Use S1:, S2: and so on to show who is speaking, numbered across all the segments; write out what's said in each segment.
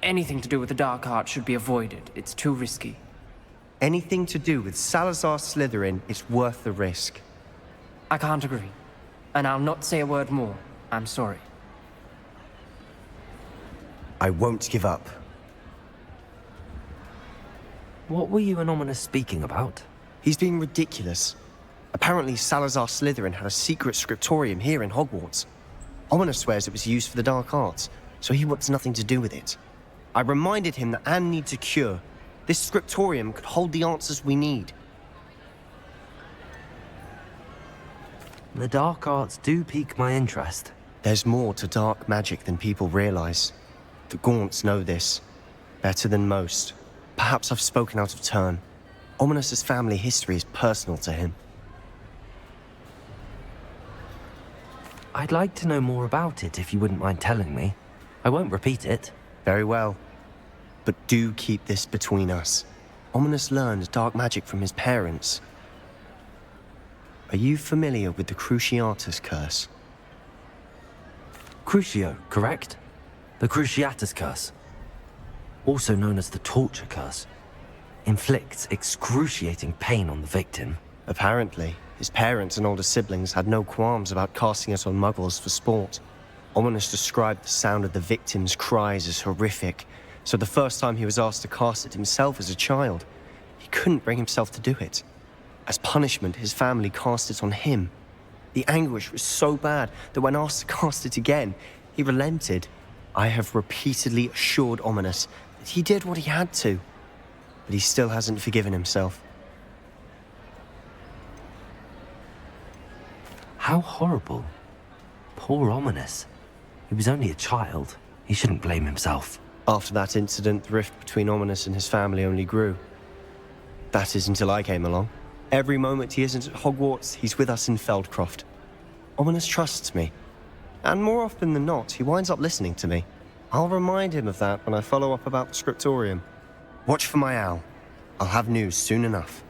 S1: Anything to do with the dark art should be avoided. It's too risky.
S2: Anything to do with Salazar Slytherin is worth the risk.
S1: I can't agree. And I'll not say a word more. I'm sorry.
S2: I won't give up.
S3: What were you and Ominous speaking about?
S2: He's being ridiculous. Apparently Salazar Slytherin had a secret scriptorium here in Hogwarts. Ominous swears it was used for the dark arts, so he wants nothing to do with it. I reminded him that Anne needs a cure. This scriptorium could hold the answers we need.
S3: The dark arts do pique my interest.
S2: There's more to dark magic than people realize. The Gaunts know this. Better than most. Perhaps I've spoken out of turn. Ominous's family history is personal to him.
S3: I'd like to know more about it if you wouldn't mind telling me. I won't repeat it.
S2: Very well. But do keep this between us. Ominous learned dark magic from his parents. Are you familiar with the Cruciatus curse?
S3: Crucio, correct? The Cruciatus curse. Also known as the torture curse. Inflicts excruciating pain on the victim.
S2: Apparently, his parents and older siblings had no qualms about casting it on muggles for sport. Ominous described the sound of the victim's cries as horrific, so the first time he was asked to cast it himself as a child, he couldn't bring himself to do it. As punishment, his family cast it on him. The anguish was so bad that when asked to cast it again, he relented. I have repeatedly assured Ominous that he did what he had to, but he still hasn't forgiven himself.
S3: How horrible. Poor Ominous. He was only a child. He shouldn't blame himself.
S2: After that incident, the rift between Ominous and his family only grew. That is until I came along. Every moment he isn't at Hogwarts, he's with us in Feldcroft. Ominous trusts me. And more often than not, he winds up listening to me. I'll remind him of that when I follow up about the scriptorium. Watch for my owl. I'll have news soon enough.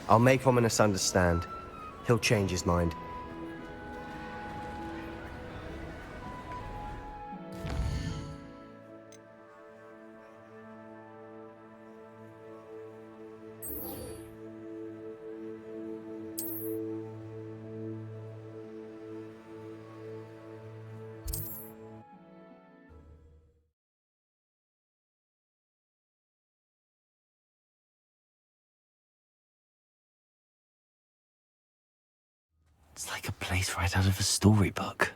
S2: I'll make Ominous understand. He'll change his mind.
S3: It's like a place right out of a storybook.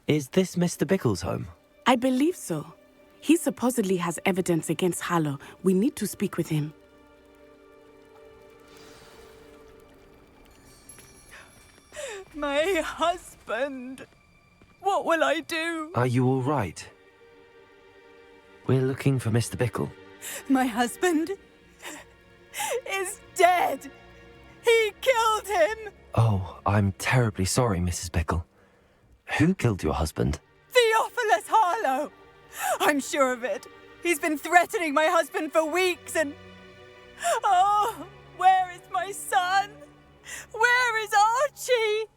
S3: Is this Mr. Bickle's home?
S4: I believe so. He supposedly has evidence against Harlow. We need to speak with him.
S5: My husband! What will I do?
S3: Are you all right? We're looking for Mr. Bickle.
S5: My husband is dead! He killed him!
S3: Oh, I'm terribly sorry, Mrs. Bickle. Who killed your husband?
S5: Theophilus Harlow! I'm sure of it. He's been threatening my husband for weeks and... Oh, where is my son? Where is Archie?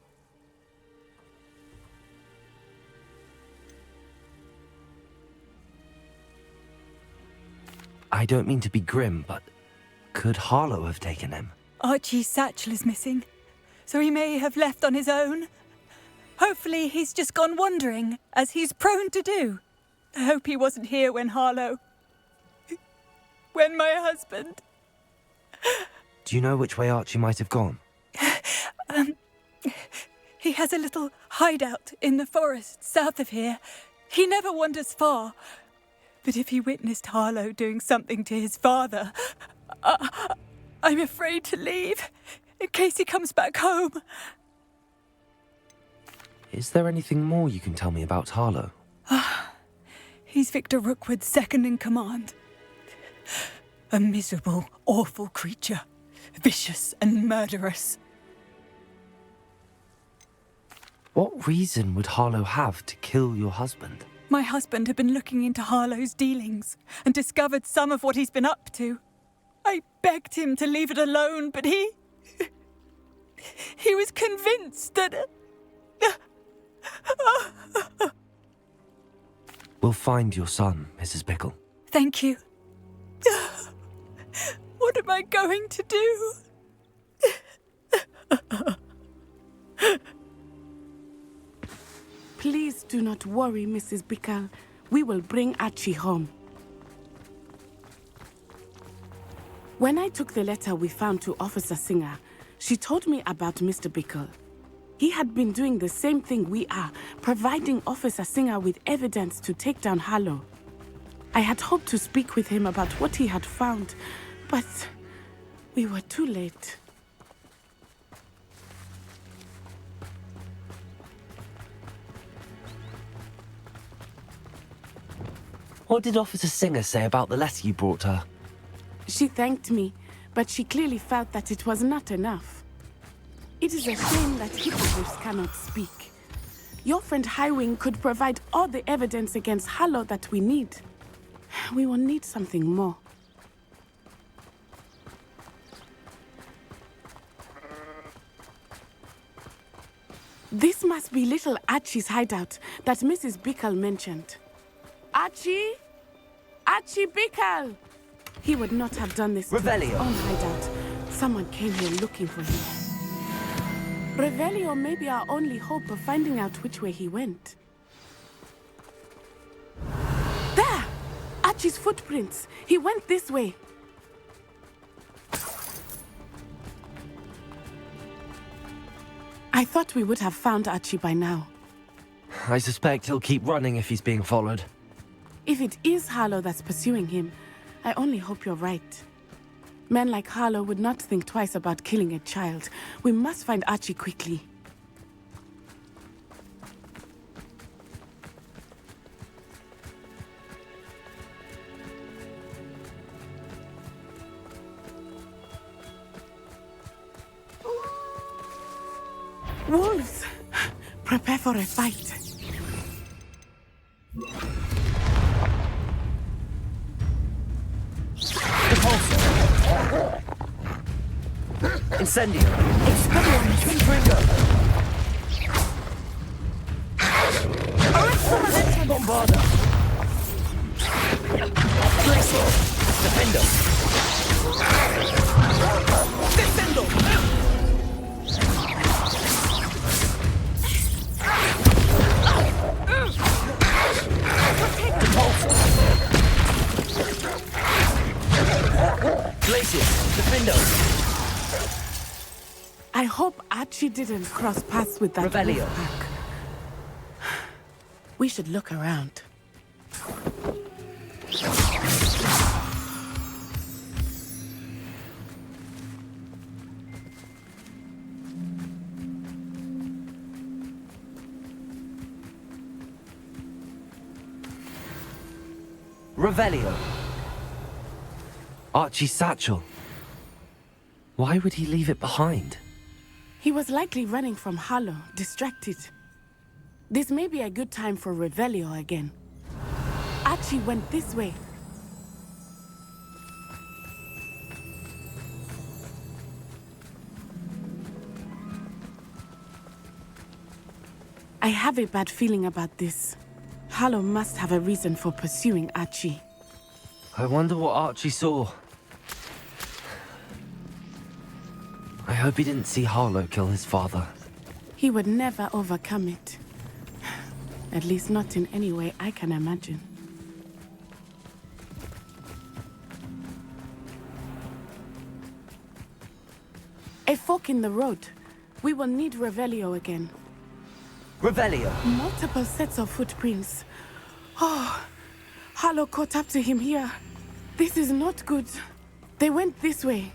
S3: I don't mean to be grim, but could Harlow have taken him?
S5: Archie's satchel is missing, so he may have left on his own. Hopefully he's just gone wandering, as he's prone to do. I hope he wasn't here when when my husband...
S3: Do you know which way Archie might have gone?
S5: He has a little hideout in the forest south of here. He never wanders far. But if he witnessed Harlow doing something to his father, I'm afraid to leave, in case he comes back home.
S3: Is there anything more you can tell me about Harlow?
S5: He's Victor Rookwood's second in command. A miserable, awful creature. Vicious and murderous.
S3: What reason would Harlow have to kill your husband?
S5: My husband had been looking into Harlow's dealings and discovered some of what he's been up to. I begged him to leave it alone, but he He was convinced that...
S3: We'll find your son, Mrs. Bickle.
S5: Thank you. What am I going to do?
S4: Please do not worry, Mrs. Bickle. We will bring Archie home. When I took the letter we found to Officer Singer, she told me about Mr. Bickle. He had been doing the same thing we are, providing Officer Singer with evidence to take down Harlow. I had hoped to speak with him about what he had found, but we were too late.
S3: What did Officer Singer say about the letter you brought her?
S4: She thanked me, but she clearly felt that it was not enough. It is a shame that hippogriffs cannot speak. Your friend Highwing could provide all the evidence against Harlow that we need. We will need something more. This must be little Archie's hideout that Mrs. Bickle mentioned. Archie? Archie Bickle! He would not have done this to his
S3: Revelio.
S4: own hideout. Someone came here looking for him. Revelio may be our only hope of finding out which way he went. There! Archie's footprints. He went this way. I thought we would have found Archie by now.
S3: I suspect he'll keep running if he's being followed.
S4: If it is Harlow that's pursuing him, I only hope you're right. Men like Harlow would not think twice about killing a child. We must find Archie quickly. Wolves! Prepare for a fight.
S3: Incendio! Trigger! Bombarda! Glacier! Defendo! Defendo! Glacier! Defendo!
S4: I hope Archie didn't cross paths with that
S3: Revelio.
S4: wolf pack. We should look around.
S3: Revelio. Archie's satchel. Why would he leave it behind?
S4: He was likely running from Harlow, distracted. This may be a good time for Revelio again. Archie went this way. I have a bad feeling about this. Harlow must have a reason for pursuing Archie.
S3: I wonder what Archie saw. I hope he didn't see Harlow kill his father.
S4: He would never overcome it. At least not in any way I can imagine. A fork in the road. We will need Revelio again.
S3: Revelio.
S4: Multiple sets of footprints. Oh, Harlow caught up to him here. This is not good. They went this way.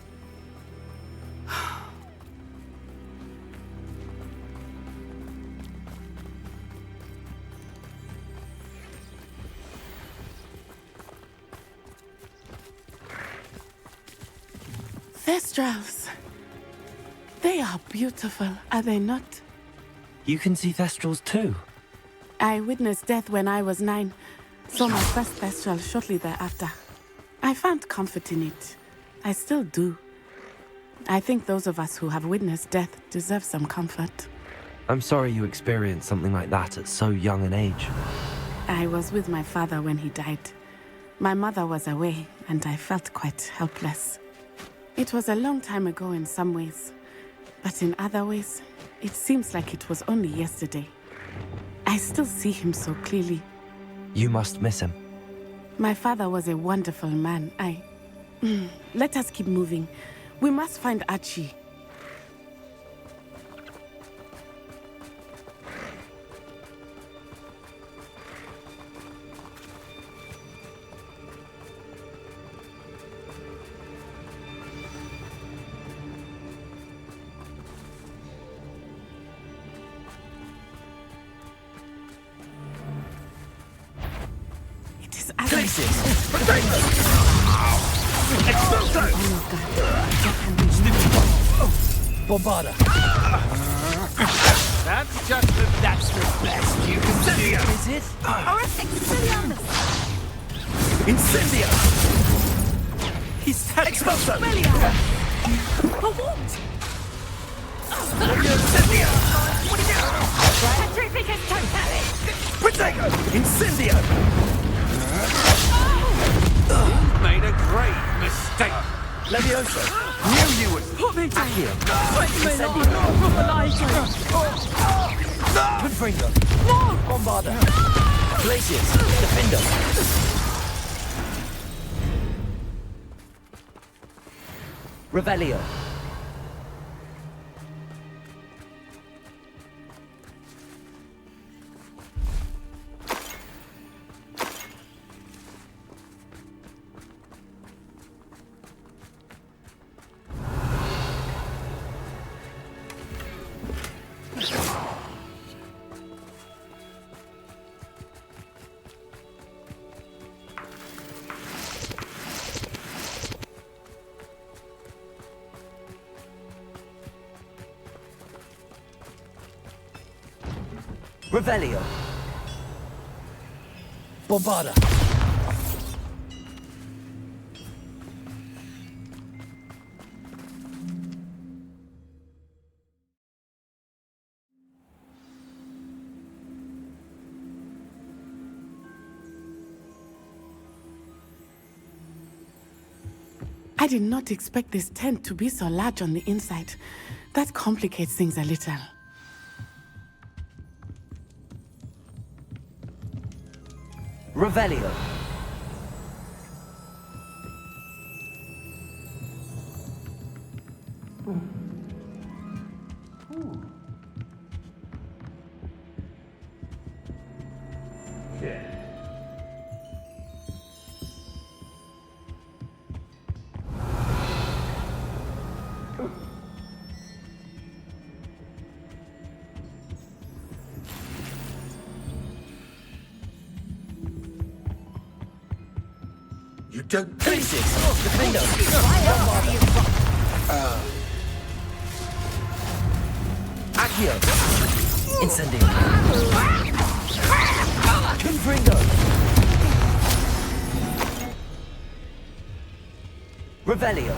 S4: Thestrals. They are beautiful, are they not?
S3: You can see Thestrals too.
S4: I witnessed death when I was 9. Saw my first Thestral shortly thereafter. I found comfort in it. I still do. I think those of us who have witnessed death deserve some comfort.
S3: I'm sorry you experienced something like that at so young an age.
S4: I was with my father when he died. My mother was away, and I felt quite helpless. It was a long time ago in some ways, but in other ways, it seems like it was only yesterday. I still see him so clearly.
S3: You must miss him.
S4: My father was a wonderful man. Let us keep moving. We must find Archie.
S3: Bombarda!
S6: That's the best you can do.
S3: Is it?
S6: Incendio!
S3: He's had
S6: Expulso!
S5: For what?
S6: Incendio!
S5: Petrificus totalis!
S6: Protego! Incendio! Made a grave mistake.
S3: Levioso!
S6: Knew you would.
S5: Put me down!
S3: Accio! Confringo!
S5: No!
S3: Bombarda! Glacius! Defender! Revelio! Revelio! Bombarda!
S4: I did not expect this tent to be so large on the inside. That complicates things a little.
S3: Revelio!
S6: You don't
S3: Glacius! Defender! Accio! Incendio! Confringo! Revelio!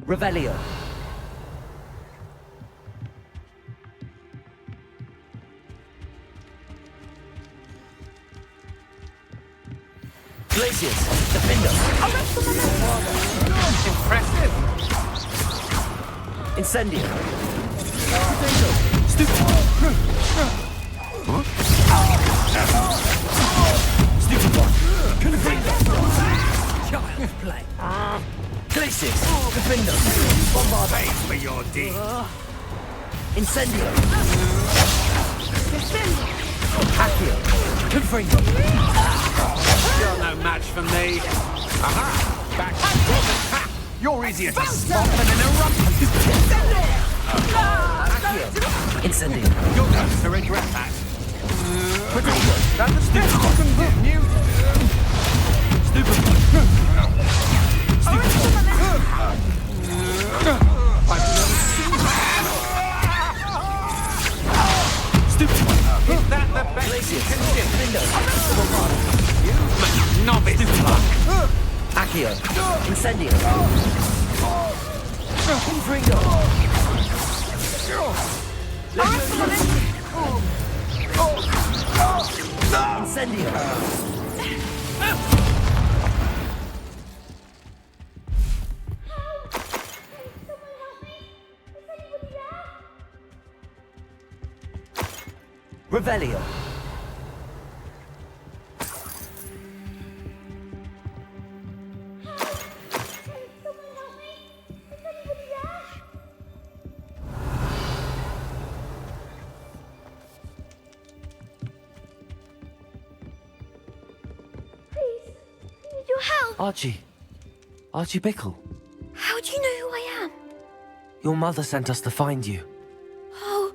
S3: Revelio! Glacius! Defender!
S6: impressive.
S3: Incendio! Stupid one! Confringo! Child's play! Glacius! Defender! Bombard!
S6: Pay for your deed.
S3: Incendio! Accio! Confringo!
S6: You're no match for me. Aha! Back. Ha! You're easier to spot than an eruption.
S3: Incendio.
S6: You're going to regret that. That's a stupid new. Is that the best you can do? You novice.
S3: Accio. Incendio. Confringo. Incendio. Revelio.
S7: Your help!
S3: Archie Bickle.
S7: How do you know who I am?
S3: Your mother sent us to find you.
S7: Oh,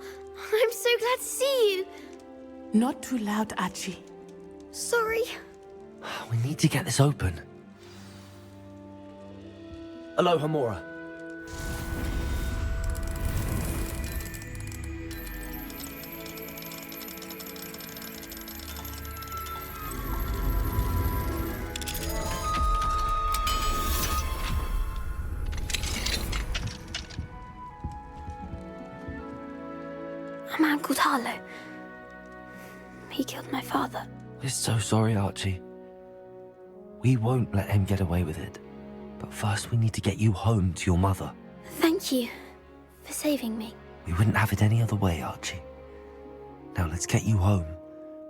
S7: I'm so glad to see you.
S4: Not too loud, Archie.
S7: Sorry.
S3: We need to get this open. Aloha, Mora.
S7: A man called Harlow. He killed my father.
S3: We're so sorry, Archie. We won't let him get away with it. But first we need to get you home to your mother.
S7: Thank you for saving me.
S3: We wouldn't have it any other way, Archie. Now let's get you home.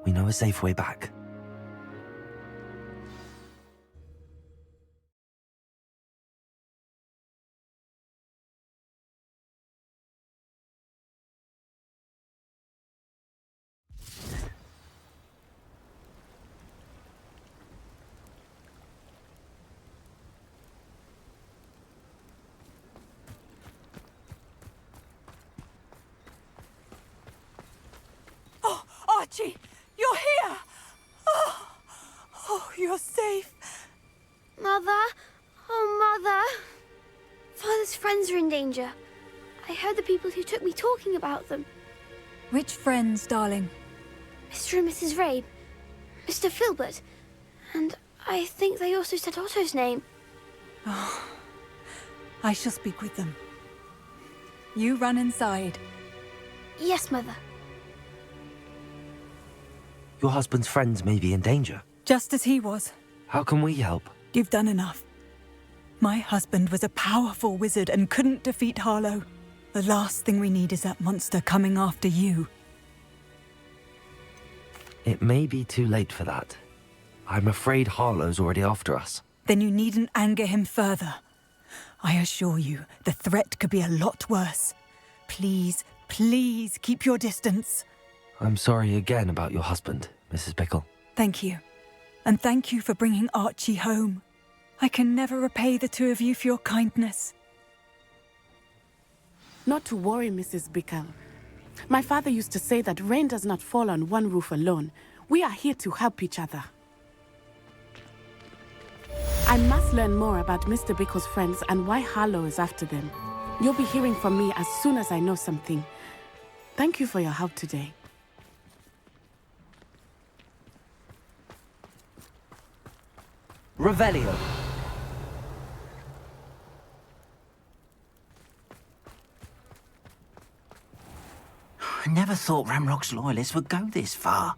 S3: We know a safe way back.
S5: Archie, you're here! Oh, you're safe.
S7: Mother? Oh, Mother. Father's friends are in danger. I heard the people who took me talking about them.
S5: Which friends, darling?
S7: Mr. and Mrs. Rabe, Mr. Filbert, and I think they also said Otto's name.
S5: I shall speak with them. You run inside.
S7: Yes, Mother.
S3: Your husband's friends may be in danger.
S5: Just as he was.
S3: How can we help?
S5: You've done enough. My husband was a powerful wizard and couldn't defeat Harlow. The last thing we need is that monster coming after you.
S3: It may be too late for that. I'm afraid Harlow's already after us.
S5: Then you needn't anger him further. I assure you, the threat could be a lot worse. Please, please keep your distance.
S3: I'm sorry again about your husband, Mrs. Bickle.
S5: Thank you. And thank you for bringing Archie home. I can never repay the two of you for your kindness.
S4: Not to worry, Mrs. Bickle. My father used to say that rain does not fall on one roof alone. We are here to help each other. I must learn more about Mr. Bickle's friends and why Harlow is after them. You'll be hearing from me as soon as I know something. Thank you for your help today.
S3: Revelio.
S8: I never thought Ramrock's loyalists would go this far.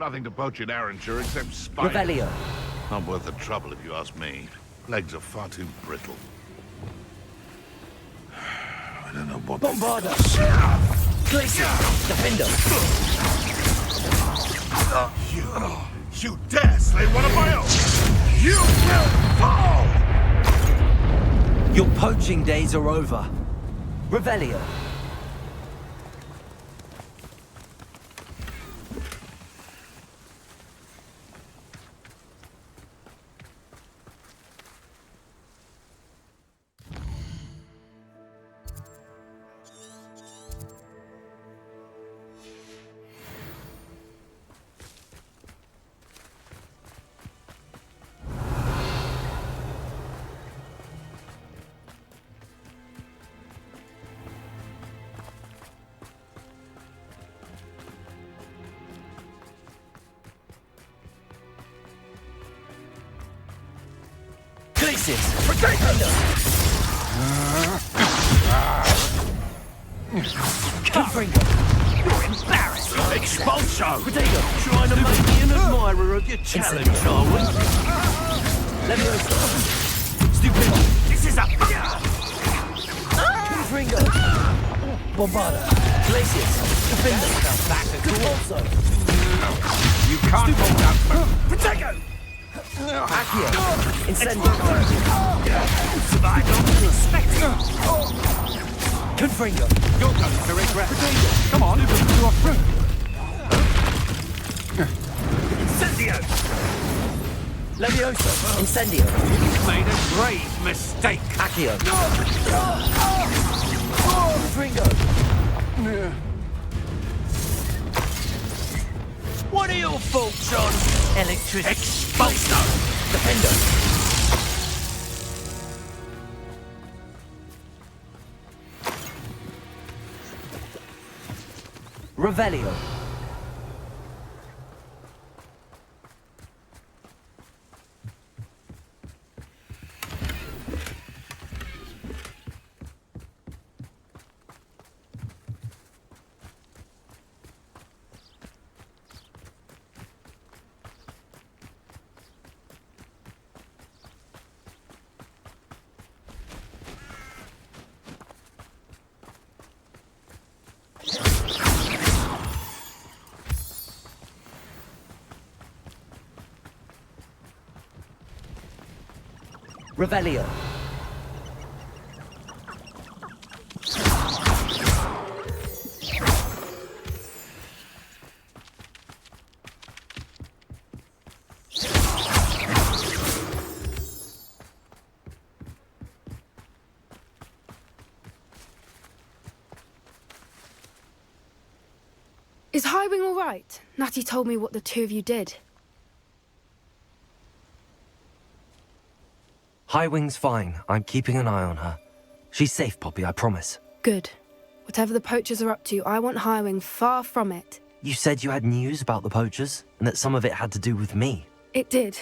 S9: Nothing to poach in Arrynshire except spiders.
S3: Revelio.
S9: Not worth the trouble if you ask me. Legs are far too brittle. I don't know what...
S3: Bombarda. Glacier. Defender.
S9: You dare slay one of my own! You will fall!
S3: Your poaching days are over. Revelio.
S6: Confringo. You're embarrassed.
S9: Expulso!
S6: Potato. Trying to make me an admirer of your challenge, are we?
S3: Leviosa. Stupid.
S6: This is a...
S3: Confringo. Bombarda. Glacius. Defender. Convulso.
S6: You can't hold out. Potato!
S3: Accio. Incendio.
S6: Survive on the spectre.
S3: Confringo.
S6: You're going to regret. Come on, you are through. Incendio!
S3: Leviosa. Incendio.
S6: You've made a grave mistake.
S3: Accio. Confringo.
S6: What are your faults on? Electric Expulso!
S3: Defender. Revelio. Revelio.
S10: Is Highwing all right? Natty told me what the two of you did.
S3: Highwing's fine. I'm keeping an eye on her. She's safe, Poppy, I promise.
S10: Good. Whatever the poachers are up to, I want Highwing far from it.
S3: You said you had news about the poachers, and that some of it had to do with me.
S10: It did.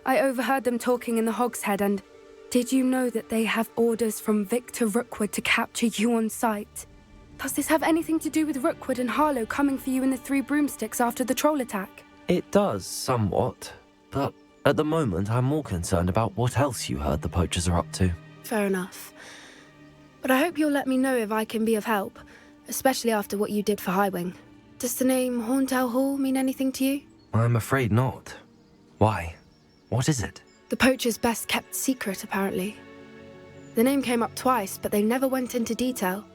S10: I overheard them talking in the Hogshead, and did you know that they have orders from Victor Rookwood to capture you on sight? Does this have anything to do with Rookwood and Harlow coming for you in the Three Broomsticks after the troll attack?
S3: It does, somewhat. But at the moment, I'm more concerned about what else you heard the poachers are up to.
S10: Fair enough. But I hope you'll let me know if I can be of help, especially after what you did for Highwing. Does the name Horntail Hall mean anything to you?
S3: I'm afraid not. Why? What is it?
S10: The poachers' best kept secret, apparently. The name came up twice, but they never went into detail.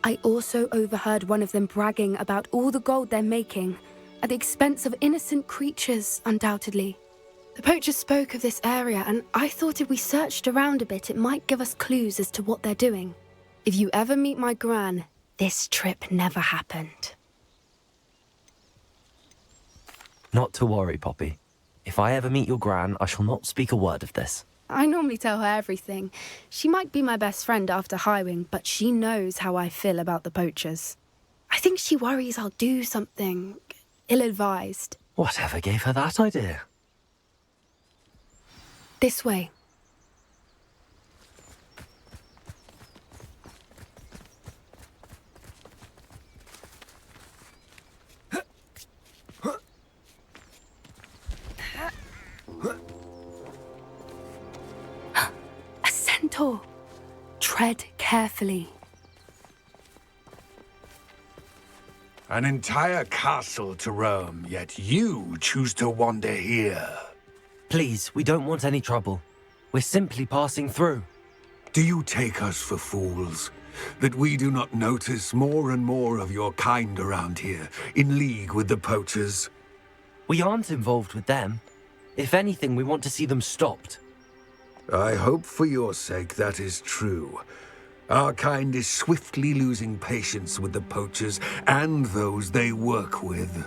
S10: I also overheard one of them bragging about all the gold they're making, at the expense of innocent creatures, undoubtedly. The poachers spoke of this area, and I thought if we searched around a bit, it might give us clues as to what they're doing. If you ever meet my gran, this trip never happened.
S3: Not to worry, Poppy. If I ever meet your gran, I shall not speak a word of this.
S10: I normally tell her everything. She might be my best friend after Highwing, but she knows how I feel about the poachers. I think she worries I'll do something ill-advised.
S3: Whatever gave her that idea?
S10: This way. Centaur. Tread carefully.
S9: An entire castle to roam, yet you choose to wander here.
S3: Please, we don't want any trouble. We're simply passing through.
S9: Do you take us for fools? That we do not notice more and more of your kind around here, in league with the poachers?
S3: We aren't involved with them. If anything, we want to see them stopped.
S9: I hope for your sake that is true. Our kind is swiftly losing patience with the poachers and those they work with.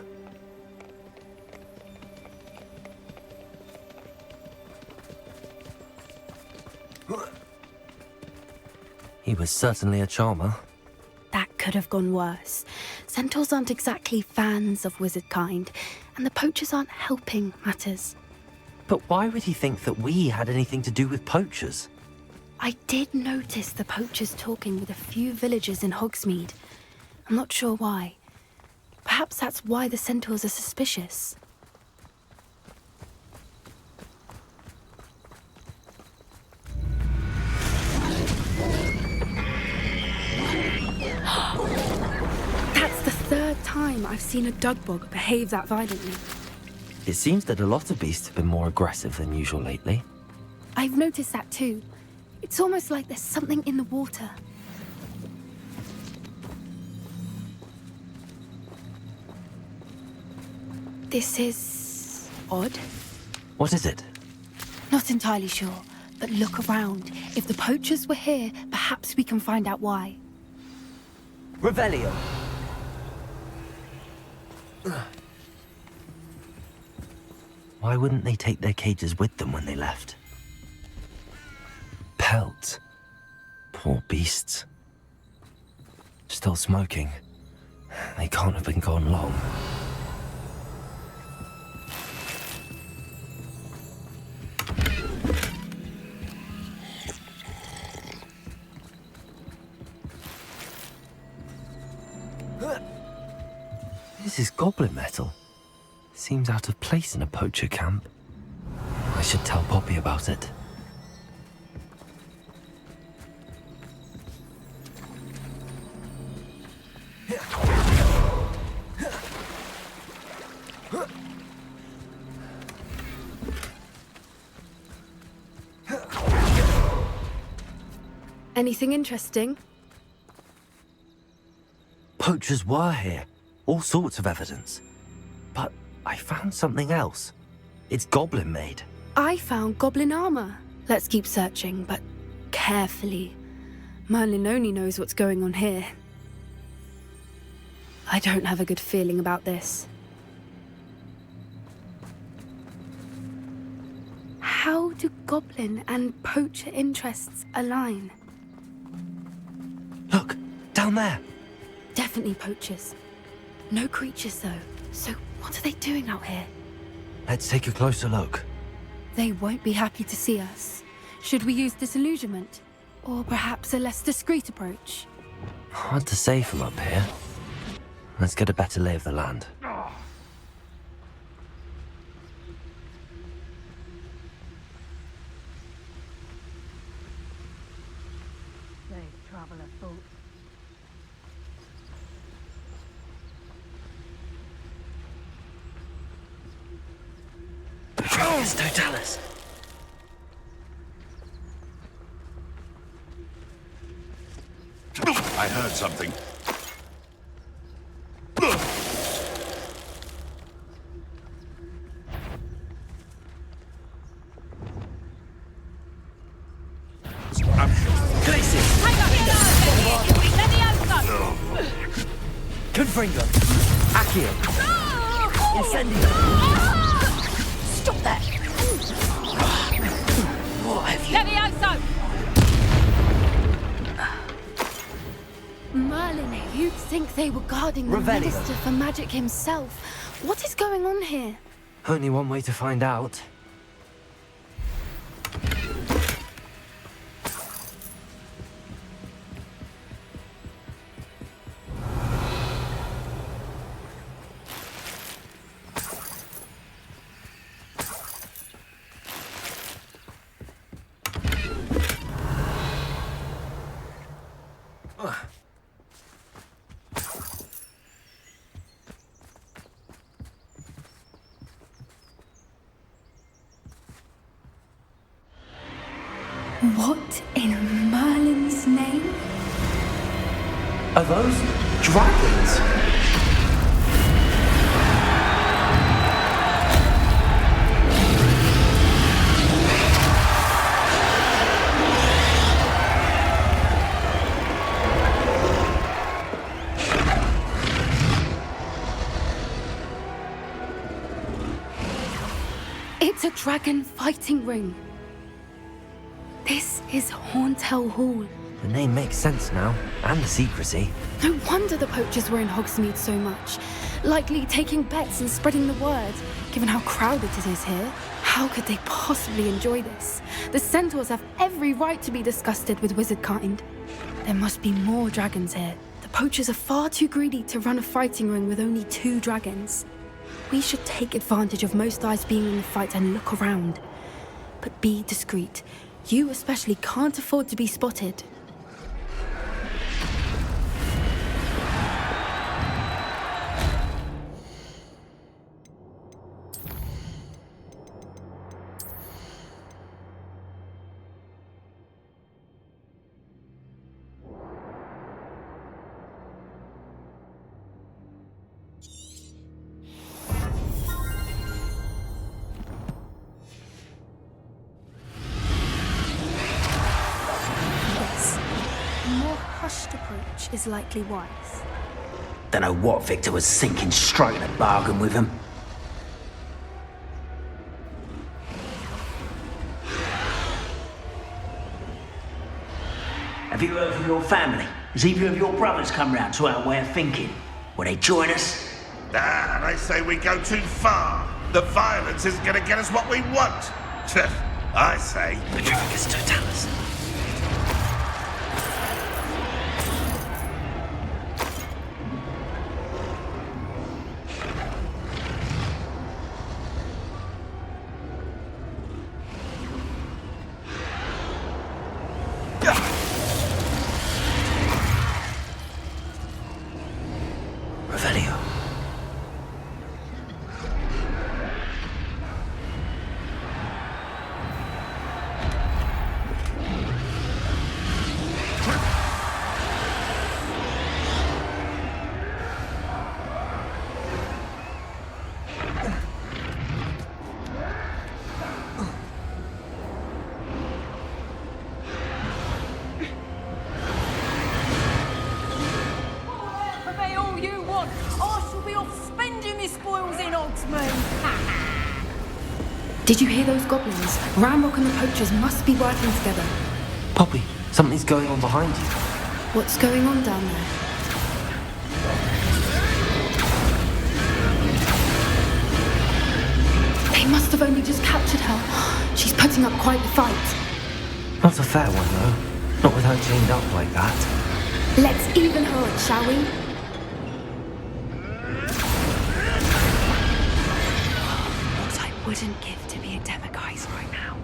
S3: He was certainly a charmer.
S10: That could have gone worse. Centaurs aren't exactly fans of wizard kind, and the poachers aren't helping matters.
S3: But why would he think that we had anything to do with poachers?
S10: I did notice the poachers talking with a few villagers in Hogsmeade. I'm not sure why. Perhaps that's why the centaurs are suspicious. That's the third time I've seen a dugbog behave that violently.
S3: It seems that a lot of beasts have been more aggressive than usual lately.
S10: I've noticed that too. It's almost like there's something in the water. This is odd.
S3: What is it?
S10: Not entirely sure, but look around. If the poachers were here, perhaps we can find out why.
S3: Revelio. Why wouldn't they take their cages with them when they left? Pelts. Poor beasts. Still smoking. They can't have been gone long. This is goblin metal. Seems out of place in a poacher camp. I should tell Poppy about it.
S10: Anything interesting?
S3: Poachers were here. All sorts of evidence. But I found something else. It's goblin made.
S10: I found goblin armor. Let's keep searching, but carefully. Merlin only knows what's going on here. I don't have a good feeling about this. How do goblin and poacher interests align?
S3: Look, down there.
S10: Definitely poachers. No creatures, though. So what are they doing out here?
S3: Let's take a closer look.
S10: They won't be happy to see us. Should we use disillusionment? Or perhaps a less discreet approach?
S3: Hard to say from up here. Let's get a better lay of the land. Totalis.
S9: I heard something.
S3: Confringo. Accio. Incendio.
S7: Stop that!
S3: What have you...
S5: Levioso!
S10: Merlin, you'd think they were guarding the
S3: Revelio.
S10: Minister for Magic himself. What is going on here?
S3: Only one way to find out.
S10: What in Merlin's name?
S3: Are those dragons?
S10: It's a dragon fighting ring. This is Hauntel Hall.
S3: The name makes sense now, and the secrecy.
S10: No wonder the poachers were in Hogsmeade so much. Likely taking bets and spreading the word, given how crowded it is here. How could they possibly enjoy this? The centaurs have every right to be disgusted with wizard kind. There must be more dragons here. The poachers are far too greedy to run a fighting ring with only 2 dragons. We should take advantage of most eyes being in the fight and look around. But be discreet. You especially can't afford to be spotted. Approach is likely wise.
S8: Don't know what Victor was thinking, striking a bargain with him. Have you heard from your family? Has either of your brothers come round to our way of thinking? Will they join us?
S11: Ah, they say we go too far. The violence isn't going to get us what we want. I say...
S3: The Treacherous Totalis.
S10: Did you hear those goblins? Ramrock and the poachers must be working together.
S3: Poppy, something's going on behind you.
S10: What's going on down there? They must have only just captured her. She's putting up quite the fight.
S3: Not a fair one, though. Not with her chained up like that.
S10: Let's even her up, shall we? What I wouldn't give to be a Demiguise right now.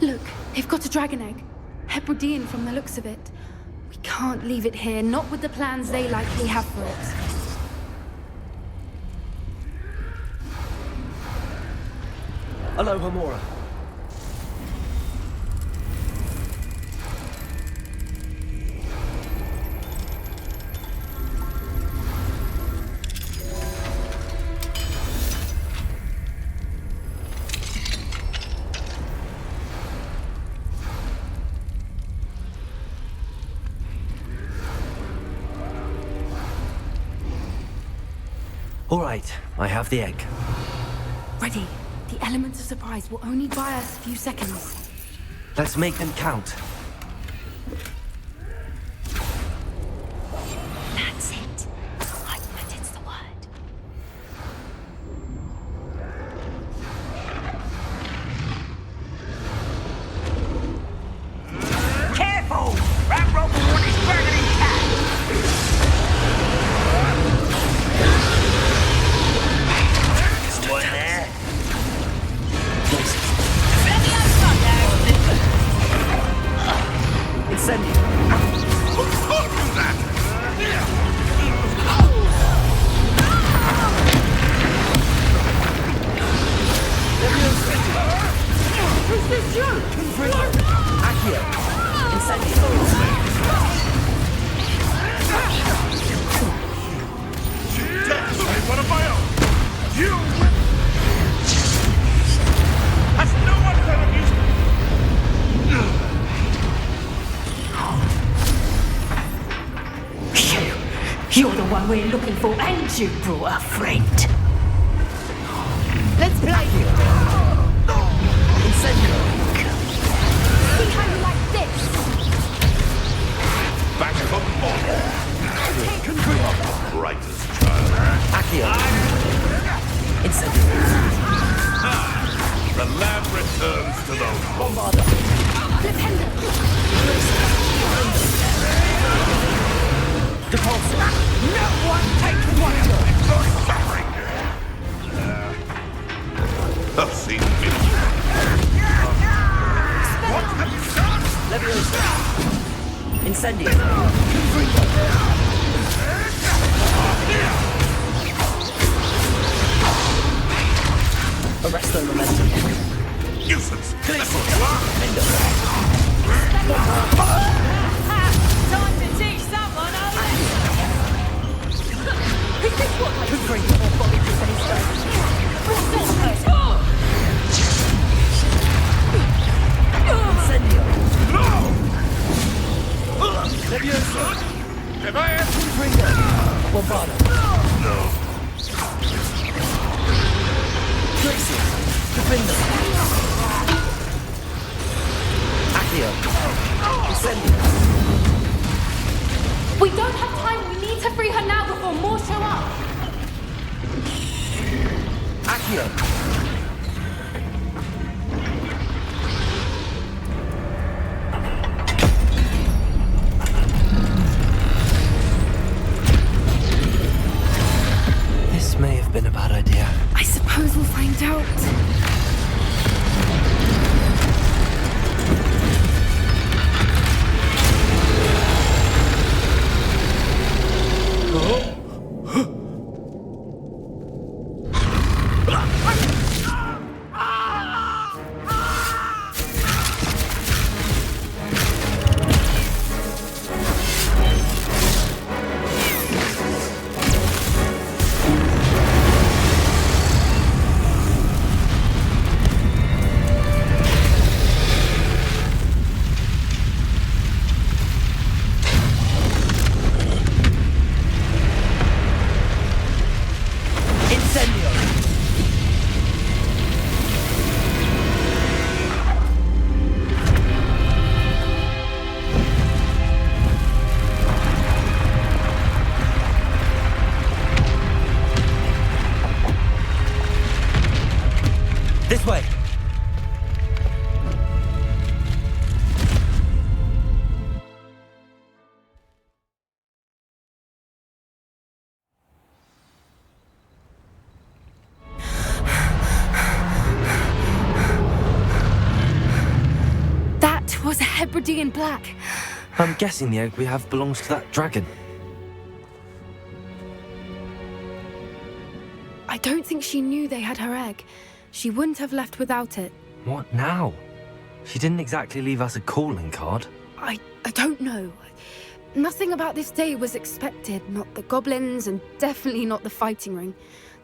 S10: Look, they've got a dragon egg. Hebridean from the looks of it. We can't leave it here, not with the plans they likely have for it.
S2: Hello, Hamora.
S3: All right, I have the egg.
S10: Ready. The elements of surprise will only buy us a few seconds.
S3: Let's make them count.
S10: That's it. It's the word.
S6: Careful! Ramrock will want his dragon intact! One there.
S3: Incendio.
S6: You're the one we're looking for, and you brought a friend.
S10: Let's play.
S6: Incendio.
S10: See how you like this.
S11: Back for more. Brightest child.
S3: Accio.
S6: Incendio.
S11: The lab returns to the
S6: Bombarda.
S10: Flipendo.
S6: Depulsor. No one takes one of yours.
S11: You're suffering. I've seen videos. What have you done?
S6: Leviosa. Incendio. Arresto momentum.
S11: Nuisance.
S6: Glacial.
S5: Time to teach someone a lesson.
S6: Is this what could bring your body to any stone? Incendio.
S11: No!
S6: Leviosa.
S11: Device!
S6: Bombarda.
S11: No.
S6: Glacial. Defender. Accio. Incendio.
S10: We don't have time. We need to free her now before more show up.
S6: Accio.
S3: This may have been a bad idea.
S10: I suppose we'll find out.
S3: This way.
S10: That was a Hebridean black.
S3: I'm guessing the egg we have belongs to that dragon.
S10: I don't think she knew they had her egg. She wouldn't have left without it.
S3: What now? She didn't exactly leave us a calling card.
S10: I don't know. Nothing about this day was expected. Not the goblins, and definitely not the fighting ring.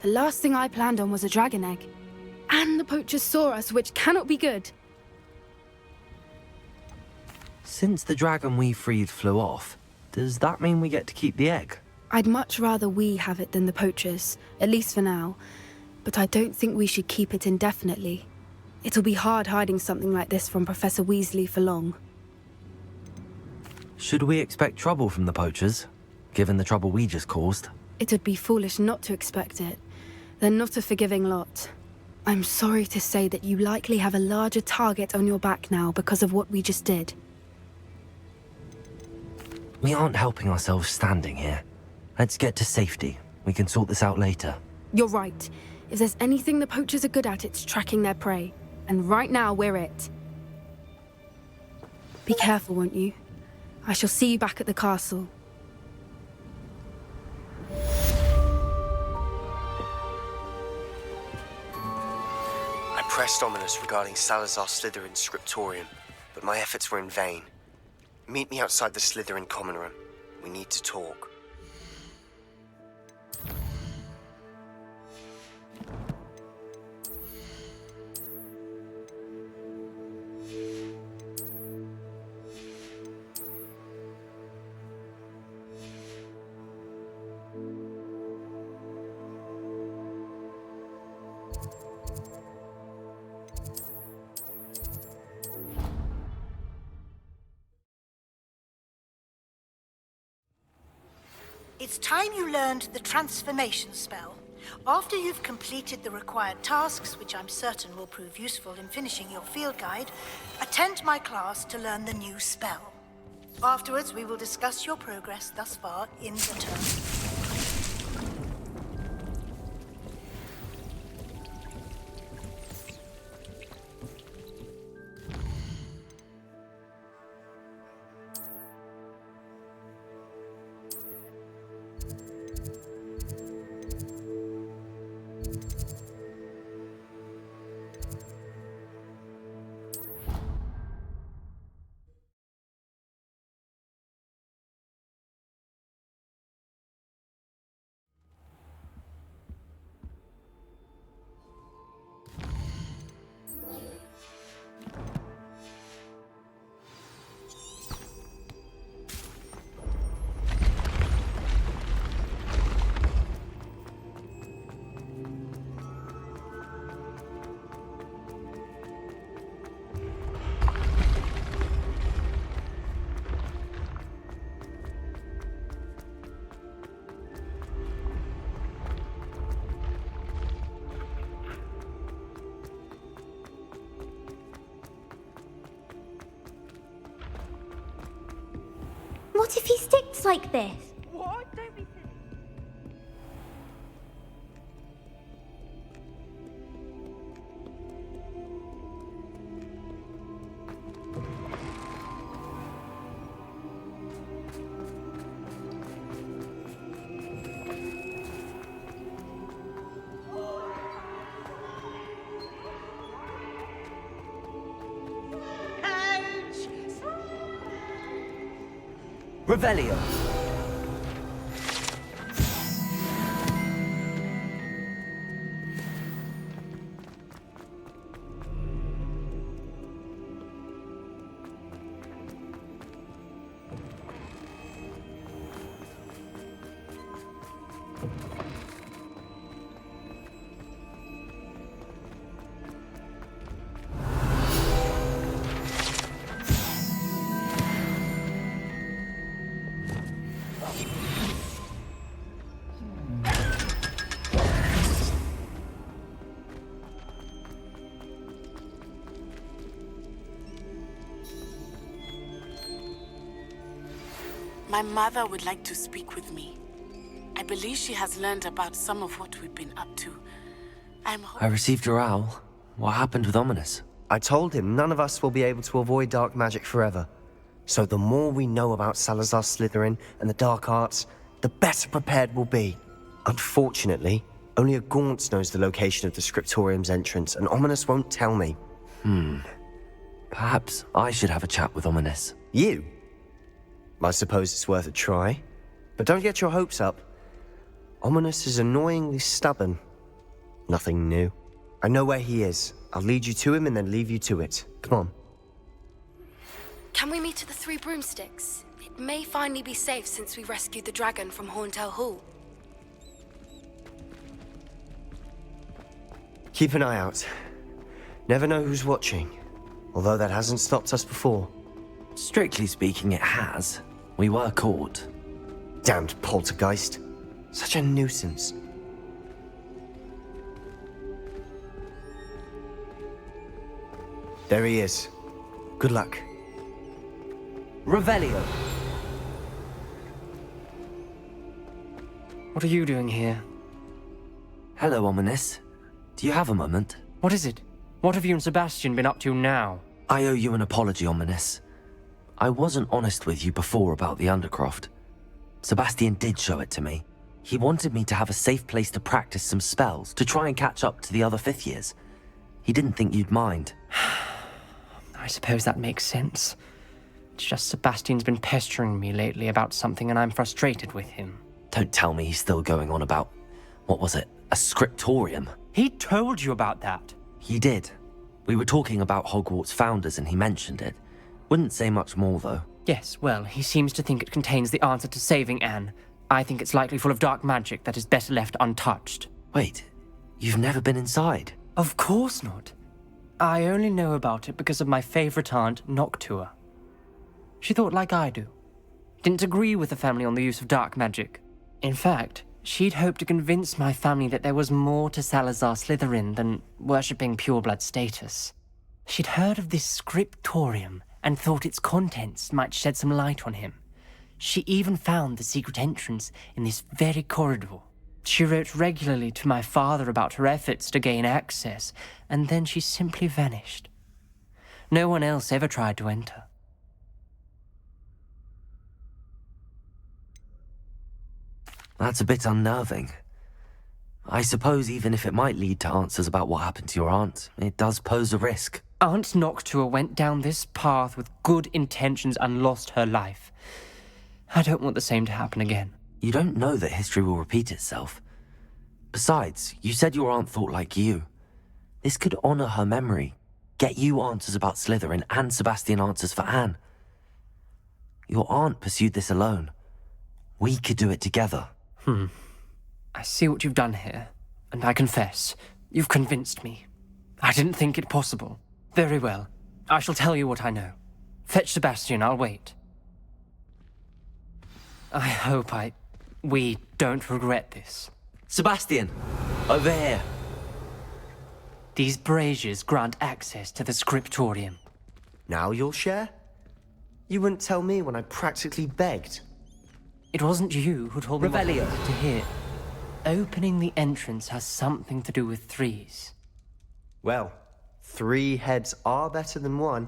S10: The last thing I planned on was a dragon egg. And the poachers saw us, which cannot be good.
S3: Since the dragon we freed flew off, does that mean we get to keep the egg?
S10: I'd much rather we have it than the poachers, at least for now. But I don't think we should keep it indefinitely. It'll be hard hiding something like this from Professor Weasley for long.
S3: Should we expect trouble from the poachers, given the trouble we just caused?
S10: It would be foolish not to expect it. They're not a forgiving lot. I'm sorry to say that you likely have a larger target on your back now because of what we just did.
S3: We aren't helping ourselves standing here. Let's get to safety. We can sort this out later.
S10: You're right. If there's anything the poachers are good at, it's tracking their prey. And right now, we're it. Be careful, won't you? I shall see you back at the castle.
S2: I pressed ominous regarding Salazar Slytherin's scriptorium, but my efforts were in vain. Meet me outside the Slytherin common room. We need to talk.
S12: It's time you learned the transformation spell. After you've completed the required tasks, which I'm certain will prove useful in finishing your field guide, attend my class to learn the new spell. Afterwards, we will discuss your progress thus far in the term.
S7: What if he sticks like this?
S5: What? Don't be silly.
S3: Revelio.
S4: My mother would like to speak with me. I believe she has learned about some of what we've been up to.
S3: I received your owl. What happened with Ominous?
S2: I told him none of us will be able to avoid dark magic forever. So the more we know about Salazar Slytherin and the dark arts, the better prepared we'll be. Unfortunately, only a Gaunt knows the location of the Scriptorium's entrance, and Ominous won't tell me.
S3: Perhaps I should have a chat with Ominous.
S2: You? I suppose it's worth a try. But don't get your hopes up. Ominous is annoyingly stubborn. Nothing new. I know where he is. I'll lead you to him and then leave you to it. Come on.
S10: Can we meet at the Three Broomsticks? It may finally be safe since we rescued the dragon from Horntail Hall.
S2: Keep an eye out. Never know who's watching. Although that hasn't stopped us before.
S3: Strictly speaking, it has. We were caught.
S2: Damned poltergeist. Such a nuisance. There he is. Good luck.
S3: Revelio.
S1: What are you doing here?
S3: Hello, Ominous. Do you have a moment?
S1: What is it? What have you and Sebastian been up to now?
S3: I owe you an apology, Ominous. I wasn't honest with you before about the Undercroft. Sebastian did show it to me. He wanted me to have a safe place to practice some spells, to try and catch up to the other fifth years. He didn't think you'd mind.
S1: I suppose that makes sense. It's just Sebastian's been pestering me lately about something and I'm frustrated with him.
S3: Don't tell me he's still going on about, what was it, a scriptorium?
S1: He told you about that.
S3: He did. We were talking about Hogwarts founders and he mentioned it. Wouldn't say much more, though.
S1: Yes, well, he seems to think it contains the answer to saving Anne. I think it's likely full of dark magic that is better left untouched.
S3: Wait, you've never been inside?
S1: Of course not. I only know about it because of my favorite aunt, Noctua. She thought like I do. Didn't agree with the family on the use of dark magic. In fact, she'd hoped to convince my family that there was more to Salazar Slytherin than worshipping pureblood status. She'd heard of this scriptorium and thought its contents might shed some light on him. She even found the secret entrance in this very corridor. She wrote regularly to my father about her efforts to gain access, and then she simply vanished. No one else ever tried to enter.
S3: That's a bit unnerving. I suppose even if it might lead to answers about what happened to your aunt, it does pose a risk.
S1: Aunt Noctua went down this path with good intentions and lost her life. I don't want the same to happen again.
S3: You don't know that history will repeat itself. Besides, you said your aunt thought like you. This could honor her memory, get you answers about Slytherin and Sebastian answers for Anne. Your aunt pursued this alone. We could do it together.
S1: I see what you've done here, and I confess, you've convinced me. I didn't think it possible. Very well. I shall tell you what I know. Fetch Sebastian, I'll wait. I hope we don't regret this.
S3: Sebastian! Over here!
S1: These braziers grant access to the scriptorium.
S2: Now you'll share? You wouldn't tell me when I practically begged.
S1: It wasn't you who told me what I
S2: Revelio.
S1: wanted to hear. Opening the entrance has something to do with threes.
S2: Well, 3 heads are better than 1.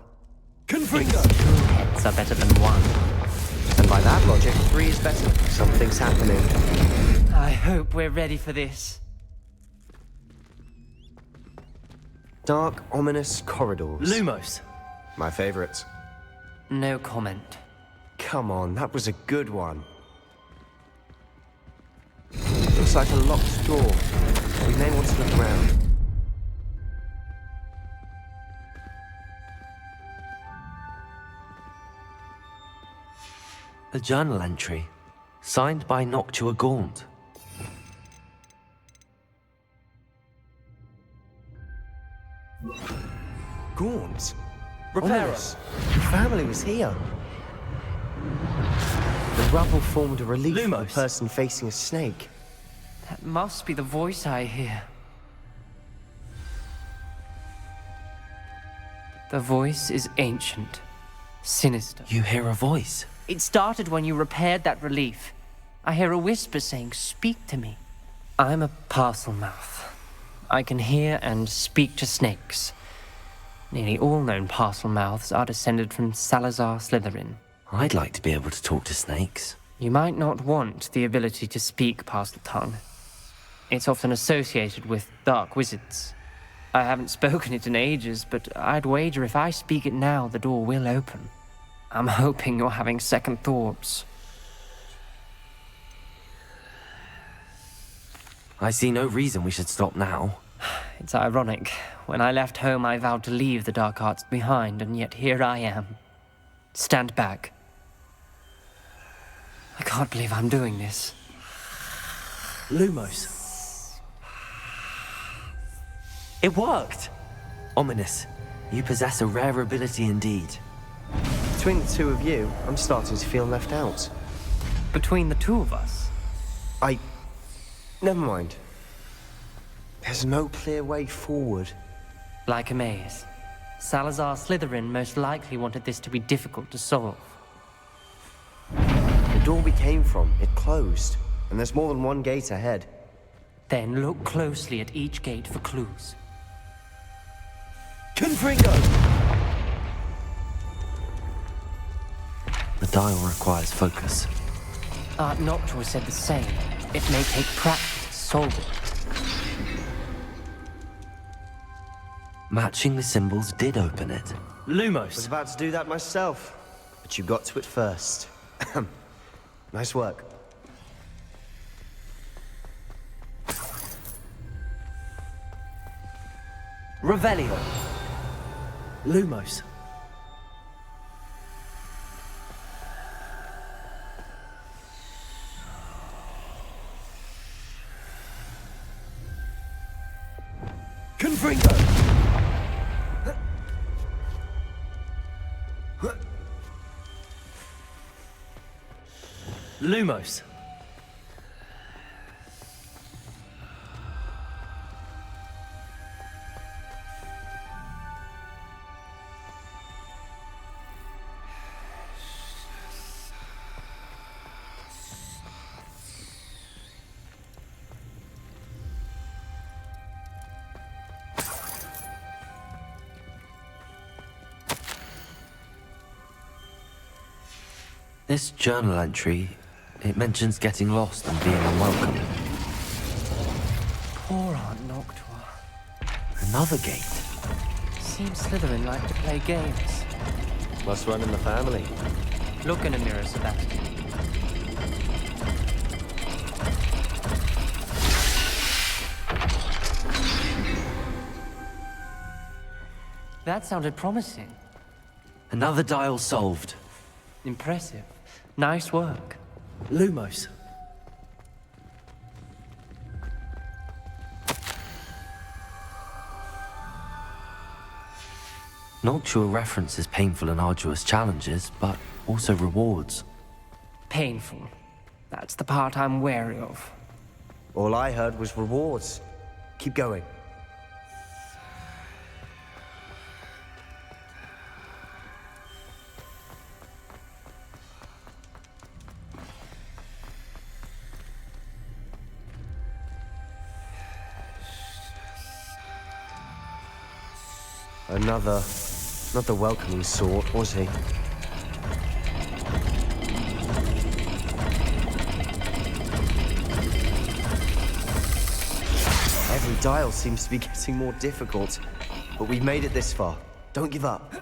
S1: Confringo! 2 heads are better than 1.
S2: And by that logic, 3 is better. Something's happening.
S1: I hope we're ready for this.
S2: Dark, ominous corridors.
S3: Lumos!
S2: My favorites.
S1: No comment.
S2: Come on, that was a good one. Looks like a locked door. We may want to look around.
S3: A journal entry, signed by Noctua Gaunt.
S2: Gaunt?
S3: Reparo.
S2: Ominous. The family was here. The rubble formed a relief of a
S3: Lumos.
S2: person facing a snake.
S1: That must be the voice I hear. The voice is ancient, sinister.
S3: You hear a voice?
S1: It started when you repaired that relief. I hear a whisper saying, "Speak to me." I'm a parcel mouth. I can hear and speak to snakes. Nearly all known parcel mouths are descended from Salazar Slytherin.
S3: I'd like to be able to talk to snakes.
S1: You might not want the ability to speak parcel tongue. It's often associated with dark wizards. I haven't spoken it in ages, but I'd wager if I speak it now, the door will open. I'm hoping you're having second thoughts.
S3: I see no reason we should stop now.
S1: It's ironic. When I left home, I vowed to leave the dark arts behind, and yet here I am. Stand back. I can't believe I'm doing this.
S3: Lumos. It worked! Ominous. You possess a rare ability indeed.
S2: Between the 2 of you, I'm starting to feel left out.
S1: Between the 2 of us?
S2: Never mind. There's no clear way forward.
S1: Like a maze. Salazar Slytherin most likely wanted this to be difficult to solve.
S2: The door we came from, it closed. And there's more than one gate ahead.
S1: Then look closely at each gate for clues.
S3: Confringo! The dial requires focus.
S1: Aunt Noctua said the same. It may take practice to solve it.
S3: Matching the symbols did open it.
S2: I was
S3: Lumos!
S2: about to do that myself, but you got to it first. Nice work.
S3: Revelio! Lumos! Confringo! Lumos! This journal entry, it mentions getting lost and being unwelcome.
S1: Poor Aunt Noctua.
S3: Another gate.
S1: Seems Slytherin like to play games.
S2: Must run in the family.
S1: Look in a mirror, Sebastian. That sounded promising.
S3: Another dial solved.
S1: Impressive. Nice work.
S3: Lumos. Noctua references painful and arduous challenges, but also rewards.
S1: Painful. That's the part I'm wary of.
S2: All I heard was rewards. Keep going. Another, not the welcoming sort, was he? Every dial seems to be getting more difficult, but we've made it this far. Don't give up.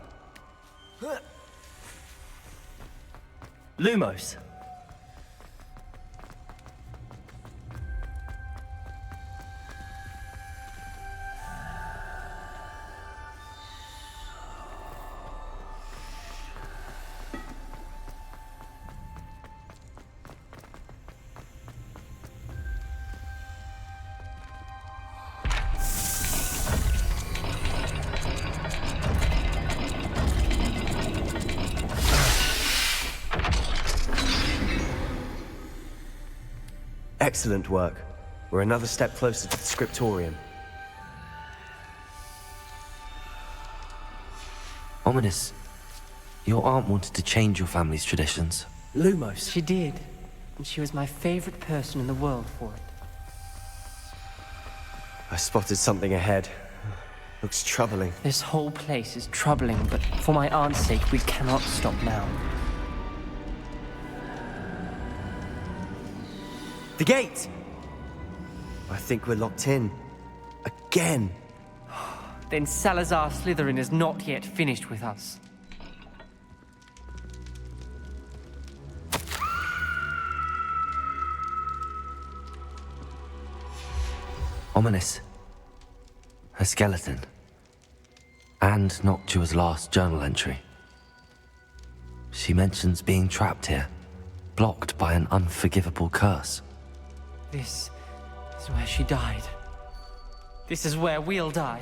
S3: Lumos.
S2: Excellent work. We're another step closer to the scriptorium.
S3: Ominous. Your aunt wanted to change your family's traditions.
S1: Lumos. She did. And she was my favorite person in the world for it.
S2: I spotted something ahead. Looks troubling.
S1: This whole place is troubling, but for my aunt's sake, we cannot stop now.
S2: The gate! I think we're locked in. Again!
S1: Then Salazar Slytherin is not yet finished with us.
S3: Ominous. A skeleton. And Noctua's last journal entry. She mentions being trapped here, blocked by an unforgivable curse.
S1: This is where she died. This is where we'll die.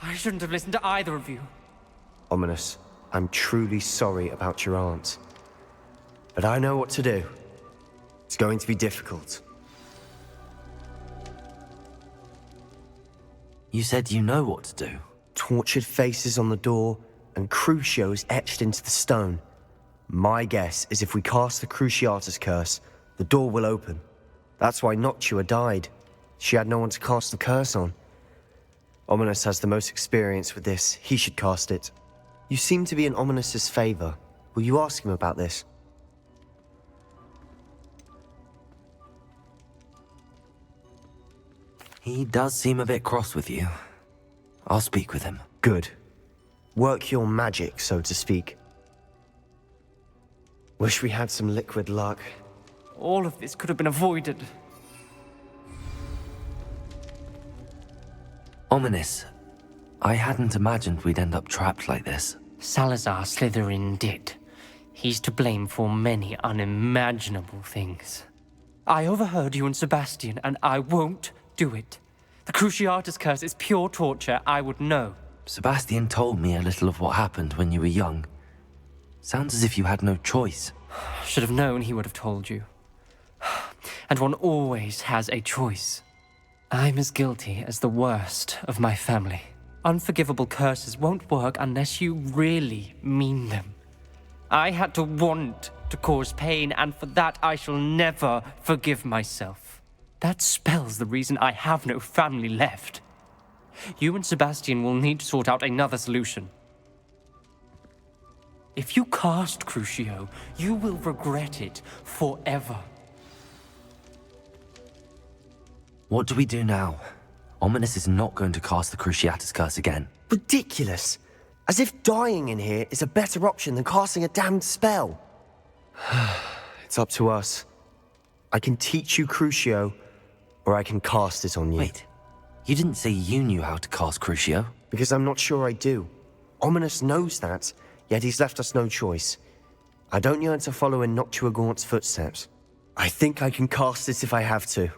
S1: I shouldn't have listened to either of you.
S2: Ominous, I'm truly sorry about your aunt. But I know what to do. It's going to be difficult.
S3: You said you know what to do.
S2: Tortured faces on the door and Crucios etched into the stone. My guess is if we cast the Cruciatus curse, the door will open. That's why Noctua died. She had no one to cast the curse on. Ominous has the most experience with this. He should cast it. You seem to be in Ominous's favor. Will you ask him about this?
S3: He does seem a bit cross with you. I'll speak with him.
S2: Good. Work your magic, so to speak. Wish we had some liquid luck.
S1: All of this could have been avoided.
S3: Ominous. I hadn't imagined we'd end up trapped like this.
S1: Salazar Slytherin did. He's to blame for many unimaginable things. I overheard you and Sebastian, and I won't do it. The Cruciatus curse is pure torture, I would know.
S3: Sebastian told me a little of what happened when you were young. Sounds as if you had no choice.
S1: Should have known he would have told you. And one always has a choice. I'm as guilty as the worst of my family. Unforgivable curses won't work unless you really mean them. I had to want to cause pain, and for that I shall never forgive myself. That spells the reason I have no family left. You and Sebastian will need to sort out another solution. If you cast Crucio, you will regret it forever.
S3: What do we do now? Ominous is not going to cast the Cruciatus Curse again.
S2: Ridiculous! As if dying in here is a better option than casting a damned spell. It's up to us. I can teach you Crucio, or I can cast it on you.
S3: Wait, you didn't say you knew how to cast Crucio?
S2: Because I'm not sure I do. Ominous knows that, yet he's left us no choice. I don't yearn to follow in Noctuagaunt's footsteps. I think I can cast it if I have to.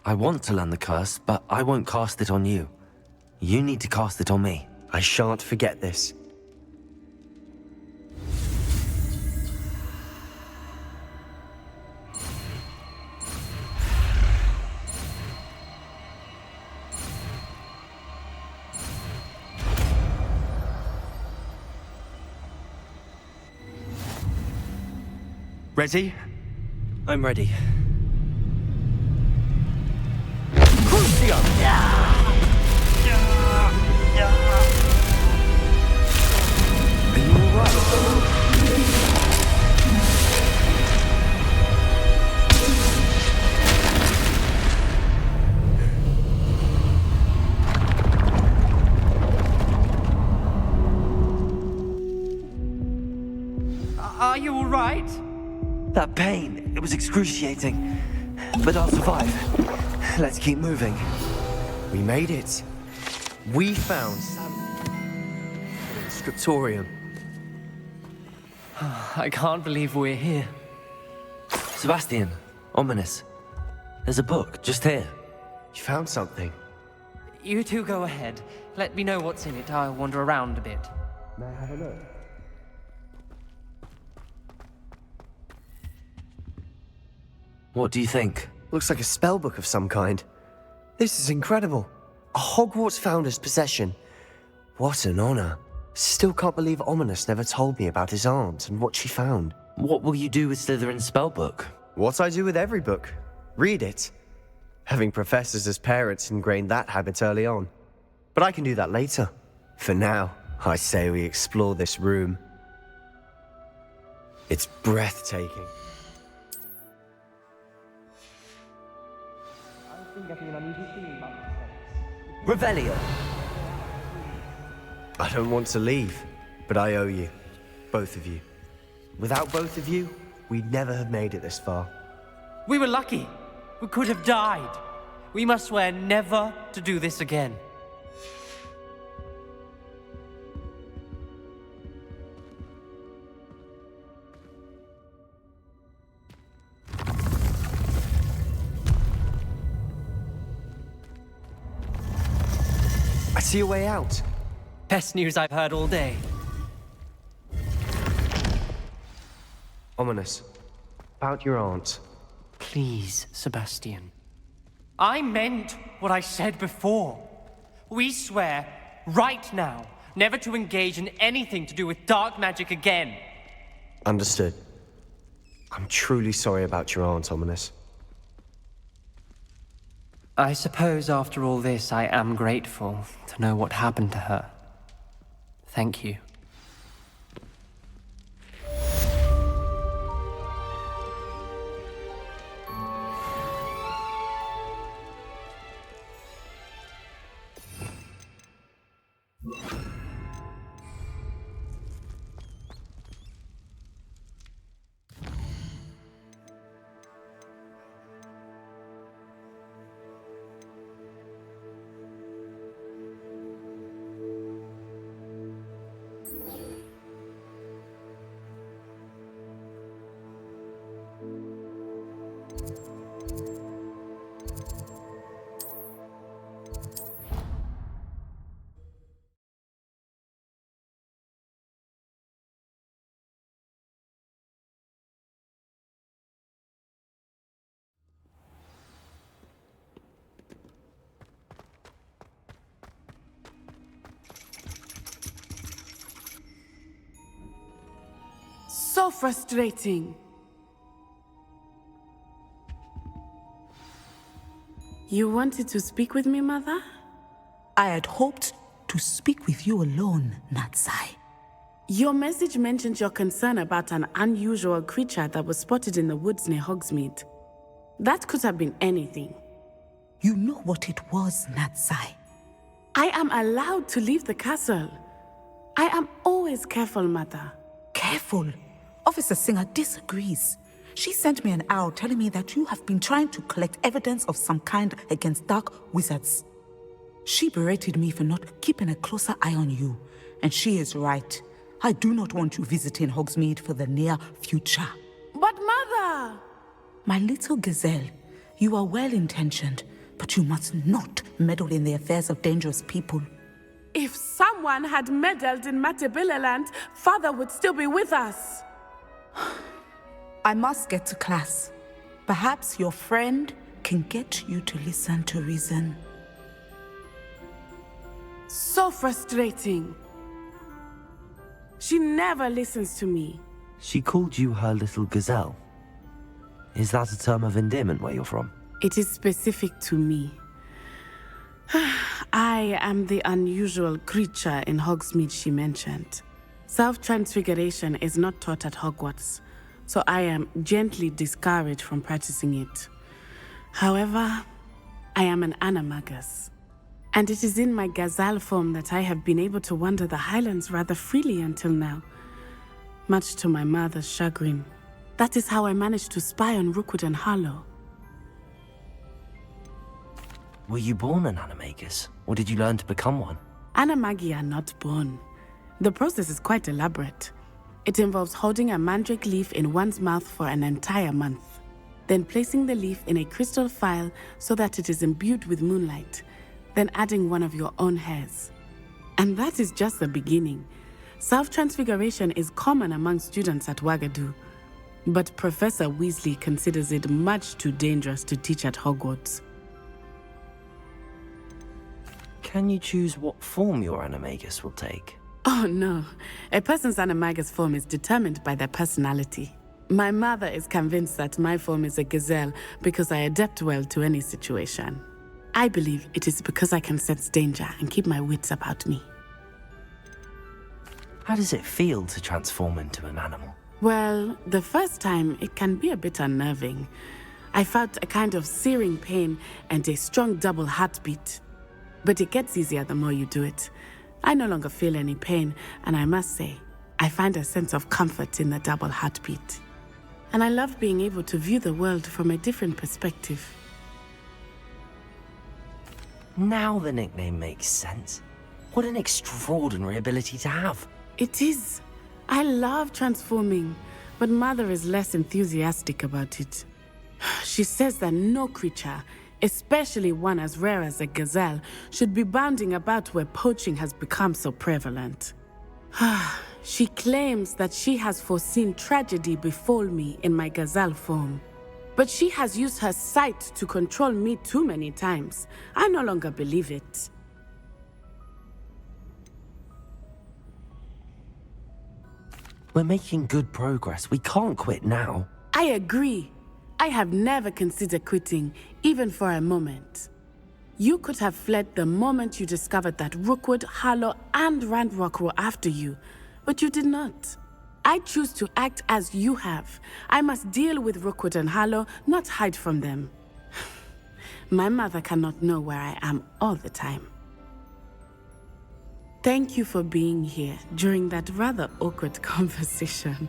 S3: I want to learn the curse, but I won't cast it on you. You need to cast it on me.
S2: I shan't forget this.
S3: Ready? I'm ready.
S6: Crucio!
S2: Are you alright?
S1: Are you alright?
S3: That pain, it was excruciating. But I'll survive. Let's keep moving.
S2: We made it. We found Scriptorium.
S1: I can't believe we're here.
S3: Sebastian, Ominous. There's a book just here.
S2: You found something.
S1: You two go ahead. Let me know what's in it. I'll wander around a bit.
S2: May I have a look?
S3: What do you think?
S2: Looks like a spellbook of some kind. This is incredible. A Hogwarts founder's possession. What an honor. Still can't believe Ominous never told me about his aunt and what she found.
S3: What will you do with Slytherin's spellbook?
S2: What I do with every book. Read it. Having professors as parents ingrained that habit early on. But I can do that later. For now, I say we explore this room. It's breathtaking.
S3: Revelio!
S2: I don't want to leave, but I owe you. Both of you. Without both of you, we'd never have made it this far.
S1: We were lucky. We could have died. We must swear never to do this again.
S2: I see a way out.
S1: Best news I've heard all day.
S2: Ominous. About your aunt.
S1: Please, Sebastian. I meant what I said before. We swear, right now, never to engage in anything to do with dark magic again.
S2: Understood. I'm truly sorry about your aunt, Ominous.
S1: I suppose after all this, I am grateful to know what happened to her. Thank you.
S4: So frustrating. You wanted to speak with me, Mother?
S13: I had hoped to speak with you alone, Natsai.
S4: Your message mentioned your concern about an unusual creature that was spotted in the woods near Hogsmeade. That could have been anything.
S13: You know what it was, Natsai.
S4: I am allowed to leave the castle. I am always careful, Mother.
S13: Careful? Officer Singer disagrees. She sent me an owl telling me that you have been trying to collect evidence of some kind against dark wizards. She berated me for not keeping a closer eye on you, and she is right. I do not want you visiting Hogsmeade for the near future.
S4: But Mother!
S13: My little gazelle, you are well-intentioned, but you must not meddle in the affairs of dangerous people.
S4: If someone had meddled in Matabeleland, Father would still be with us.
S13: I must get to class. Perhaps your friend can get you to listen to reason.
S4: So frustrating. She never listens to me.
S3: She called you her little gazelle. Is that a term of endearment where you're from?
S4: It is specific to me. I am the unusual creature in Hogsmeade she mentioned. Self-transfiguration is not taught at Hogwarts, so I am gently discouraged from practicing it. However, I am an animagus, and it is in my gazelle form that I have been able to wander the Highlands rather freely until now, much to my mother's chagrin. That is how I managed to spy on Rookwood and Harlow.
S3: Were you born an animagus, or did you learn to become one?
S4: Animagi are not born. The process is quite elaborate. It involves holding a mandrake leaf in one's mouth for an entire month, then placing the leaf in a crystal phial so that it is imbued with moonlight, then adding one of your own hairs. And that is just the beginning. Self-transfiguration is common among students at Wagadu, but Professor Weasley considers it much too dangerous to teach at Hogwarts.
S3: Can you choose what form your animagus will take?
S4: Oh no, a person's animagus form is determined by their personality. My mother is convinced that my form is a gazelle because I adapt well to any situation. I believe it is because I can sense danger and keep my wits about me.
S3: How does it feel to transform into an animal?
S4: Well, the first time it can be a bit unnerving. I felt a kind of searing pain and a strong double heartbeat. But it gets easier the more you do it. I no longer feel any pain, and I must say, I find a sense of comfort in the double heartbeat. And I love being able to view the world from a different perspective.
S3: Now the nickname makes sense. What an extraordinary ability to have.
S4: It is. I love transforming, but Mother is less enthusiastic about it. She says that no creature, especially one as rare as a gazelle, should be bounding about where poaching has become so prevalent. She claims that she has foreseen tragedy befall me in my gazelle form. But she has used her sight to control me too many times. I no longer believe it.
S3: We're making good progress. We can't quit now.
S4: I agree. I have never considered quitting, even for a moment. You could have fled the moment you discovered that Rookwood, Harlow, and Ranrock were after you, but you did not. I choose to act as you have. I must deal with Rookwood and Harlow, not hide from them. My mother cannot know where I am all the time. Thank you for being here during that rather awkward conversation.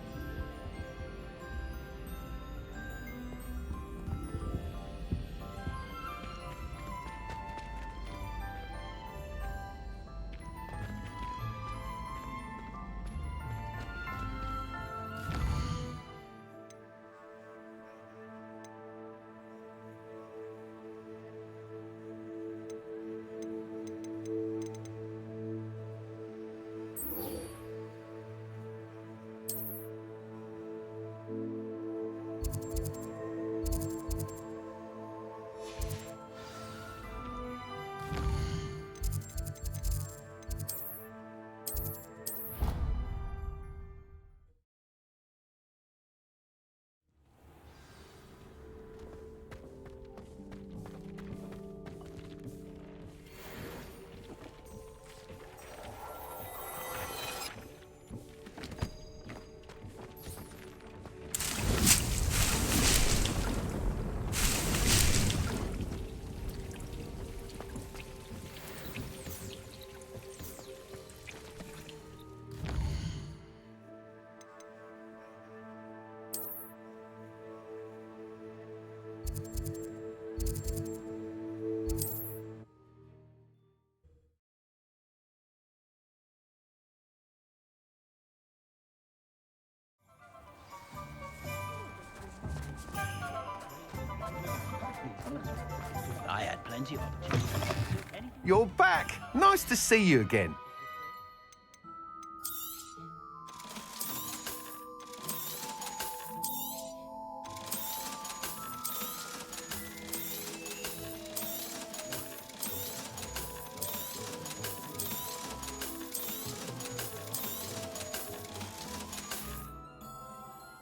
S6: plenty of opportunities to do anything.
S14: You're back! Nice to see you again.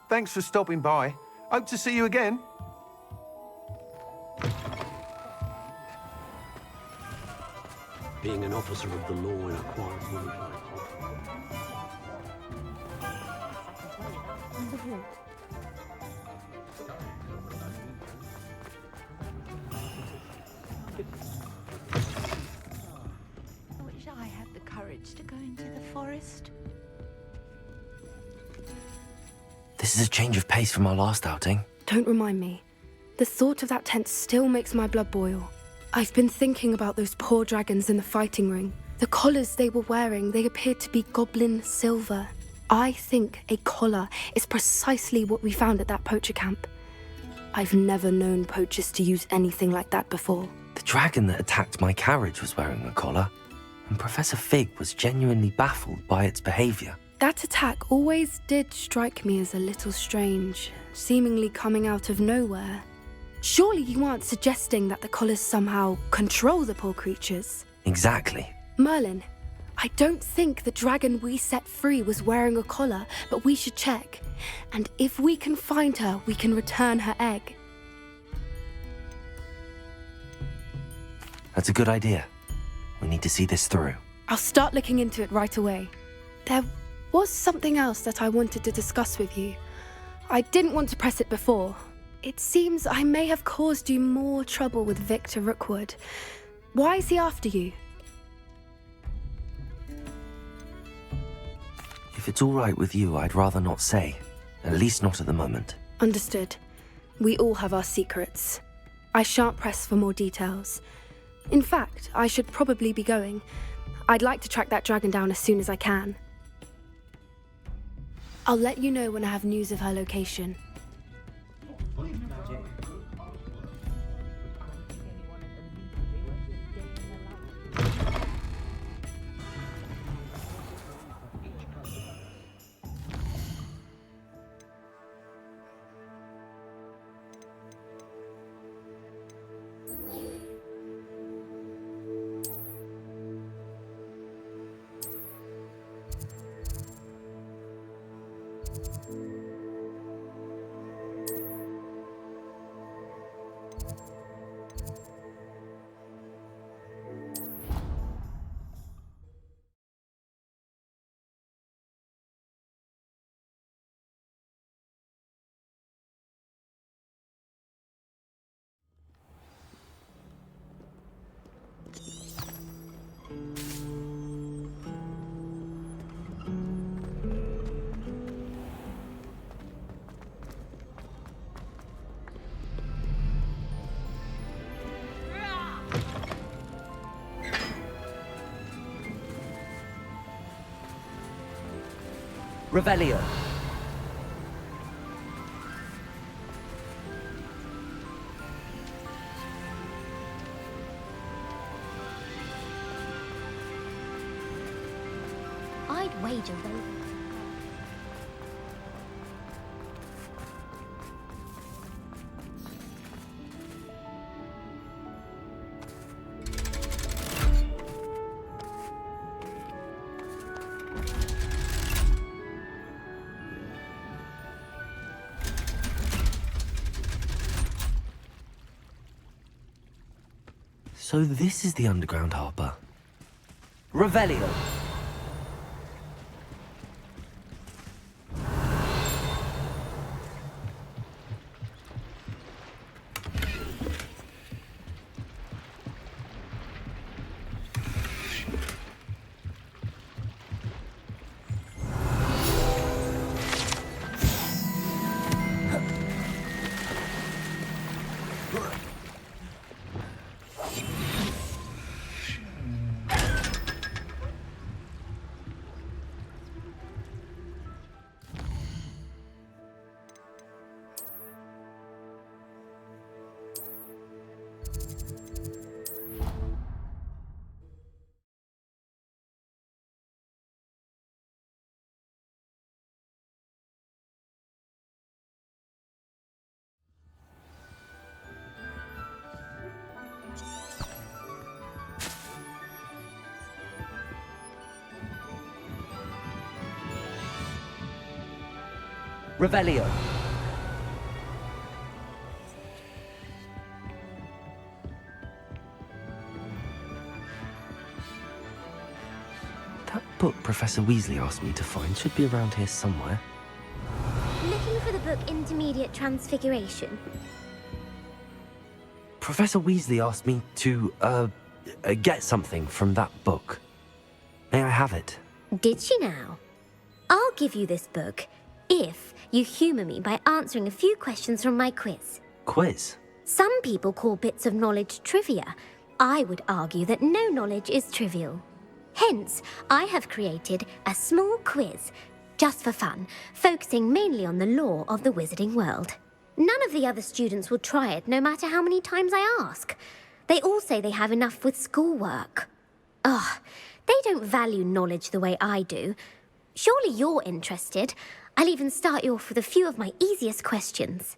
S14: Thanks for stopping by. Hope to see you again.
S15: Being an officer of the law in a quiet woman.
S16: I wish I had the courage to go into the forest.
S3: This is a change of pace from our last outing.
S10: Don't remind me. The thought of that tent still makes my blood boil. I've been thinking about those poor dragons in the fighting ring. The collars they were wearing, they appeared to be goblin silver. I think a collar is precisely what we found at that poacher camp. I've never known poachers to use anything like that before.
S3: The dragon that attacked my carriage was wearing a collar, and Professor Fig was genuinely baffled by its behavior.
S10: That attack always did strike me as a little strange, seemingly coming out of nowhere. Surely you aren't suggesting that the collars somehow control the poor creatures?
S3: Exactly.
S10: Merlin, I don't think the dragon we set free was wearing a collar, but we should check. And if we can find her, we can return her egg.
S3: That's a good idea. We need to see this through.
S10: I'll start looking into it right away. There was something else that I wanted to discuss with you. I didn't want to press it before. It seems I may have caused you more trouble with Victor Rookwood. Why is he after you?
S3: If it's all right with you, I'd rather not say. At least not at the moment.
S10: Understood. We all have our secrets. I shan't press for more details. In fact, I should probably be going. I'd like to track that dragon down as soon as I can. I'll let you know when I have news of her location.
S6: Revelio.
S7: I'd wager though.
S3: So this is the underground harbour.
S6: Revelio.
S3: Revelio. That book Professor Weasley asked me to find should be around here somewhere.
S7: Looking for the book Intermediate Transfiguration?
S3: Professor Weasley asked me to, get something from that book. May I have it?
S7: Did she now? I'll give you this book if you humour me by answering a few questions from my quiz.
S3: Quiz?
S7: Some people call bits of knowledge trivia. I would argue that no knowledge is trivial. Hence, I have created a small quiz, just for fun, focusing mainly on the lore of the wizarding world. None of the other students will try it, no matter how many times I ask. They all say they have enough with schoolwork. Ugh, they don't value knowledge the way I do. Surely you're interested. I'll even start you off with a few of my easiest questions.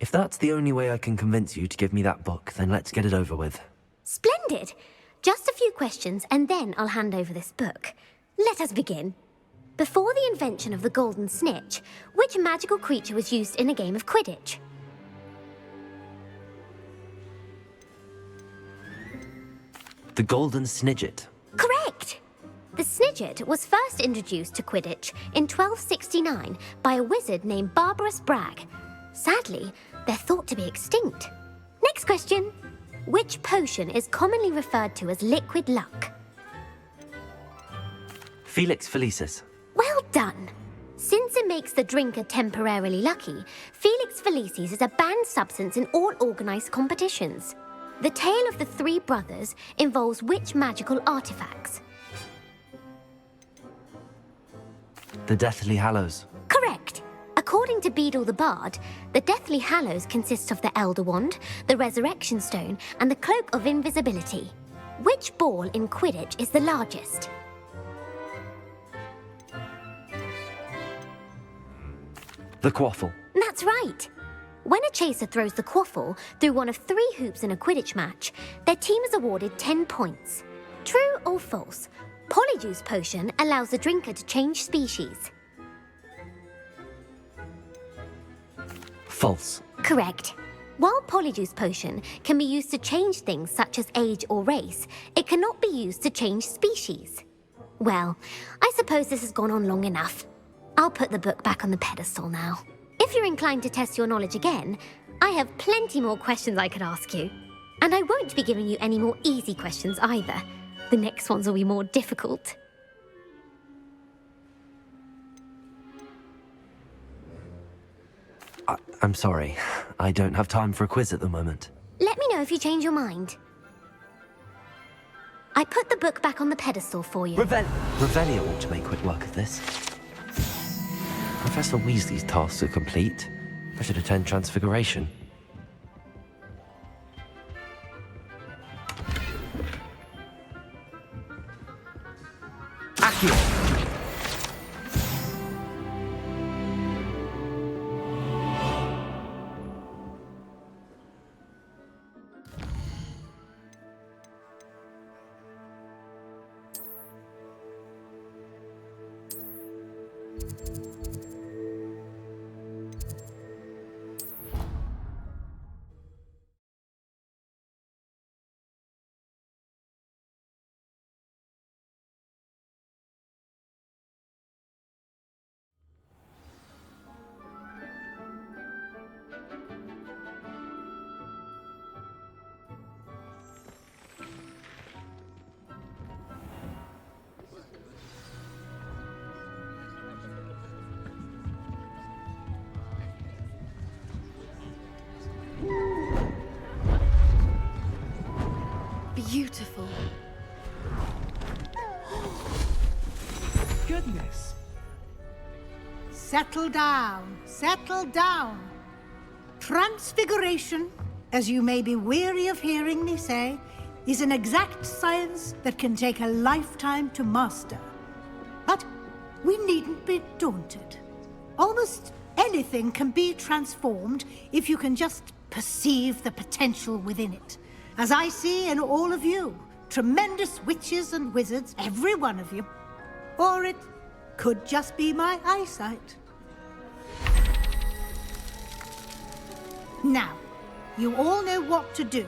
S3: If that's the only way I can convince you to give me that book, then let's get it over with.
S7: Splendid! Just a few questions, and then I'll hand over this book. Let us begin. Before the invention of the golden snitch, which magical creature was used in a game of Quidditch?
S3: The Golden Snidget.
S7: Correct! The Snidget was first introduced to Quidditch in 1269 by a wizard named Barbarous Bragg. Sadly, they're thought to be extinct. Next question. Which potion is commonly referred to as liquid luck?
S3: Felix Felicis.
S7: Well done! Since it makes the drinker temporarily lucky, Felix Felicis is a banned substance in all organised competitions. The tale of the three brothers involves which magical artifacts?
S3: The Deathly Hallows.
S7: Correct! According to Beadle the Bard, the Deathly Hallows consists of the Elder Wand, the Resurrection Stone, and the Cloak of Invisibility. Which ball in Quidditch is the largest?
S3: The Quaffle.
S7: That's right! When a chaser throws the quaffle through one of 3 hoops in a Quidditch match, their team is awarded 10 points. True or false? Polyjuice Potion allows the drinker to change species.
S3: False.
S7: Correct. While Polyjuice Potion can be used to change things such as age or race, it cannot be used to change species. Well, I suppose this has gone on long enough. I'll put the book back on the pedestal now. If you're inclined to test your knowledge again, I have plenty more questions I could ask you. And I won't be giving you any more easy questions either. The next ones will be more difficult.
S3: I'm sorry. I don't have time for a quiz at the moment.
S7: Let me know if you change your mind. I put the book back on the pedestal for you.
S3: Revelio ought to make quick work of this. Professor Weasley's tasks are complete. I should attend Transfiguration. Accio!
S10: Beautiful.
S17: Goodness.
S12: Settle down, settle down. Transfiguration, as you may be weary of hearing me say, is an exact science that can take a lifetime to master. But we needn't be daunted. Almost anything can be transformed if you can just perceive the potential within it. As I see in all of you, tremendous witches and wizards, every one of you. Or it could just be my eyesight. Now, you all know what to do.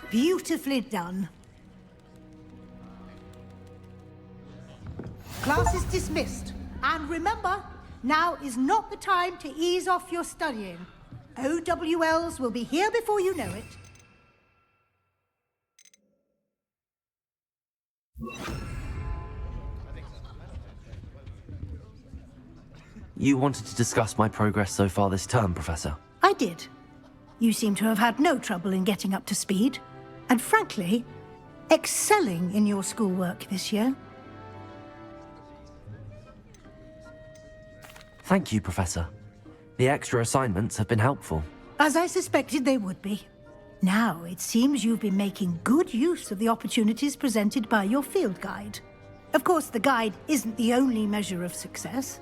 S12: Beautifully done. Class is dismissed. And remember, now is not the time to ease off your studying. OWLs will be here before you know it.
S3: You wanted to discuss my progress so far this term, Professor?
S12: I did. You seem to have had no trouble in getting up to speed. And frankly, excelling in your schoolwork this year.
S3: Thank you, Professor. The extra assignments have been helpful.
S12: As I suspected they would be. Now, it seems you've been making good use of the opportunities presented by your field guide. Of course, the guide isn't the only measure of success.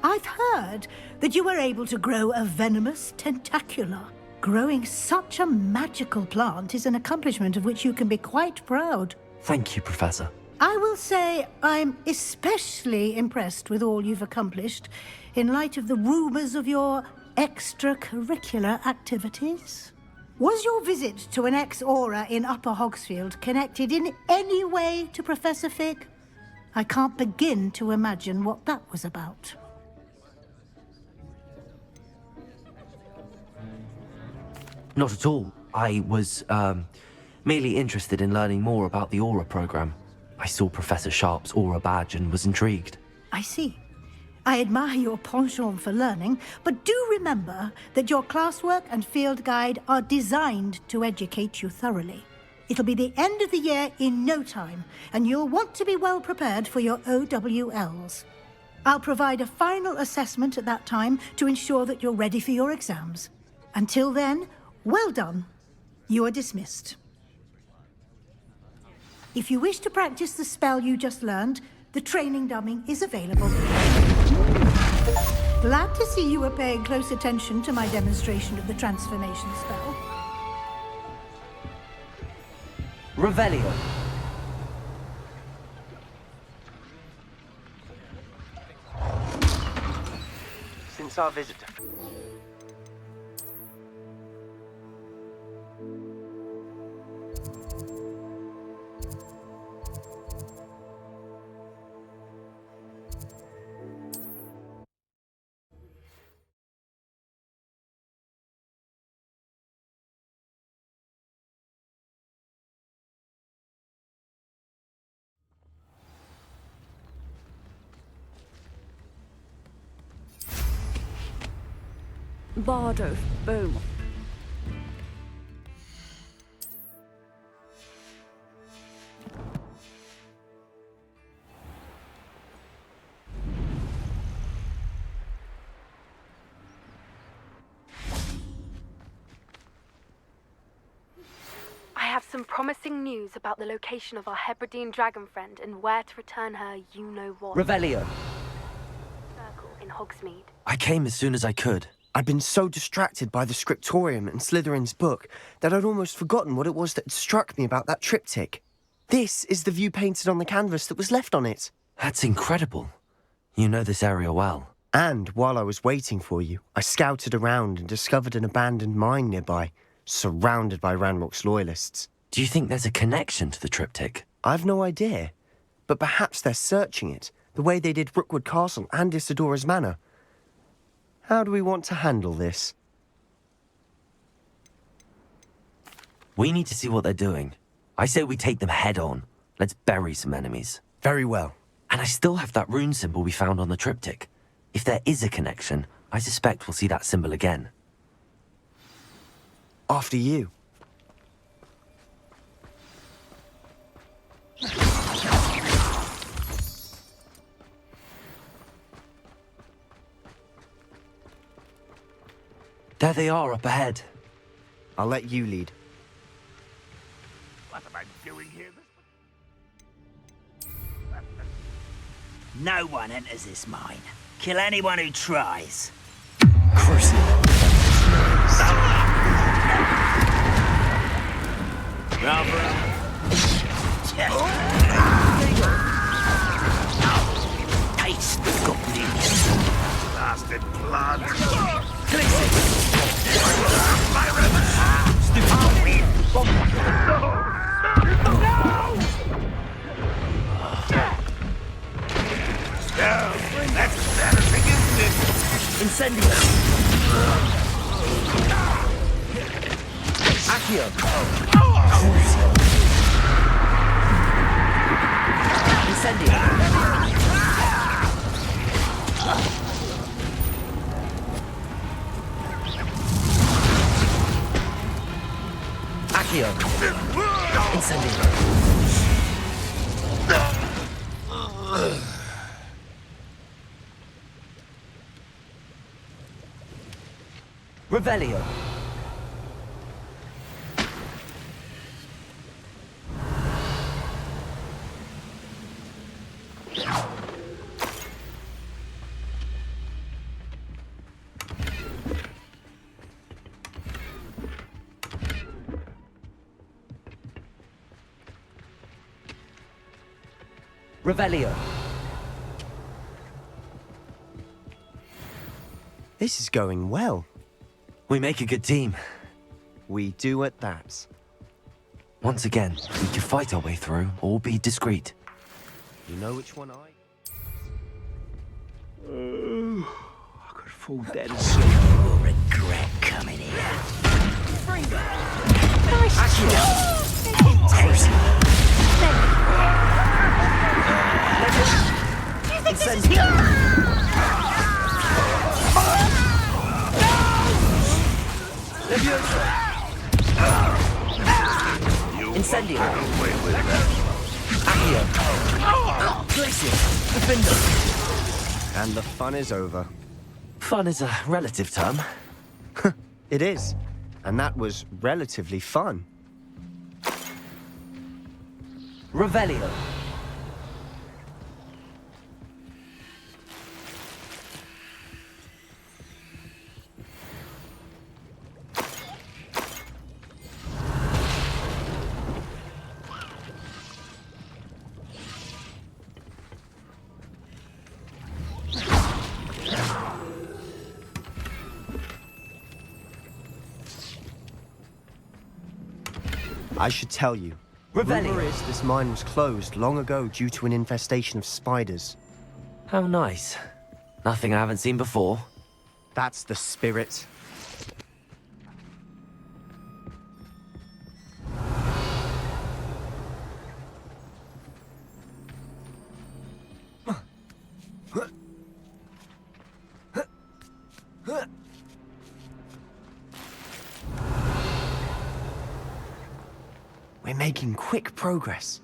S12: I've heard that you were able to grow a venomous tentacula. Growing such a magical plant is an accomplishment of which you can be quite proud.
S3: Thank you, Professor.
S12: I will say I'm especially impressed with all you've accomplished in light of the rumors of your extracurricular activities. Was your visit to an ex-aura in Upper Hogsfield connected in any way to Professor Fig? I can't begin to imagine what that was about.
S3: Not at all. I was, merely interested in learning more about the Aura program. I saw Professor Sharp's Aura badge and was intrigued.
S12: I see. I admire your penchant for learning, but do remember that your classwork and field guide are designed to educate you thoroughly. It'll be the end of the year in no time, and you'll want to be well prepared for your OWLs. I'll provide a final assessment at that time to ensure that you're ready for your exams. Until then, well done. You are dismissed. If you wish to practice the spell you just learned, the training dummy is available. Glad to see you were paying close attention to my demonstration of the transformation spell.
S3: Revelio.
S2: Since our visit to...
S17: Bardo, Beaumont.
S10: I have some promising news about the location of our Hebridean dragon friend and where to return her you-know-what.
S3: Revelio.
S10: Circle in Hogsmeade.
S3: I came as soon as I could.
S2: I'd been so distracted by the scriptorium and Slytherin's book that I'd almost forgotten what it was that struck me about that triptych. This is the view painted on the canvas that was left on it.
S3: That's incredible. You know this area well.
S2: And while I was waiting for you, I scouted around and discovered an abandoned mine nearby, surrounded by Ranrock's loyalists.
S3: Do you think there's a connection to the triptych?
S2: I've no idea, but perhaps they're searching it, the way they did Rookwood Castle and Isidora's Manor. How do we want to handle this?
S3: We need to see what they're doing. I say we take them head on. Let's bury some enemies.
S2: Very well.
S3: And I still have that rune symbol we found on the triptych. If there is a connection, I suspect we'll see that symbol again.
S2: After you.
S3: There they are up ahead.
S2: I'll let you lead.
S11: What am I doing here?
S8: No one enters this mine. Kill anyone who tries. Taste the goblins.
S11: Blasted blood.
S8: My
S11: No, that's embarrassing, isn't it?
S8: Incendio.
S3: Accio. Incendio. Accio. Incendio. Revelio. Revelio.
S2: This is going well.
S3: We make a good team.
S2: We do at that.
S3: Once again, we can fight our way through or be discreet.
S2: You know which one I
S6: could fall dead asleep.
S8: You will regret coming here.
S3: Incendio. Accio. Glacier. Defender.
S2: And the fun is over.
S3: Fun is a relative term.
S2: It is. And that was relatively fun.
S3: Revelio.
S2: I should tell you. Rumor is this mine was closed long ago due to an infestation of spiders.
S3: How nice. Nothing I haven't seen before.
S2: That's the spirit. We're making quick progress.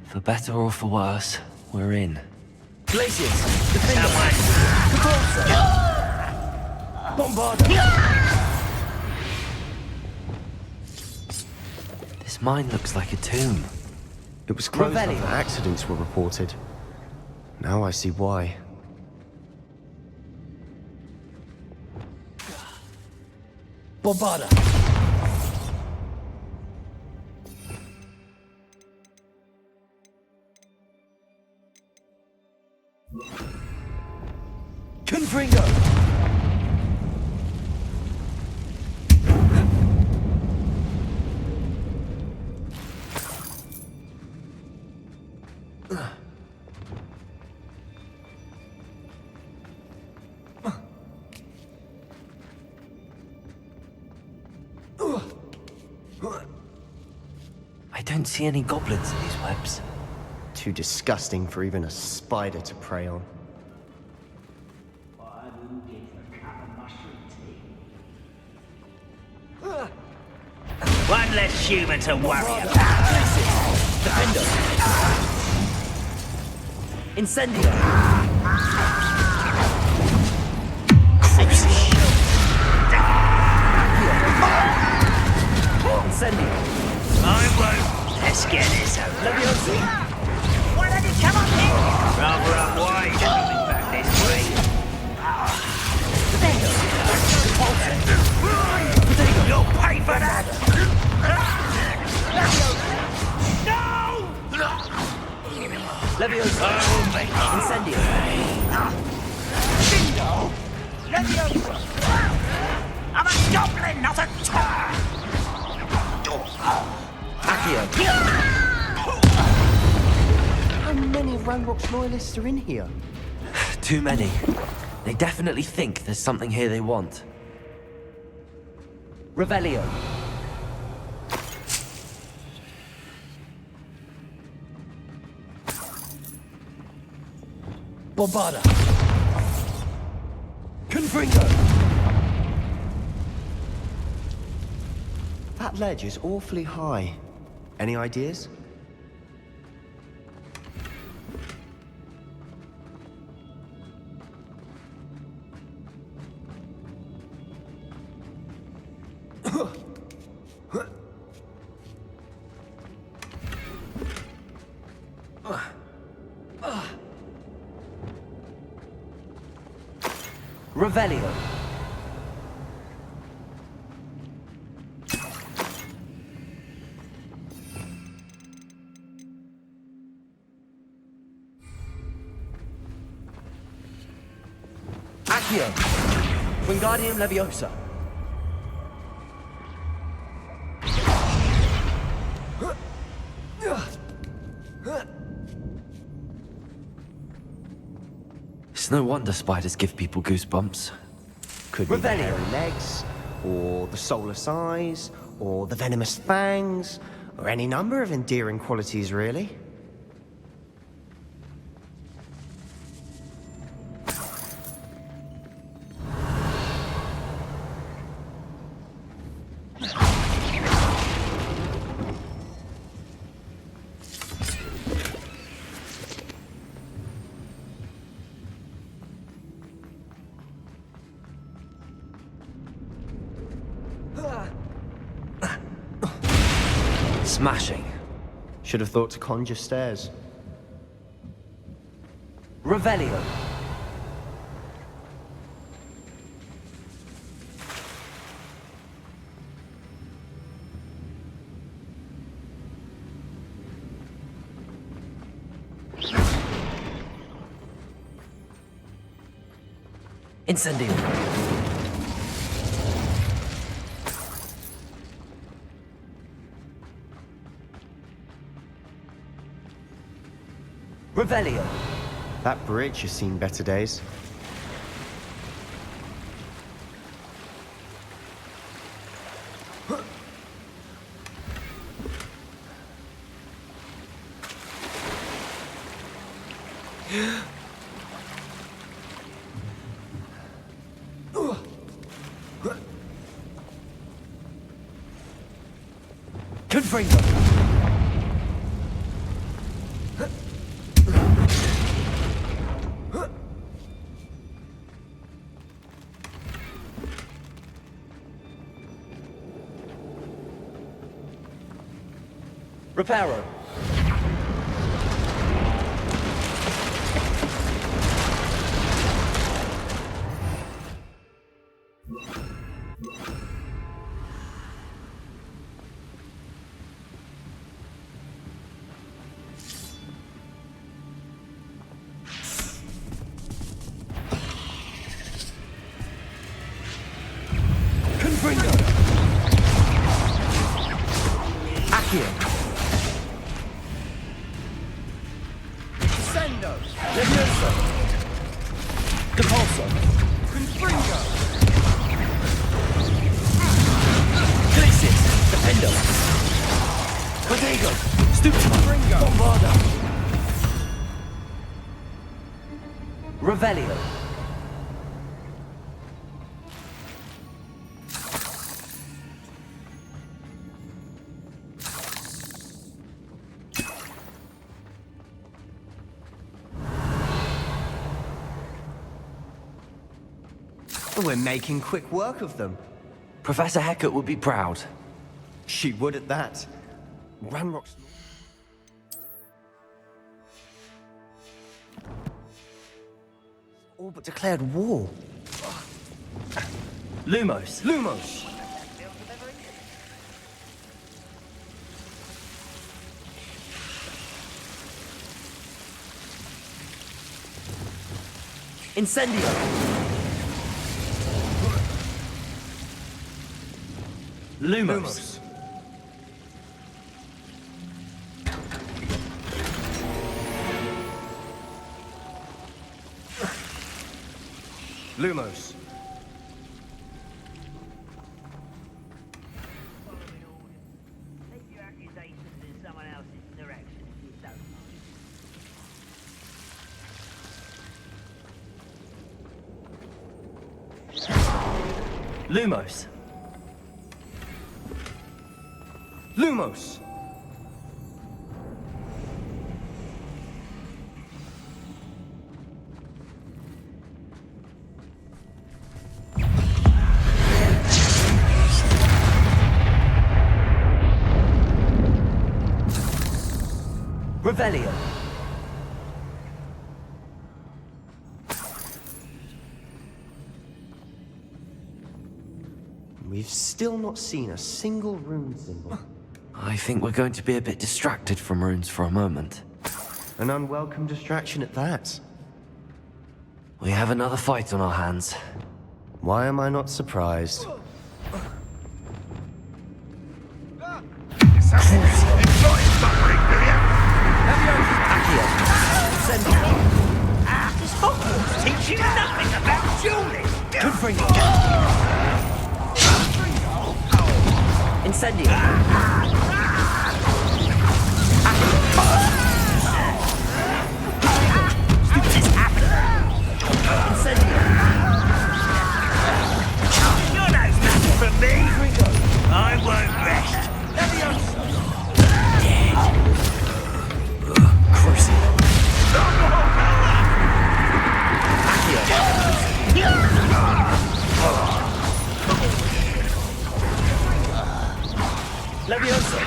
S3: For better or for worse, we're in.
S8: Glaciers! Defender! Bombarder!
S3: This mine looks like a tomb.
S2: It was closed
S3: Revelio.
S2: after accidents were reported. Now I see why.
S8: Bombarder! Confringo!
S3: I don't see any goblins in these webs.
S2: Too disgusting for even a spider to prey on.
S8: One less human to worry about.
S3: Defender! Incendio! Incendio!
S8: I won't. Let's get this over. Why don't you come up here? Rather unwise coming back this way. You'll pay for that!
S3: Leviosa! Incendio!
S8: Bingo! Leviosa! I'm a goblin, not a tar!
S3: Accio!
S2: How many of Ranrock's loyalists are in here?
S3: Too many. They definitely think there's something here they want. Revelio.
S6: Bombarda. Confringo.
S2: That ledge is awfully high. Any ideas?
S3: Revelio. Accio. Wingardium Leviosa. It's no wonder spiders give people goosebumps.
S2: Could be the hairy legs, or the soulless eyes, or the venomous fangs, or any number of endearing qualities, really.
S3: Smashing.
S2: Should have thought to conjure stairs.
S3: Revelio. Incendio. Revelio.
S2: That bridge has seen better days.
S3: Confringo. Reparo.
S6: Confringo.
S3: Accio.
S6: Leviosa! Depulso! Confringo!
S3: Revelio.
S2: We're making quick work of them.
S3: Professor Hecat would be proud.
S2: She would at that. Ranrock's... all but declared war.
S3: Lumos.
S2: Lumos!
S3: Incendio. Lumos.
S2: Lumos.
S8: Take your accusations in someone else's direction if you don't mind.
S3: Lumos.
S2: Lumos!
S3: Revelio.
S2: We've still not seen a single rune symbol.
S3: I think we're going to be a bit distracted from runes for a moment.
S2: An unwelcome distraction at that.
S3: We have another fight on our hands.
S2: Why am I not surprised?
S8: Does Hogwarts teach you nothing about dueling?
S3: Confront. Incendio.
S8: This happened.
S3: Incendio.
S8: You're no nothing from me. I won't rest.
S3: Crucible. Leviosa.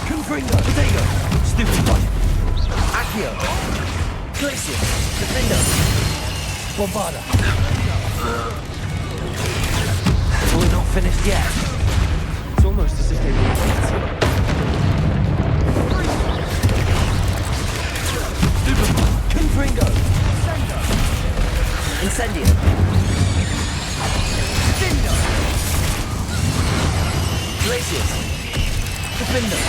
S3: Confringo. Potato. Stupid one. Accio. Glacier. Defender. Bombarda. We're not finished yet.
S2: It's almost as if they were waiting.
S3: Confringo. Incendio. Defender. Glaciers. Defender.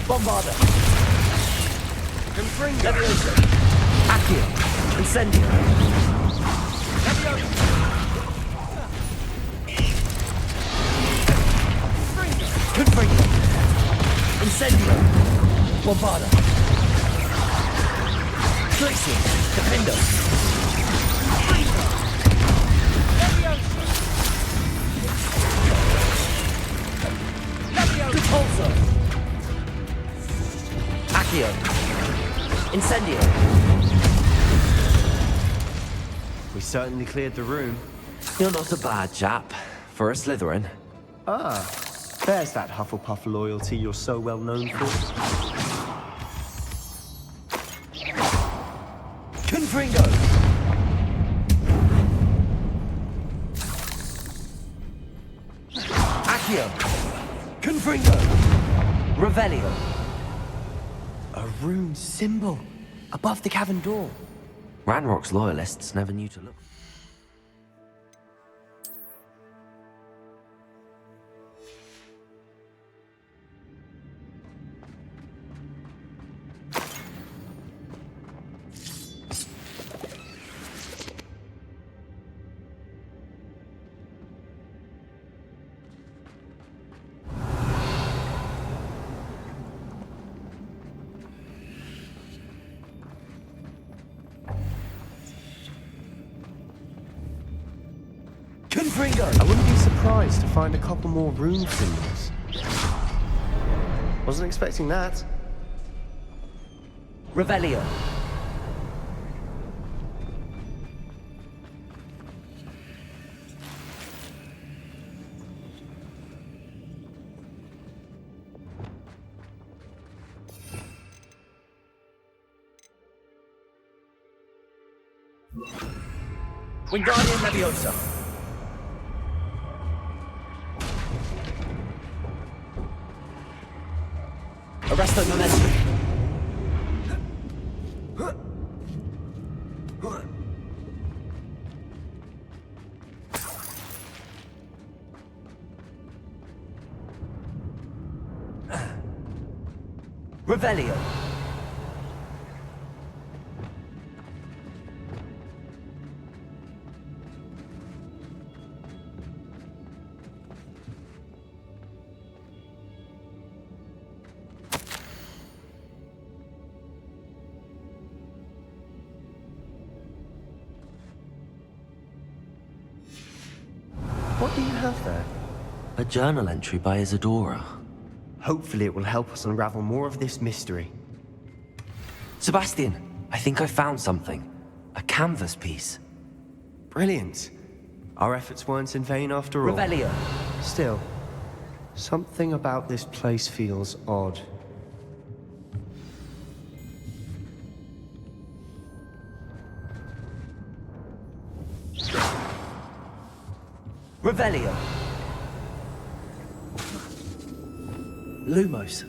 S3: Bombarda. Confringo. Leviosa. Accio. Incendio. Leviosa. Confringo. Incendio. Bombarda. Glacier. Defender. Repulsor. Accio. Incendio.
S2: We certainly cleared the room.
S3: You're not a bad chap for a Slytherin.
S2: Ah, there's that Hufflepuff loyalty you're so well known for.
S3: Confringo. Accio. Confringo. Revelio.
S2: A rune symbol above the cavern door.
S3: Ranrock's loyalists never knew to look. Fringo!
S2: I wouldn't be surprised to find a couple more rune symbols. Wasn't expecting that.
S3: Revelio. Wingardium Leviosa. Arresto Momentum. Revelio.
S2: What do you have there?
S3: A journal entry by Isadora.
S2: Hopefully it will help us unravel more of this mystery.
S3: Sebastian, I think I found something. A canvas piece.
S2: Brilliant. Our efforts weren't in vain after all.
S3: Revelio.
S2: Still, something about this place feels odd.
S3: Revelio. Lumos.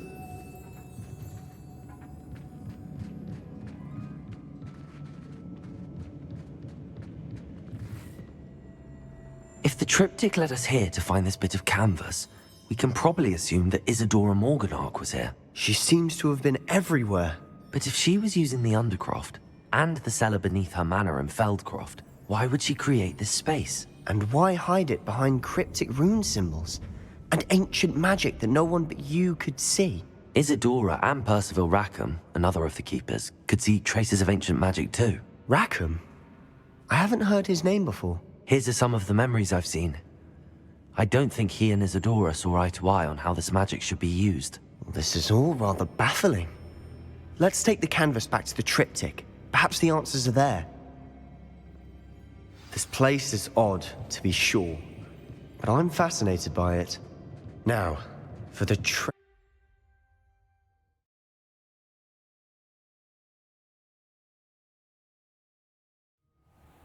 S3: If the triptych led us here to find this bit of canvas, we can probably assume that Isadora Morganach was here.
S2: She seems to have been everywhere.
S3: But if she was using the Undercroft, and the cellar beneath her manor in Feldcroft, why would she create this space?
S2: And why hide it behind cryptic rune symbols? And ancient magic that no one but you could see?
S3: Isadora and Percival Rackham, another of the Keepers, could see traces of ancient magic too.
S2: Rackham? I haven't heard his name before.
S3: His are some of the memories I've seen. I don't think he and Isadora saw eye to eye on how this magic should be used.
S2: This is all rather baffling. Let's take the canvas back to the triptych. Perhaps the answers are there. This place is odd, to be sure, but I'm fascinated by it. Now, for the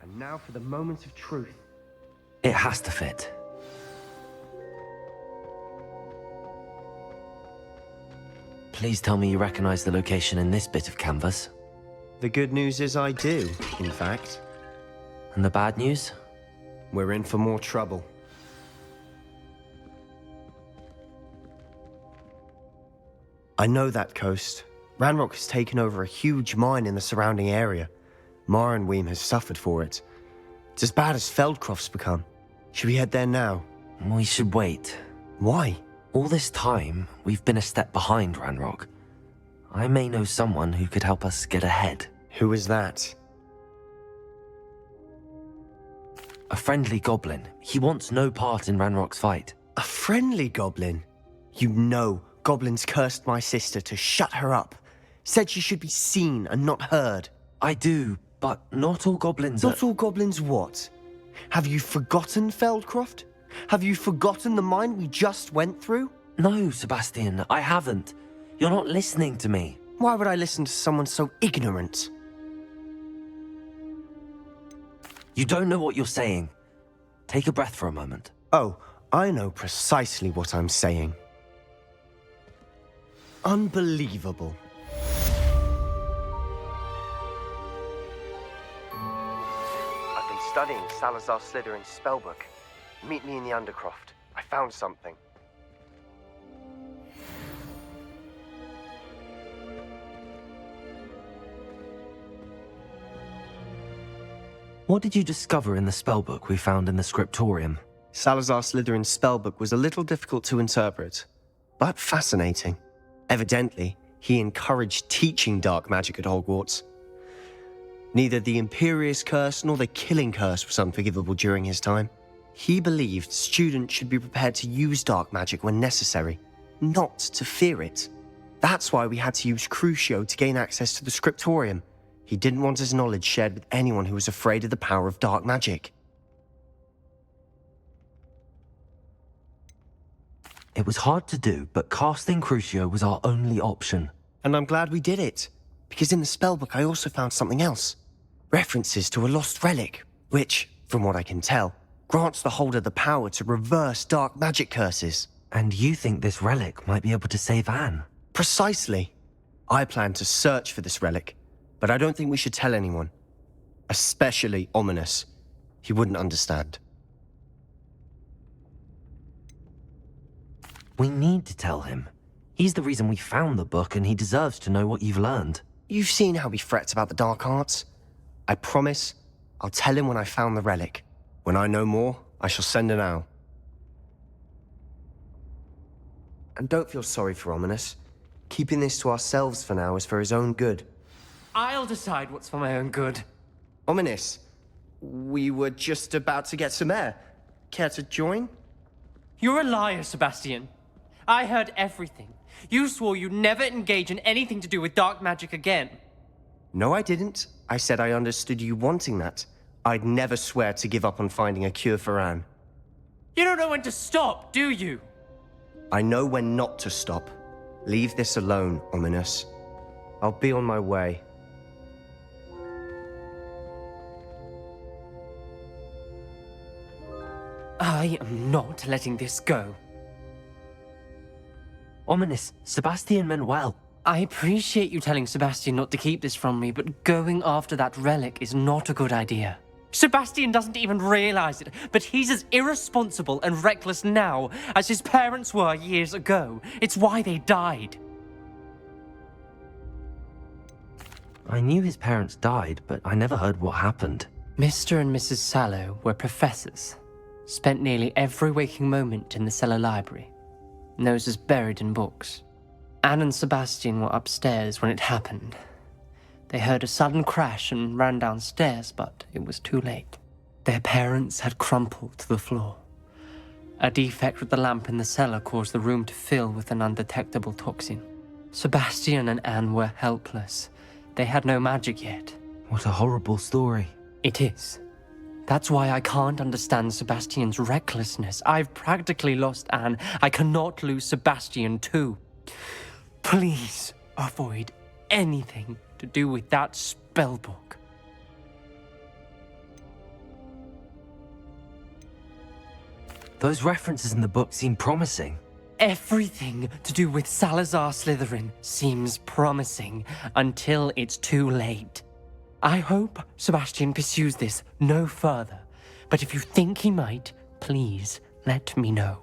S2: And now for the moment of truth.
S3: It has to fit. Please tell me you recognize the location in this bit of canvas.
S2: The good news is I do, in fact.
S3: And the bad news?
S2: We're in for more trouble. I know that coast. Ranrock has taken over a huge mine in the surrounding area. Marenweem has suffered for it. It's as bad as Feldcroft's become. Should we head there now?
S3: We should wait.
S2: Why?
S3: All this time, we've been a step behind Ranrock. I may know someone who could help us get ahead.
S2: Who is that?
S3: A friendly goblin. He wants no part in Ranrock's fight.
S2: A friendly goblin? You know goblins cursed my sister to shut her up. Said she should be seen and not heard.
S3: I do, but not all goblins
S2: Not all goblins what? Have you forgotten Feldcroft? Have you forgotten the mine we just went through?
S3: No, Sebastian, I haven't. You're not listening to me.
S2: Why would I listen to someone so ignorant?
S3: You don't know what you're saying. Take a breath for a moment.
S2: Oh, I know precisely what I'm saying. Unbelievable. I've been studying Salazar Slytherin's spellbook. Meet me in the Undercroft. I found something.
S3: What did you discover in the spellbook we found in the scriptorium?
S2: Salazar Slytherin's spellbook was a little difficult to interpret, but fascinating. Evidently, he encouraged teaching dark magic at Hogwarts. Neither the Imperious Curse nor the Killing Curse was unforgivable during his time. He believed students should be prepared to use dark magic when necessary, not to fear it. That's why we had to use Crucio to gain access to the scriptorium. He didn't want his knowledge shared with anyone who was afraid of the power of dark magic.
S3: It was hard to do, but casting Crucio was our only option.
S2: And I'm glad we did it, because in the spellbook I also found something else. References to a lost relic, which, from what I can tell, grants the holder the power to reverse dark magic curses.
S3: And you think this relic might be able to save Anne?
S2: Precisely. I plan to search for this relic, but I don't think we should tell anyone. Especially Ominous. He wouldn't understand.
S3: We need to tell him. He's the reason we found the book, and he deserves to know what you've learned.
S2: You've seen how he frets about the dark arts. I promise I'll tell him when I found the relic. When I know more, I shall send an owl. And don't feel sorry for Ominous. Keeping this to ourselves for now is for his own good.
S1: I'll decide what's for my own good.
S2: Ominous, we were just about to get some air. Care to join?
S1: You're a liar, Sebastian. I heard everything. You swore you'd never engage in anything to do with dark magic again.
S2: No, I didn't. I said I understood you wanting that. I'd never swear to give up on finding a cure for Anne.
S1: You don't know when to stop, do you?
S2: I know when not to stop. Leave this alone, Ominous. I'll be on my way.
S1: I am not letting this go.
S3: Ominous, Sebastian meant well.
S1: I appreciate you telling Sebastian not to keep this from me, but going after that relic is not a good idea. Sebastian doesn't even realize it, but he's as irresponsible and reckless now as his parents were years ago. It's why they died.
S3: I knew his parents died, but I never heard what happened.
S1: Mr. and Mrs. Sallow were professors. Spent nearly every waking moment in the cellar library. Noses buried in books. Anne and Sebastian were upstairs when it happened. They heard a sudden crash and ran downstairs, but it was too late. Their parents had crumpled to the floor. A defect with the lamp in the cellar caused the room to fill with an undetectable toxin. Sebastian and Anne were helpless. They had no magic yet.
S3: What a horrible story.
S1: It is. That's why I can't understand Sebastian's recklessness. I've practically lost Anne. I cannot lose Sebastian too. Please avoid anything to do with that spellbook.
S3: Those references in the book seem promising.
S1: Everything to do with Salazar Slytherin seems promising until it's too late. I hope Sebastian pursues this no further, but if you think he might, please let me know.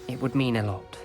S1: It would mean a lot.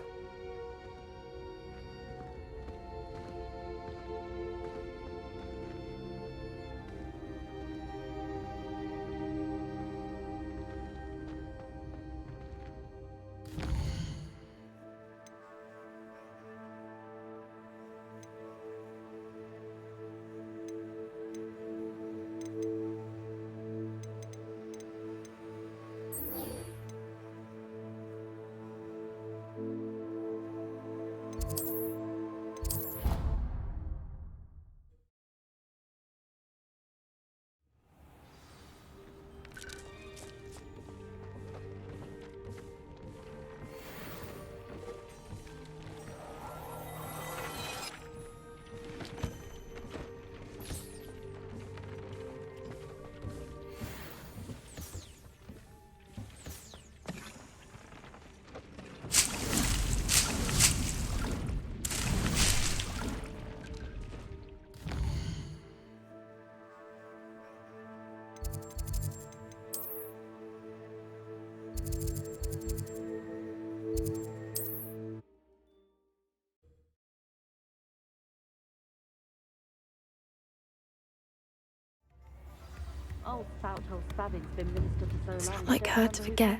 S17: Old Fouch-Hole Spavin's been minister for so long.
S10: Not like her to forget.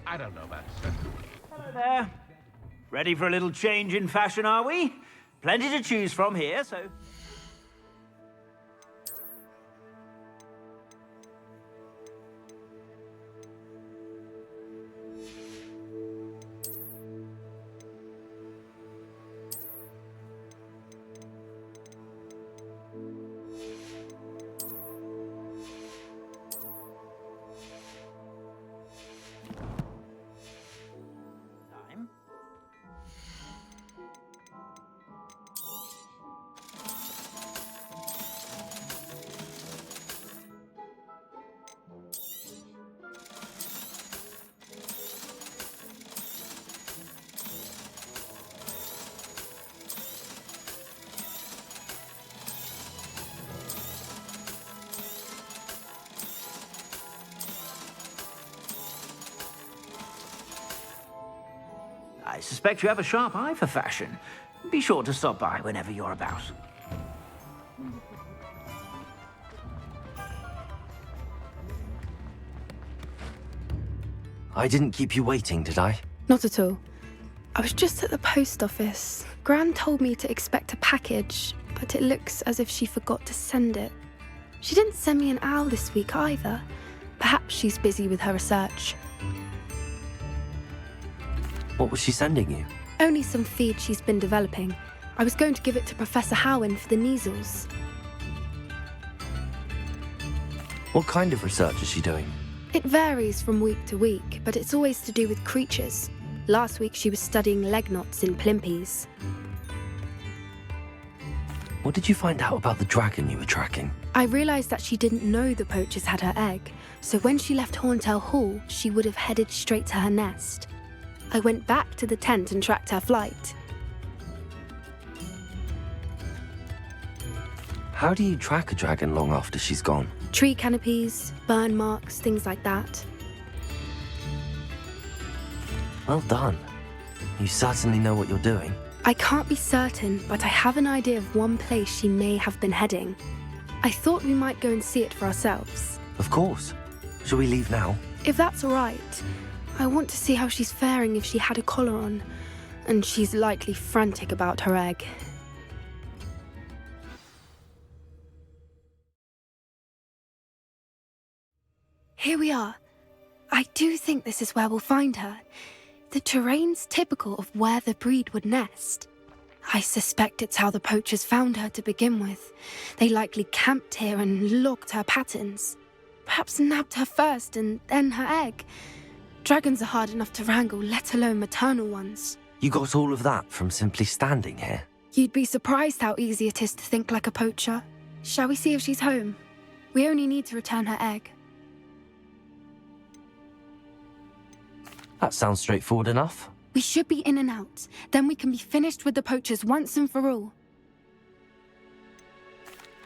S8: I don't know about this. Hello there. Ready for a little change in fashion, are we?
S6: Plenty to choose from here, so... I suspect you have a sharp eye for fashion. Be sure to stop by whenever you're about.
S3: I didn't keep you waiting, did I?
S10: Not at all. I was just at the post office. Gran told me to expect a package, but it looks as if she forgot to send it. She didn't send me an owl this week either. Perhaps she's busy with her research.
S3: What was she sending you?
S10: Only some feed she's been developing. I was going to give it to Professor Howen for the measles.
S3: What kind of research is she doing?
S10: It varies from week to week, but it's always to do with creatures. Last week she was studying leg knots in plimpies.
S3: What did you find out about the dragon you were tracking?
S10: I realised that she didn't know the poachers had her egg, so when she left Horntail Hall, she would have headed straight to her nest. I went back to the tent and tracked her flight.
S3: How do you track a dragon long after she's gone?
S10: Tree canopies, burn marks, things like that.
S3: Well done. You certainly know what you're doing.
S10: I can't be certain, but I have an idea of one place she may have been heading. I thought we might go and see it for ourselves.
S3: Of course. Shall we leave now?
S10: If that's all right. I want to see how she's faring if she had a collar on, and she's likely frantic about her egg. Here we are. I do think this is where we'll find her. The terrain's typical of where the breed would nest. I suspect it's how the poachers found her to begin with. They likely camped here and logged her patterns. Perhaps nabbed her first and then her egg. Dragons are hard enough to wrangle, let alone maternal ones.
S3: You got all of that from simply standing here?
S10: You'd be surprised how easy it is to think like a poacher. Shall we see if she's home? We only need to return her egg.
S3: That sounds straightforward enough.
S10: We should be in and out. Then we can be finished with the poachers once and for all.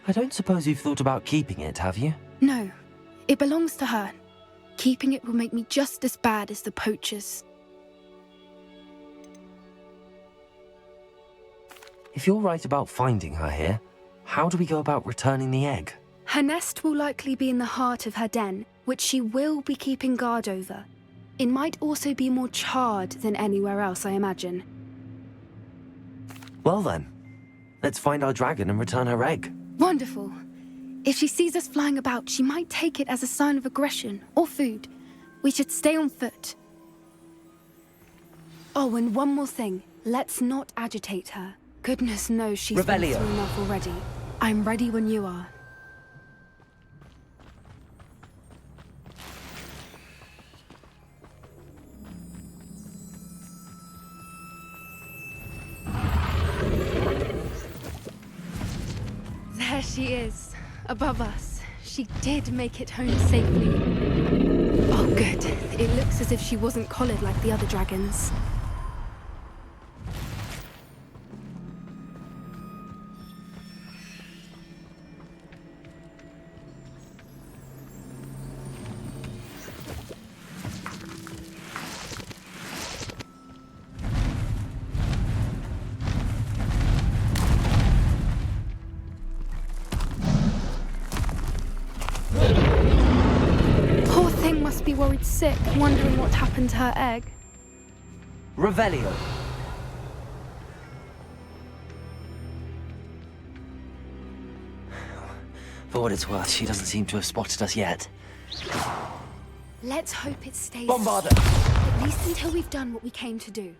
S3: I don't suppose you've thought about keeping it, have you?
S10: No. It belongs to her. Keeping it will make me just as bad as the poachers.
S3: If you're right about finding her here, how do we go about returning the egg?
S10: Her nest will likely be in the heart of her den, which she will be keeping guard over. It might also be more charred than anywhere else, I imagine.
S3: Well then, let's find our dragon and return her egg.
S10: Wonderful. If she sees us flying about, she might take it as a sign of aggression or food. We should stay on foot. Oh, and one more thing. Let's not agitate her. Goodness knows she's been through enough already. I'm ready when you are. There she is, above us. She did make it home safely. Oh, good. It looks as if she wasn't collared like the other dragons. Be worried sick, wondering what happened to her egg.
S6: Revelio.
S3: For what it's worth, she doesn't seem to have spotted us yet.
S10: Let's hope it stays.
S3: Bombarder!
S10: At least until we've done what we came to do.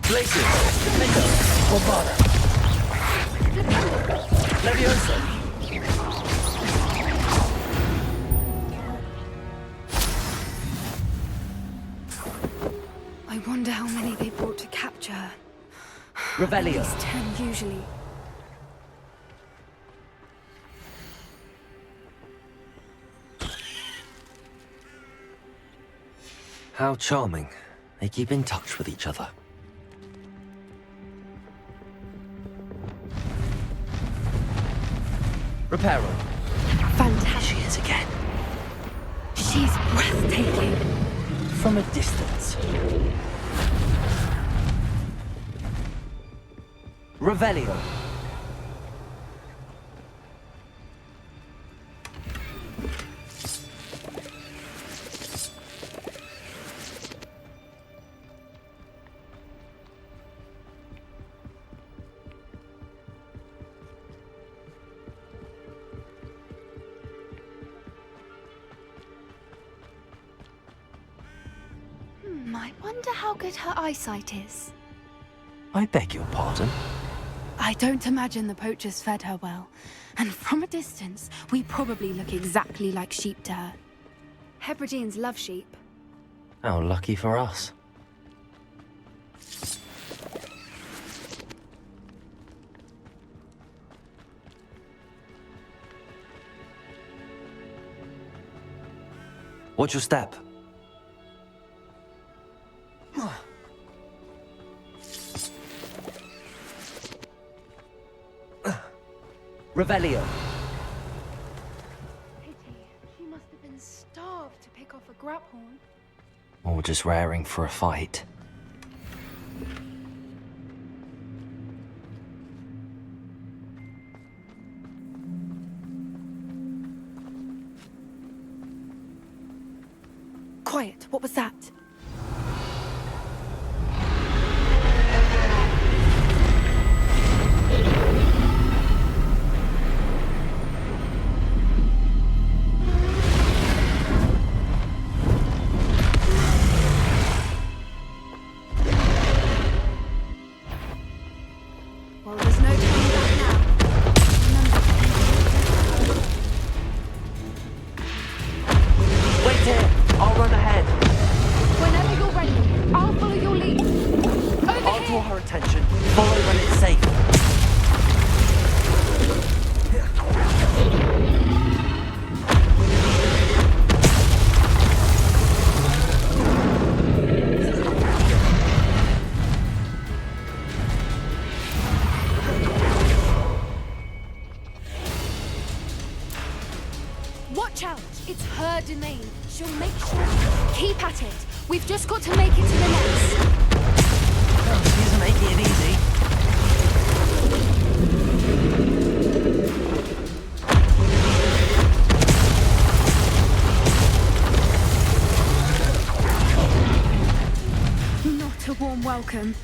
S3: Places! Nico! Bombarder! Leviosa!
S10: I wonder how many they brought to capture her.
S3: Revelio.
S10: At least 10 usually.
S3: How charming. They keep in touch with each other. Reparo.
S10: Fantastic.
S3: She is again.
S10: She's breathtaking.
S3: From a distance. Revelio.
S10: I wonder how good her eyesight is.
S3: I beg your pardon?
S10: I don't imagine the poachers fed her well. And from a distance, we probably look exactly like sheep to her. Hebrideans love sheep.
S3: How lucky for us. Watch your step. Revelio.
S10: Pity. She must have been starved to pick off a grapehorn.
S3: Or just raring for a fight.
S10: Quiet. What was that? Well, there's no turning back now.
S3: Wait here! I'll run ahead.
S10: Whenever you're ready, I'll follow your lead.
S3: I'll draw her attention. Follow when it's safe.
S10: Watch out! It's her domain. She'll make sure. Keep at it. We've just got to make it to the nest.
S3: She isn't making it easy.
S10: Not a warm welcome.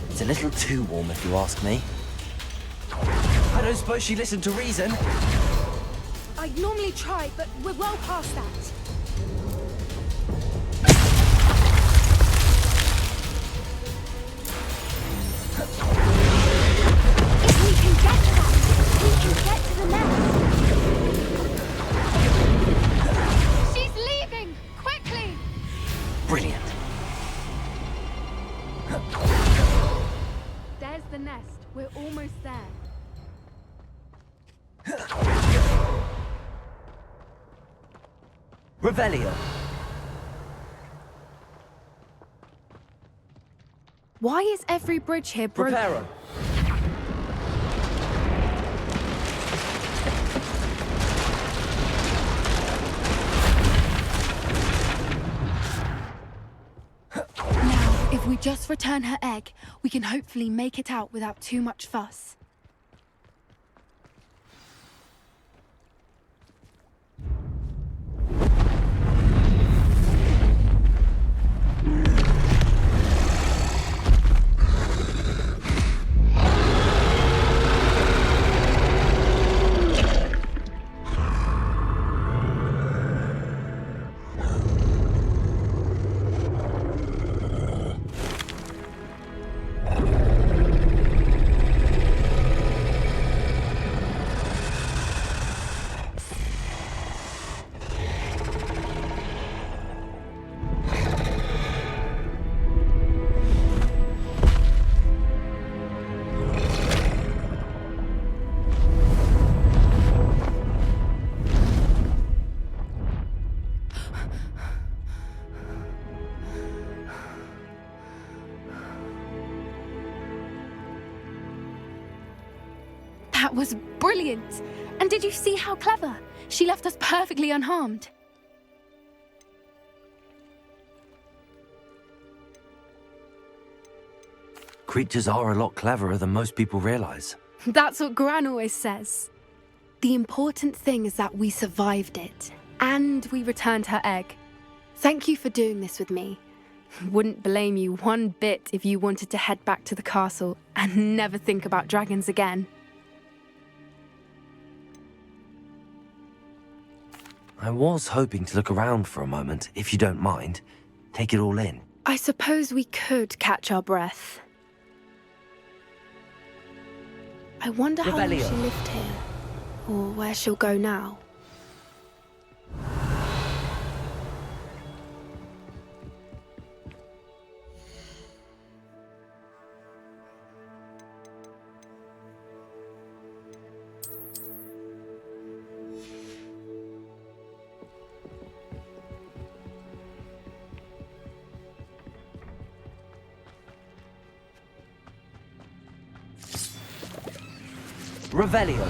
S3: It's a little too warm if you ask me. I don't suppose she listened to reason.
S10: I'd normally try, but we're well past that. If we can get to that, we can get to the nest. She's leaving! Quickly!
S3: Brilliant.
S10: There's the nest. We're almost there.
S3: Revelio.
S10: Why is every bridge here broken?
S3: Reparo.
S10: Now, if we just return her egg, we can hopefully make it out without too much fuss. That was brilliant! And did you see how clever? She left us perfectly unharmed.
S3: Creatures are a lot cleverer than most people realize.
S10: That's what Gran always says. The important thing is that we survived it, and we returned her egg. Thank you for doing this with me. Wouldn't blame you one bit if you wanted to head back to the castle and never think about dragons again.
S3: I was hoping to look around for a moment, if you don't mind. Take it all in.
S10: I suppose we could catch our breath. I wonder how long she
S3: Revelio.
S10: lived here, or where she'll go now.
S3: Revelio.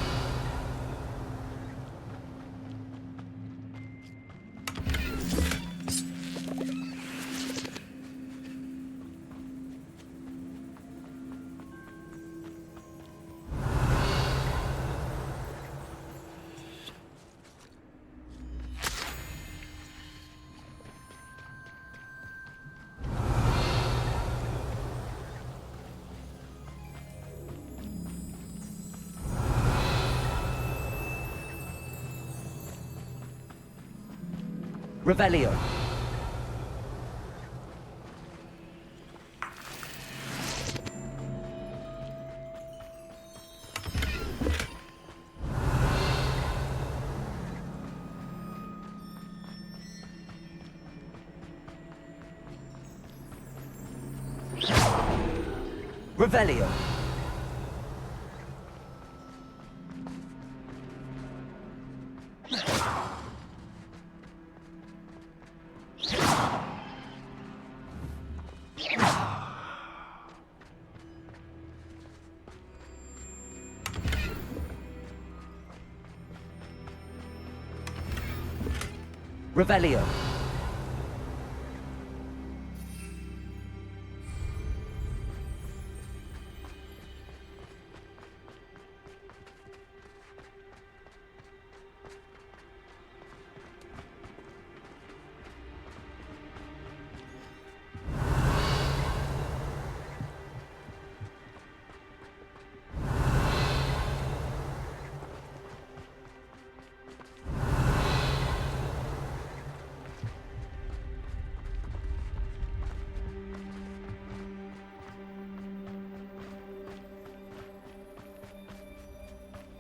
S3: Revelio. Revelio. Revelio.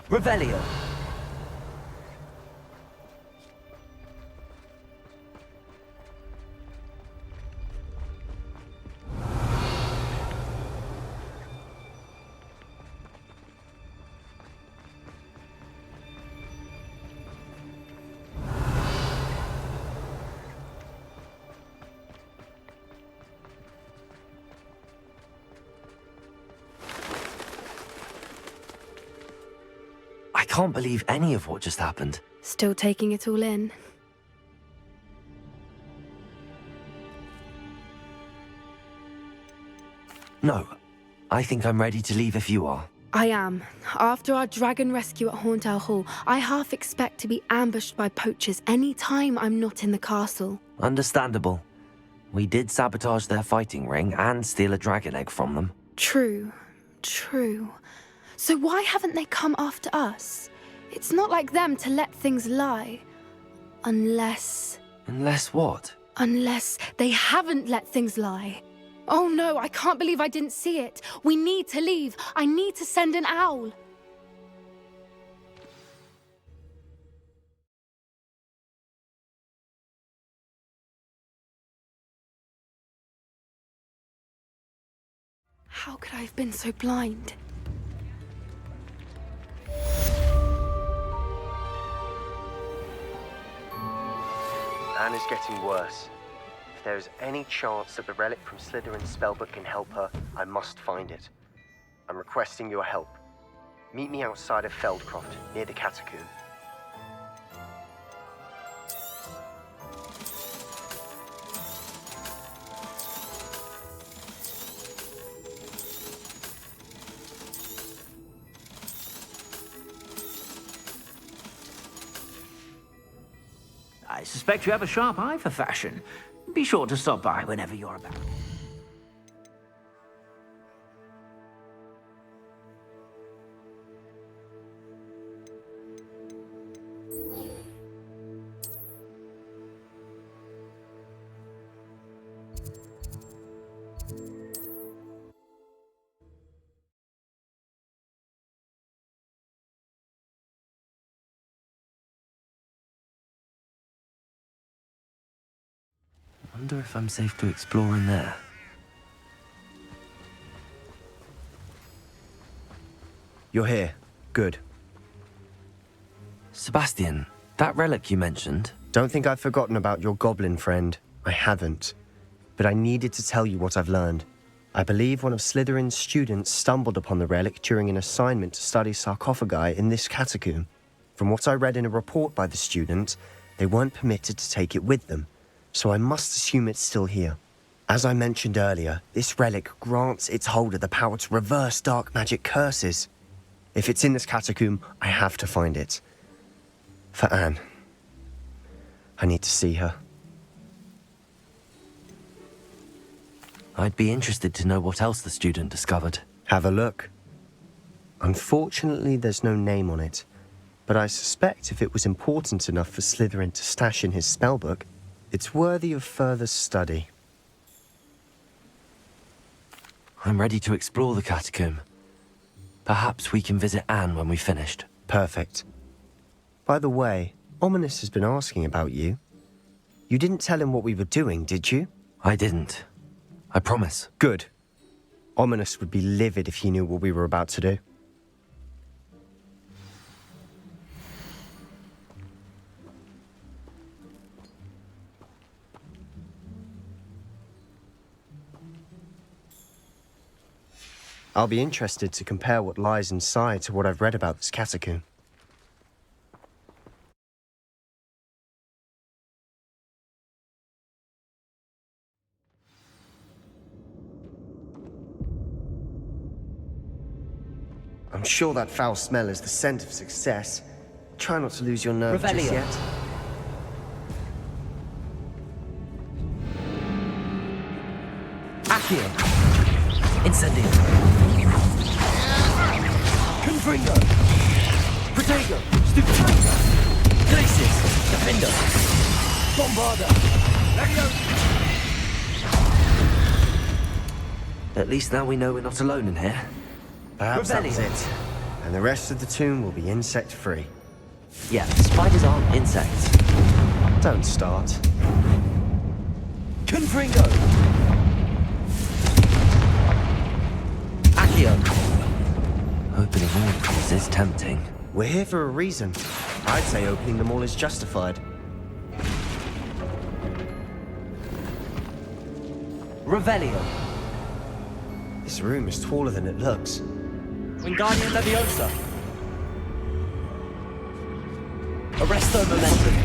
S3: Revelio. I can't believe any of what just happened.
S10: Still taking it all in.
S3: No, I think I'm ready to leave if you are.
S10: I am. After our dragon rescue at Hauntow Hall, I half expect to be ambushed by poachers any time I'm not in the castle.
S3: Understandable. We did sabotage their fighting ring and steal a dragon egg from them.
S10: True. So why haven't they come after us? It's not like them to let things lie. Unless
S3: what?
S10: Unless they haven't let things lie. Oh no, I can't believe I didn't see it. We need to leave. I need to send an owl. How could I have been so blind?
S2: Anne is getting worse. If there is any chance that the relic from Slytherin's spellbook can help her, I must find it. I'm requesting your help. Meet me outside of Feldcroft, near the catacomb.
S6: I suspect you have a sharp eye for fashion. Be sure to stop by whenever you're about.
S3: I wonder if I'm safe to explore in there.
S2: You're here. Good.
S3: Sebastian, that relic you mentioned...
S2: Don't think I've forgotten about your goblin friend. I haven't. But I needed to tell you what I've learned. I believe one of Slytherin's students stumbled upon the relic during an assignment to study sarcophagi in this catacomb. From what I read in a report by the student, they weren't permitted to take it with them. So I must assume it's still here. As I mentioned earlier, this relic grants its holder the power to reverse dark magic curses. If it's in this catacomb, I have to find it. For Anne. I need to see her.
S3: I'd be interested to know what else the student discovered.
S2: Have a look. Unfortunately, there's no name on it, but I suspect if it was important enough for Slytherin to stash in his spellbook, it's worthy of further study.
S3: I'm ready to explore the catacomb. Perhaps we can visit Anne when we've finished.
S2: Perfect. By the way, Ominous has been asking about you. You didn't tell him what we were doing, did you?
S3: I didn't. I promise.
S2: Good. Ominous would be livid if he knew what we were about to do. I'll be interested to compare what lies inside to what I've read about this catacomb. I'm sure that foul smell is the scent of success. Try not to lose your nerve just yet.
S3: Accio! Incendio! Confringo! Protego! Stupendo! Glacis! Defender! Bombarda! At least now we know we're not alone in here.
S2: Perhaps that was it. And the rest of the tomb will be insect-free.
S3: Yeah, spiders aren't insects.
S2: Don't start.
S3: Confringo! Accio! Opening all of these is tempting.
S2: We're here for a reason. I'd say opening them all is justified.
S3: Revelio!
S2: This room is taller than it looks.
S3: Wingardium Leviosa! Arresto Momentum!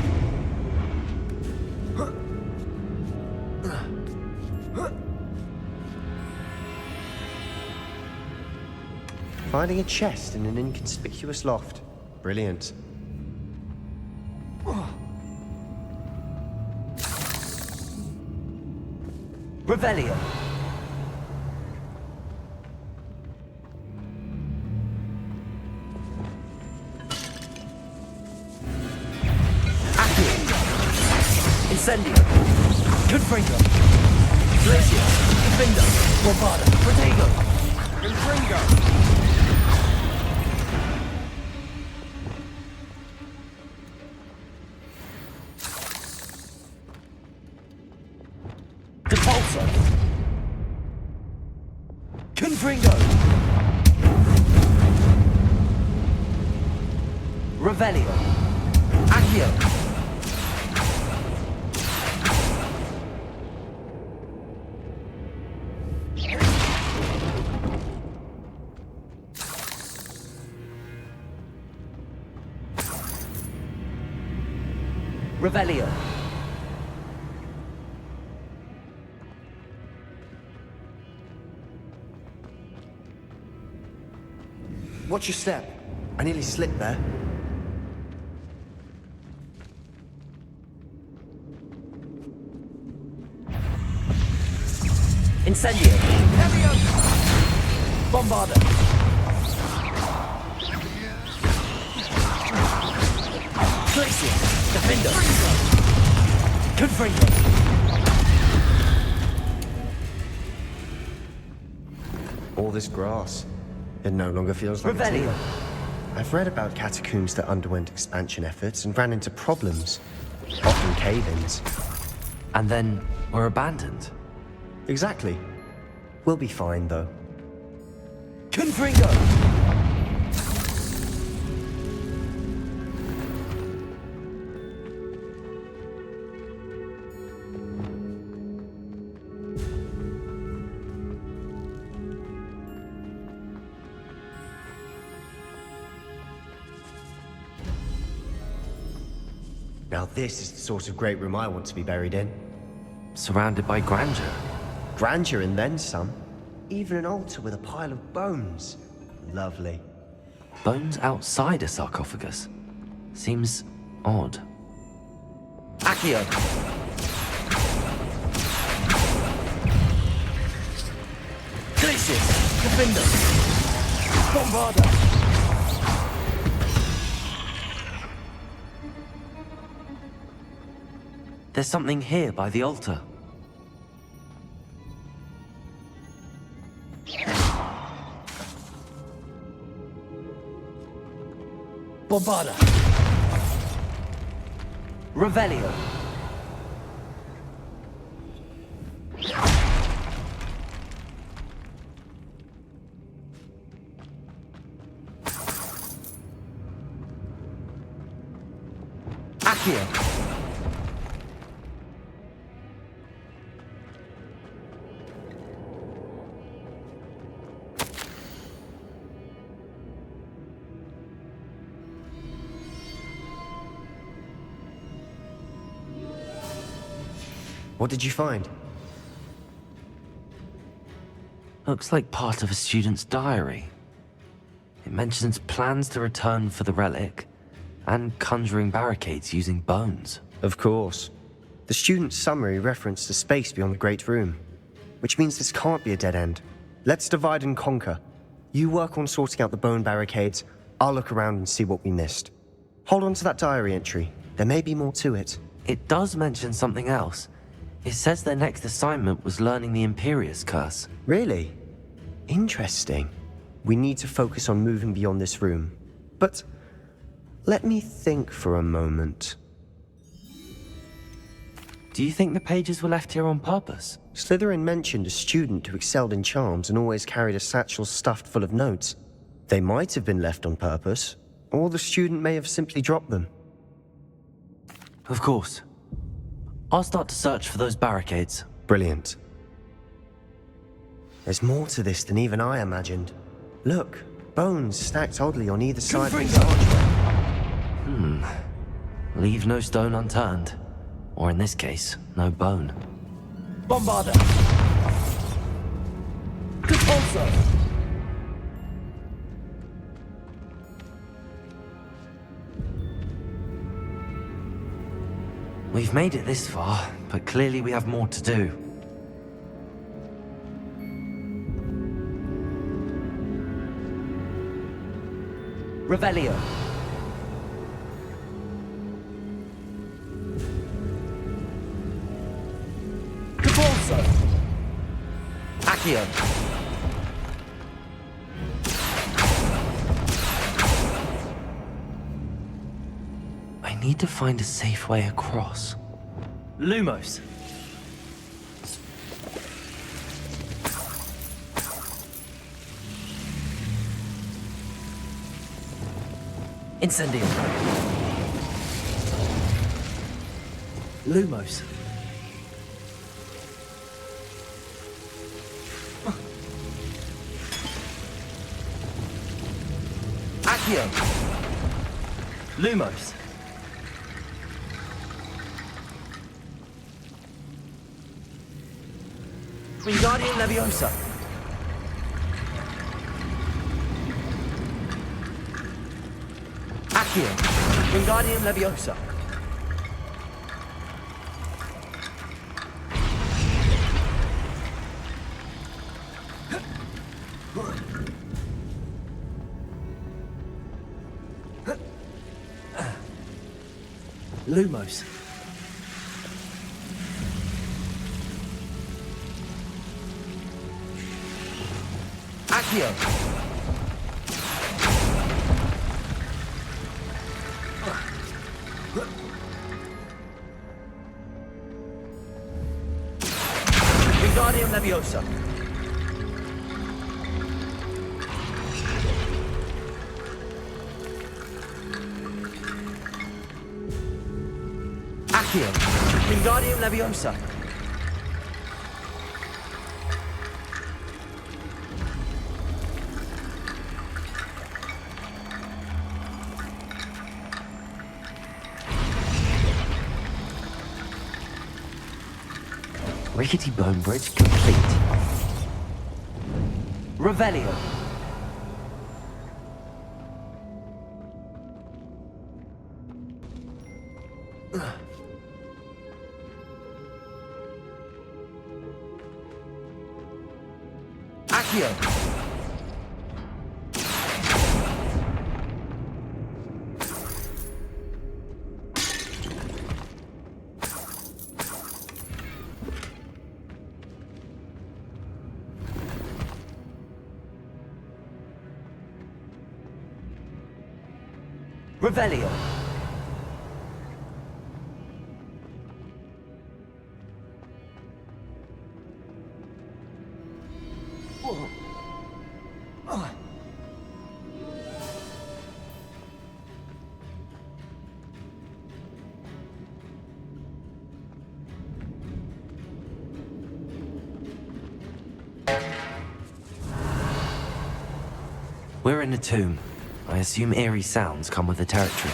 S2: Finding a chest in an inconspicuous loft. Brilliant.
S3: Revelio! Incendio! Confringo! Glacier! Defender! Bombarda! Protego!
S14: Confringo!
S3: Depulso! Confringo! Revelio! Accio! Revelio.
S2: Watch your step. I nearly slipped there.
S3: Incendio. Bombarda. Glacier. Defender. Confringo.
S2: All this grass. It no longer feels like
S3: Revelio.
S2: it's here. I've read about catacombs that underwent expansion efforts and ran into problems. Often cave-ins.
S3: And then were abandoned.
S2: Exactly. We'll be fine, though.
S3: Confringo!
S2: Now this is the sort of great room I want to be buried in.
S3: Surrounded by grandeur.
S2: Grandeur and then some. Even an altar with a pile of bones. Lovely.
S3: Bones outside a sarcophagus. Seems odd. Accio! Glacius! Defender! Bombarda! There's something here by the altar. Bombarda. Revelio. Accio.
S2: What did you find?
S3: Looks like part of a student's diary. It mentions plans to return for the relic and conjuring barricades using bones.
S2: Of course. The student's summary referenced a space beyond the Great Room, which means this can't be a dead end. Let's divide and conquer. You work on sorting out the bone barricades, I'll look around and see what we missed. Hold on to that diary entry. There may be more to it.
S3: It does mention something else. It says their next assignment was learning the Imperious Curse.
S2: Really? Interesting. We need to focus on moving beyond this room. But let me think for a moment.
S3: Do you think the pages were left here on purpose?
S2: Slytherin mentioned a student who excelled in charms and always carried a satchel stuffed full of notes. They might have been left on purpose, or the student may have simply dropped them.
S3: Of course. I'll start to search for those barricades.
S2: Brilliant. There's more to this than even I imagined. Look, bones stacked oddly on either side of this archway.
S3: Leave no stone unturned. Or in this case, no bone. Bombarda! Compulso! We've made it this far, but clearly we have more to do. Revelio. Compulso. Accio. I need to find a safe way across. Lumos. Incendio. Lumos. Accio. Lumos. Wingardium Leviosa. Accio. Wingardium Leviosa.
S2: Lumos.
S3: Accio. Wingardium Leviosa. Accio. Wingardium Leviosa. Rickety Bone Bridge complete. Revelio. Accio. Revelio. We're in a tomb. I assume eerie sounds come with the territory.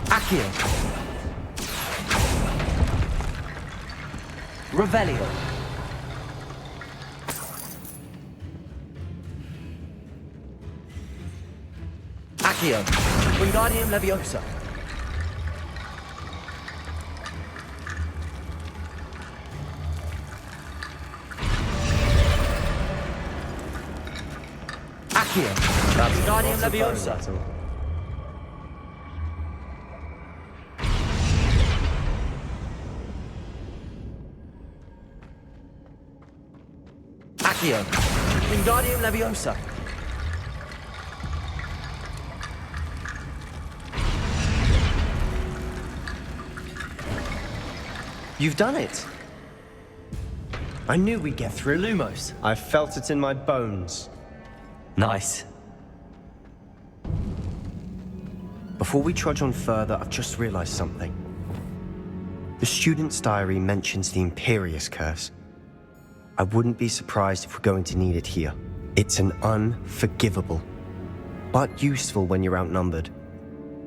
S3: Accio. Revelio. Accio. Wingardium Leviosa. Accio. Wingardium Leviosa. Accio. Wingardium Leviosa.
S2: You've done it! I knew we'd get through Lumos. I felt it in my bones.
S3: Nice.
S2: Before we trudge on further, I've just realized something. The student's diary mentions the Imperious Curse. I wouldn't be surprised if we're going to need it here. It's an unforgivable, but useful when you're outnumbered.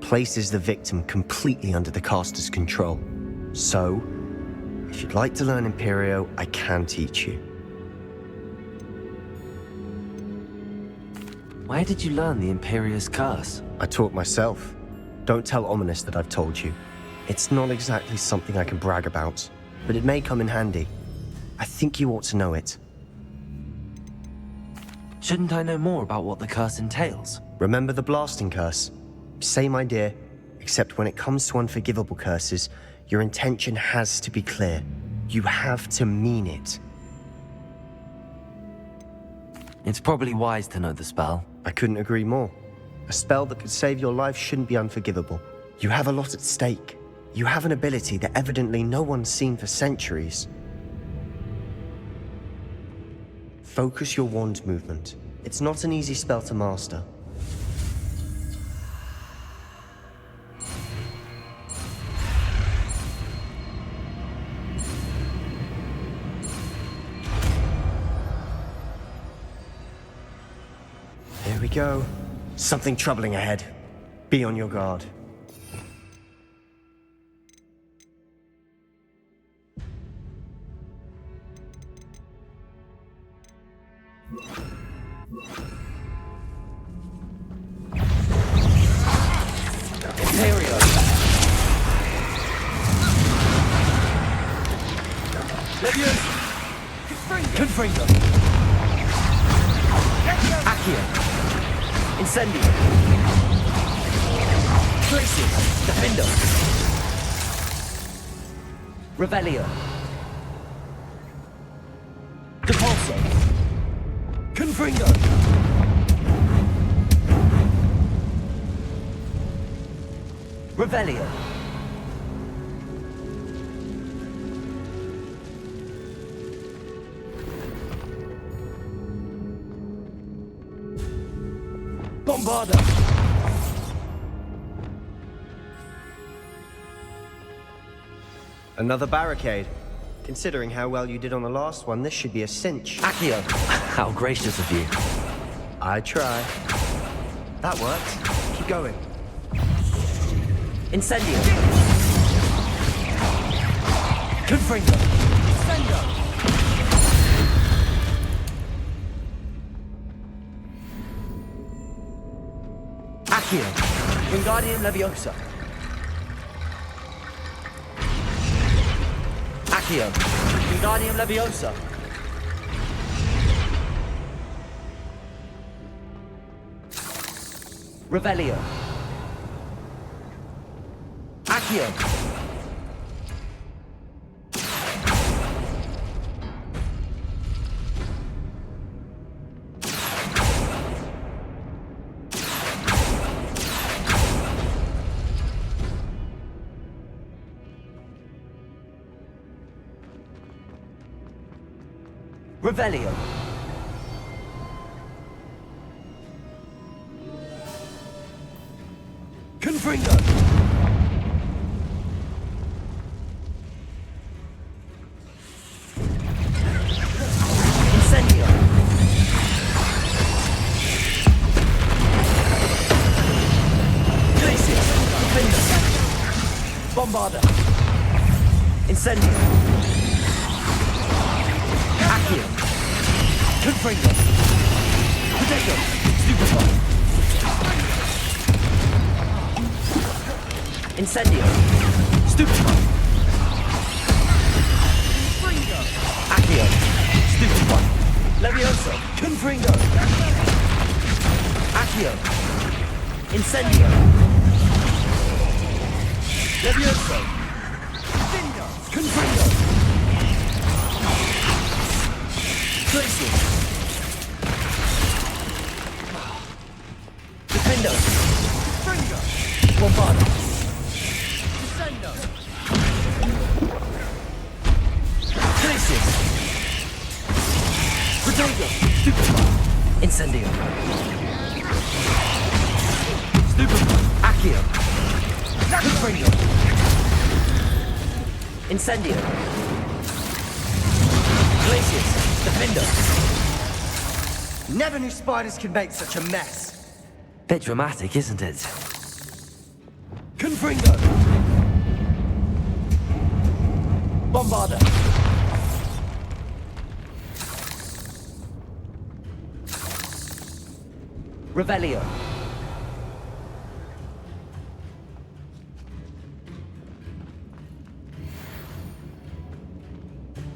S2: Places the victim completely under the caster's control. So, if you'd like to learn Imperio, I can teach you.
S3: Where did you learn the Imperious Curse?
S2: I taught myself. Don't tell Ominous that I've told you. It's not exactly something I can brag about, but it may come in handy. I think you ought to know it.
S3: Shouldn't I know more about what the curse entails?
S2: Remember the blasting curse? Same idea, except when it comes to unforgivable curses, your intention has to be clear. You have to mean it.
S3: It's probably wise to know the spell.
S2: I couldn't agree more. A spell that could save your life shouldn't be unforgivable. You have a lot at stake. You have an ability that evidently no one's seen for centuries. Focus your wand movement. It's not an easy spell to master. Here we go. Something troubling ahead. Be on your guard.
S3: Confringo. Accio. Incendio. Glacius. Defendo. Revelio. Depulso. Confringo. Revelio. Bombarda.
S2: Another barricade. Considering how well you did on the last one, this should be a cinch.
S3: Accio. How gracious of you.
S2: I try. That worked. Keep going.
S3: Incendio. Confringo. Incendio. Accio. Wingardium Leviosa. Accio. Wingardium Leviosa. Revelio. Accio. Revelio. Confringo. Incendio. Glacius. Defender. Bombarda. Incendio. Accio. Confringo. Potato. Stupefy. Incendio. Stupefy. Confringo. Accio. Stupefy. Levioso. Confringo. Accio. Incendio. Levioso. Confringo. Glacius. Defendo. Confringo. Bombarda. Descendo. Glacius. Protego. Stupefy. Incendio. Stupefy. Accio. Confringo. Incendio. Glacius. Defendo.
S2: Never knew spiders could make such a mess.
S3: Bit dramatic, isn't it?
S2: Confringo.
S3: Bombarda. Revelio.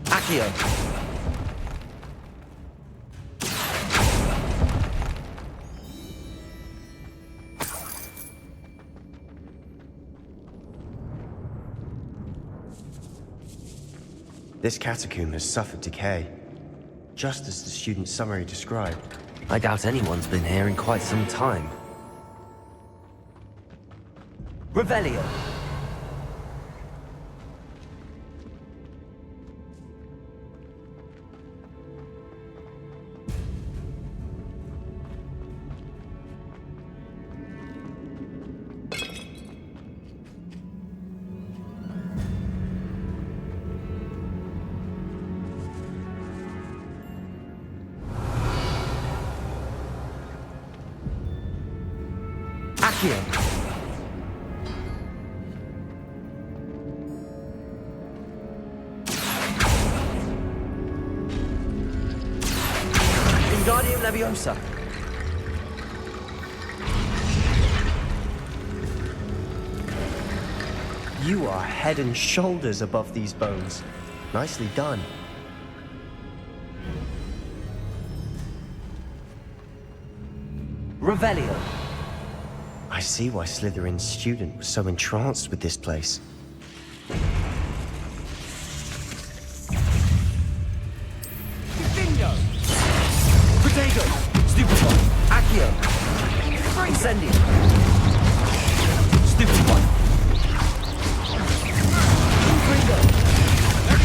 S3: Accio.
S2: This catacomb has suffered decay, just as the student summary described.
S3: I doubt anyone's been here in quite some time. Revelio. Accio. Wingardium Leviosa.
S2: You are head and shoulders above these bones. Nicely done.
S3: Revelio.
S2: I see why Slytherin's student was so entranced with this place.
S8: Bingo!
S3: Potato! Stupefy! Accio! Incendio! Stupefy! Confringo!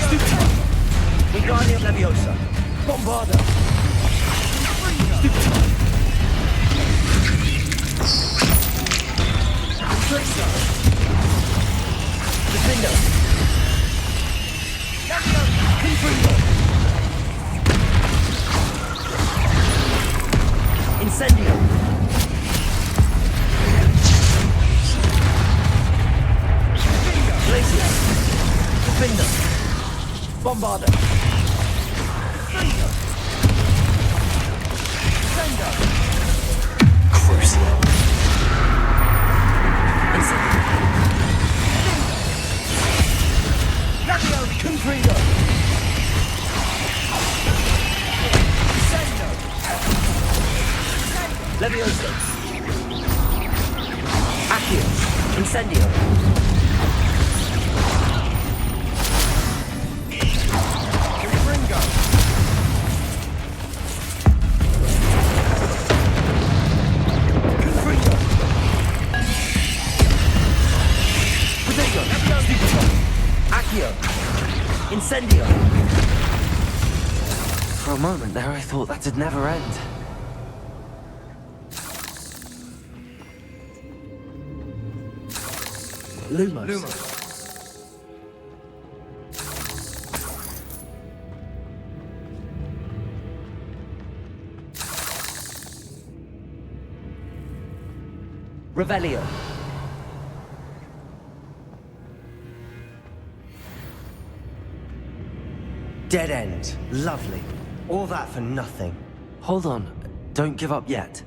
S3: Stupefy! Wingardium Leviosa! Bombarda! Stupefy! Tracer! Defendo! Confringo! Incendio! Glacier! Defender! Bombarda! Sendo! Crucio! Incendio! Levio! Confringo! Sendo! Leviosa! Accio! Incendio!
S8: Ringo!
S3: Confringo! Potato! Stupefy! Accio! Incendio! For a moment there I thought that'd never end. Lumos. Revelio.
S2: Dead end. Lovely. All that for nothing.
S3: Hold on. Don't give up yet.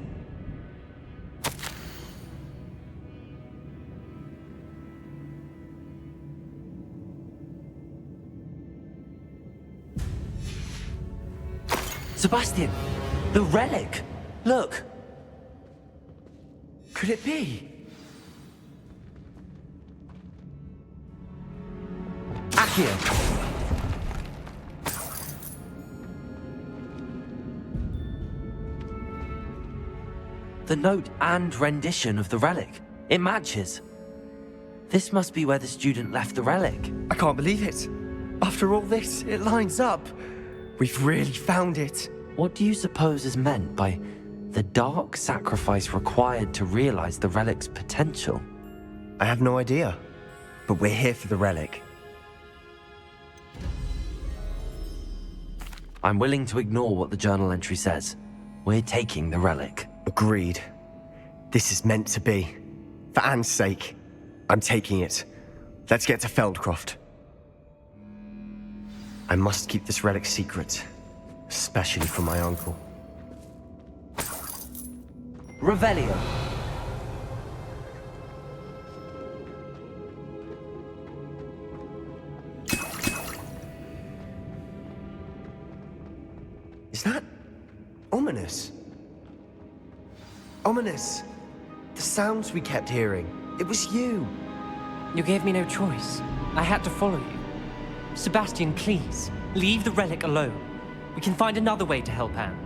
S3: Sebastian! The relic! Look! Could it be? Accio! The note and rendition of the relic. It matches. This must be where the student left the relic.
S2: I can't believe it. After all this, it lines up. We've really found it.
S3: What do you suppose is meant by the dark sacrifice required to realize the relic's potential?
S2: I have no idea. But we're here for the relic.
S3: I'm willing to ignore what the journal entry says. We're taking the relic.
S2: Agreed. This is meant to be. For Anne's sake, I'm taking it. Let's get to Feldcroft. I must keep this relic secret, especially from my uncle.
S3: Revelio.
S2: Is that ominous? Ominous. The sounds we kept hearing. It was you.
S1: You gave me no choice. I had to follow you. Sebastian, please, leave the relic alone. We can find another way to help Anne.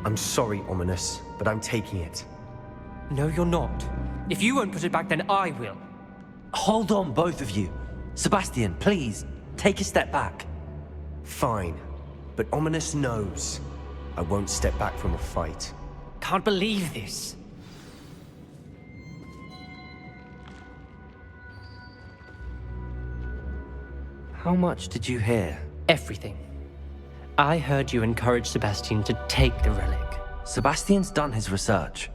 S2: I'm sorry, Ominous, but I'm taking it.
S1: No, you're not. If you won't put it back, then I will.
S3: Hold on, both of you. Sebastian, please, take a step back.
S2: Fine, but Ominous knows I won't step back from a fight.
S1: Can't believe this.
S3: How much did you hear?
S1: Everything. I heard you encourage Sebastian to take the relic.
S3: Sebastian's done his research.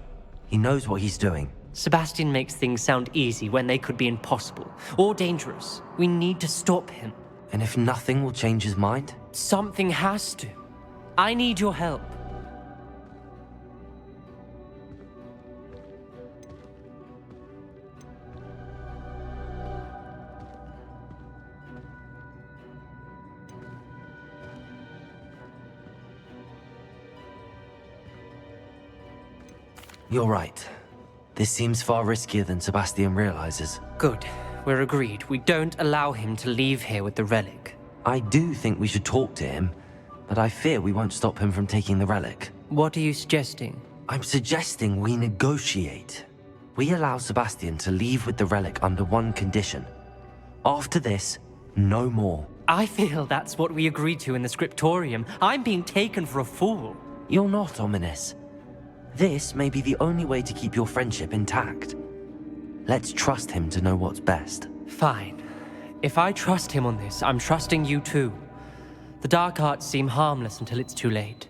S3: He knows what he's doing.
S1: Sebastian makes things sound easy when they could be impossible or dangerous. We need to stop him.
S3: And if nothing will change his mind?
S1: Something has to. I need your help.
S3: You're right. This seems far riskier than Sebastian realizes.
S1: Good. We're agreed. We don't allow him to leave here with the relic.
S3: I do think we should talk to him, but I fear we won't stop him from taking the relic.
S1: What are you suggesting?
S3: I'm suggesting we negotiate. We allow Sebastian to leave with the relic under one condition. After this, no more.
S1: I feel that's what we agreed to in the scriptorium. I'm being taken for a fool.
S3: You're not, Ominous. This may be the only way to keep your friendship intact. Let's trust him to know what's best.
S1: Fine. If I trust him on this, I'm trusting you too. The dark arts seem harmless until it's too late.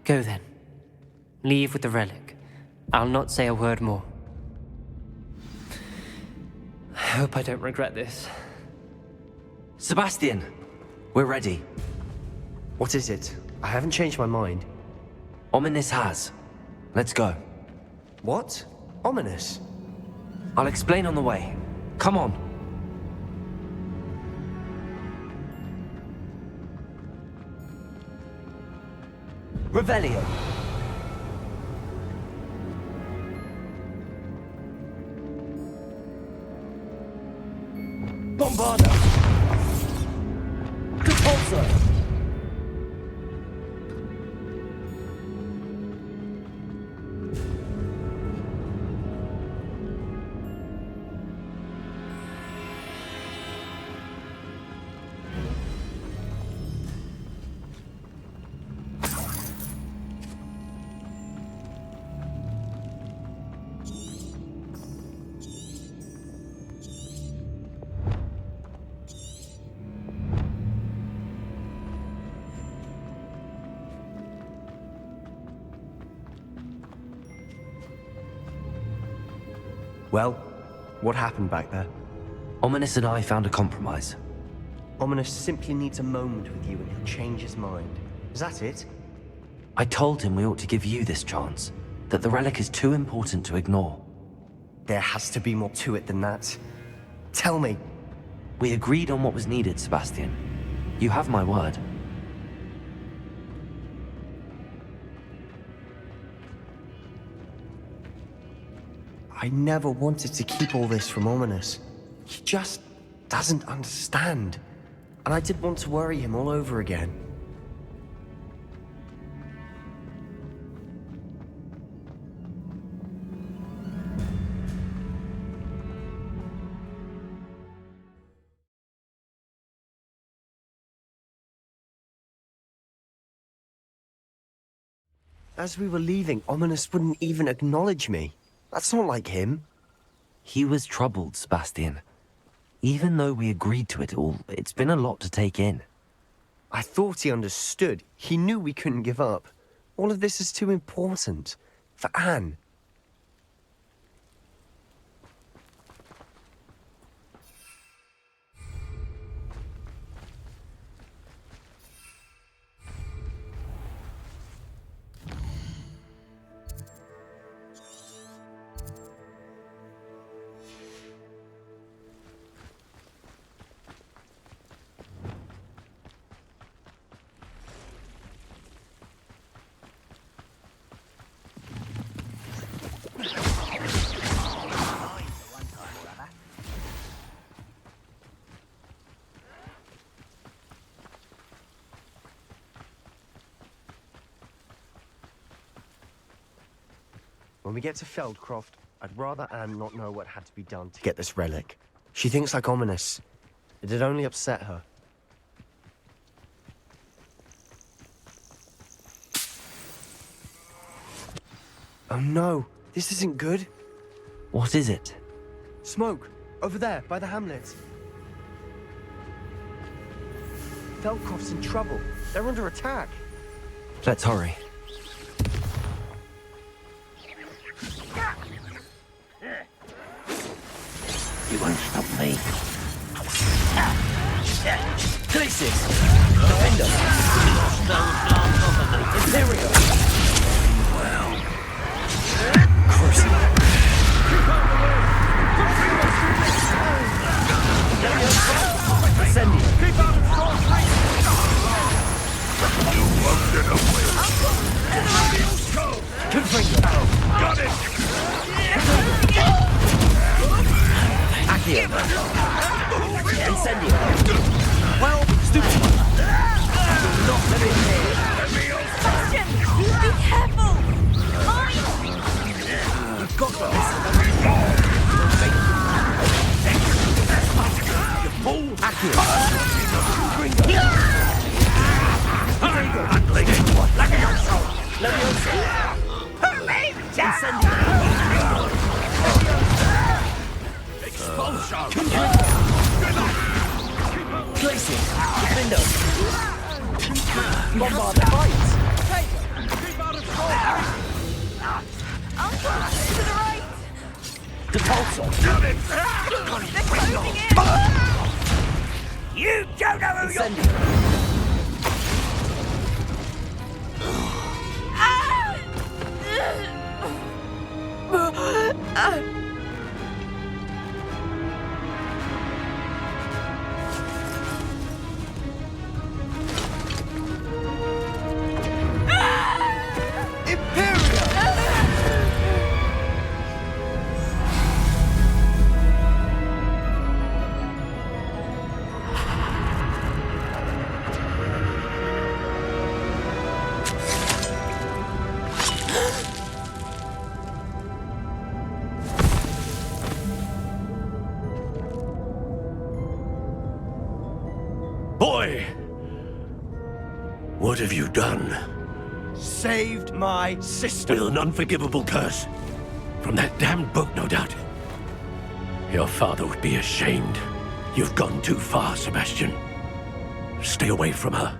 S1: Go then. Leave with the relic. I'll not say a word more. I hope I don't regret this.
S3: Sebastian! We're ready.
S2: What is it? I haven't changed my mind.
S3: Ominous has. Let's go.
S2: What? Ominous?
S3: I'll explain on the way. Come on. Revelio. Bombarda. Repulsor.
S2: Well, what happened back there?
S3: Ominous and I found a compromise.
S2: Ominous simply needs a moment with you and he'll change his mind. Is that it?
S3: I told him we ought to give you this chance, that the relic is too important to ignore.
S2: There has to be more to it than that. Tell me.
S3: We agreed on what was needed, Sebastian. You have my word.
S2: I never wanted to keep all this from Ominous. He just doesn't understand. And I did want to worry him all over again. As we were leaving, Ominous wouldn't even acknowledge me. That's not like him.
S3: He was troubled, Sebastian. Even though we agreed to it all, it's been a lot to take in.
S2: I thought he understood. He knew we couldn't give up. All of this is too important. For Anne. When we get to Feldcroft, I'd rather Anne not know what had to be done to get this relic. She thinks like Ominous. It'd only upset her. Oh no, this isn't good.
S3: What is it?
S2: Smoke, over there, by the hamlet. Feldcroft's in trouble. They're under attack.
S3: Let's hurry.
S8: You won't stop me.
S3: Glacis! Defender! Imperial!
S8: Well.
S3: Crucible! Ascendi!
S8: You won't get away.
S3: Confringo!
S15: Full accurate.
S3: Places. Window. Bombard the fights.
S16: To the right!
S3: Depulsor.
S16: They're closing in!
S8: You don't know who you're...
S15: Boy! What have you done?
S2: Saved my sister.
S15: With an unforgivable curse. From that damned book, no doubt. Your father would be ashamed. You've gone too far, Sebastian. Stay away from her.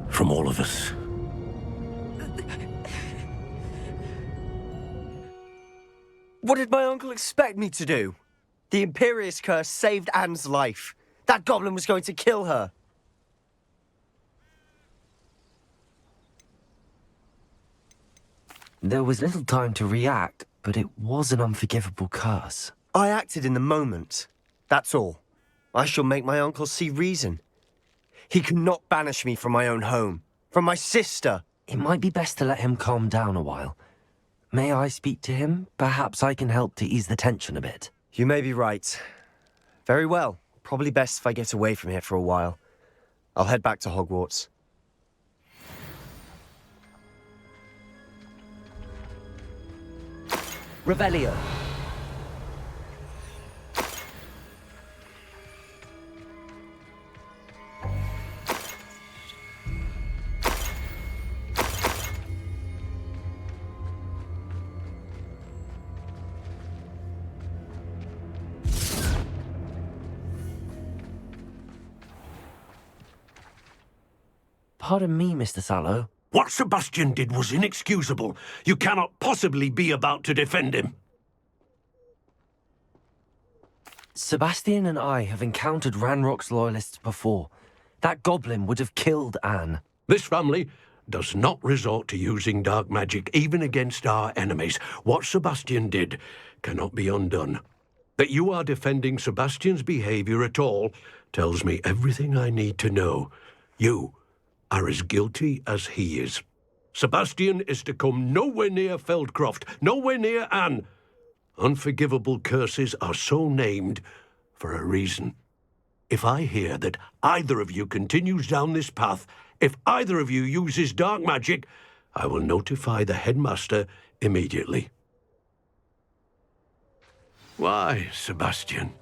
S15: From all of us.
S2: What did my uncle expect me to do? The Imperious curse saved Anne's life. That goblin was going to kill her.
S3: There was little time to react, but it was an unforgivable curse.
S2: I acted in the moment. That's all. I shall make my uncle see reason. He cannot banish me from my own home, from my sister.
S3: It might be best to let him calm down a while. May I speak to him? Perhaps I can help to ease the tension a bit.
S2: You may be right. Very well. Probably best if I get away from here for a while. I'll head back to Hogwarts.
S3: Revelio. Pardon me, Mr. Sallow.
S15: What Sebastian did was inexcusable. You cannot possibly be about to defend him.
S3: Sebastian and I have encountered Ranrock's loyalists before. That goblin would have killed Anne.
S15: This family does not resort to using dark magic, even against our enemies. What Sebastian did cannot be undone. That you are defending Sebastian's behavior at all tells me everything I need to know. You are as guilty as he is. Sebastian is to come nowhere near Feldcroft, nowhere near Anne. Unforgivable curses are so named for a reason. If I hear that either of you continues down this path, if either of you uses dark magic, I will notify the headmaster immediately. Why, Sebastian?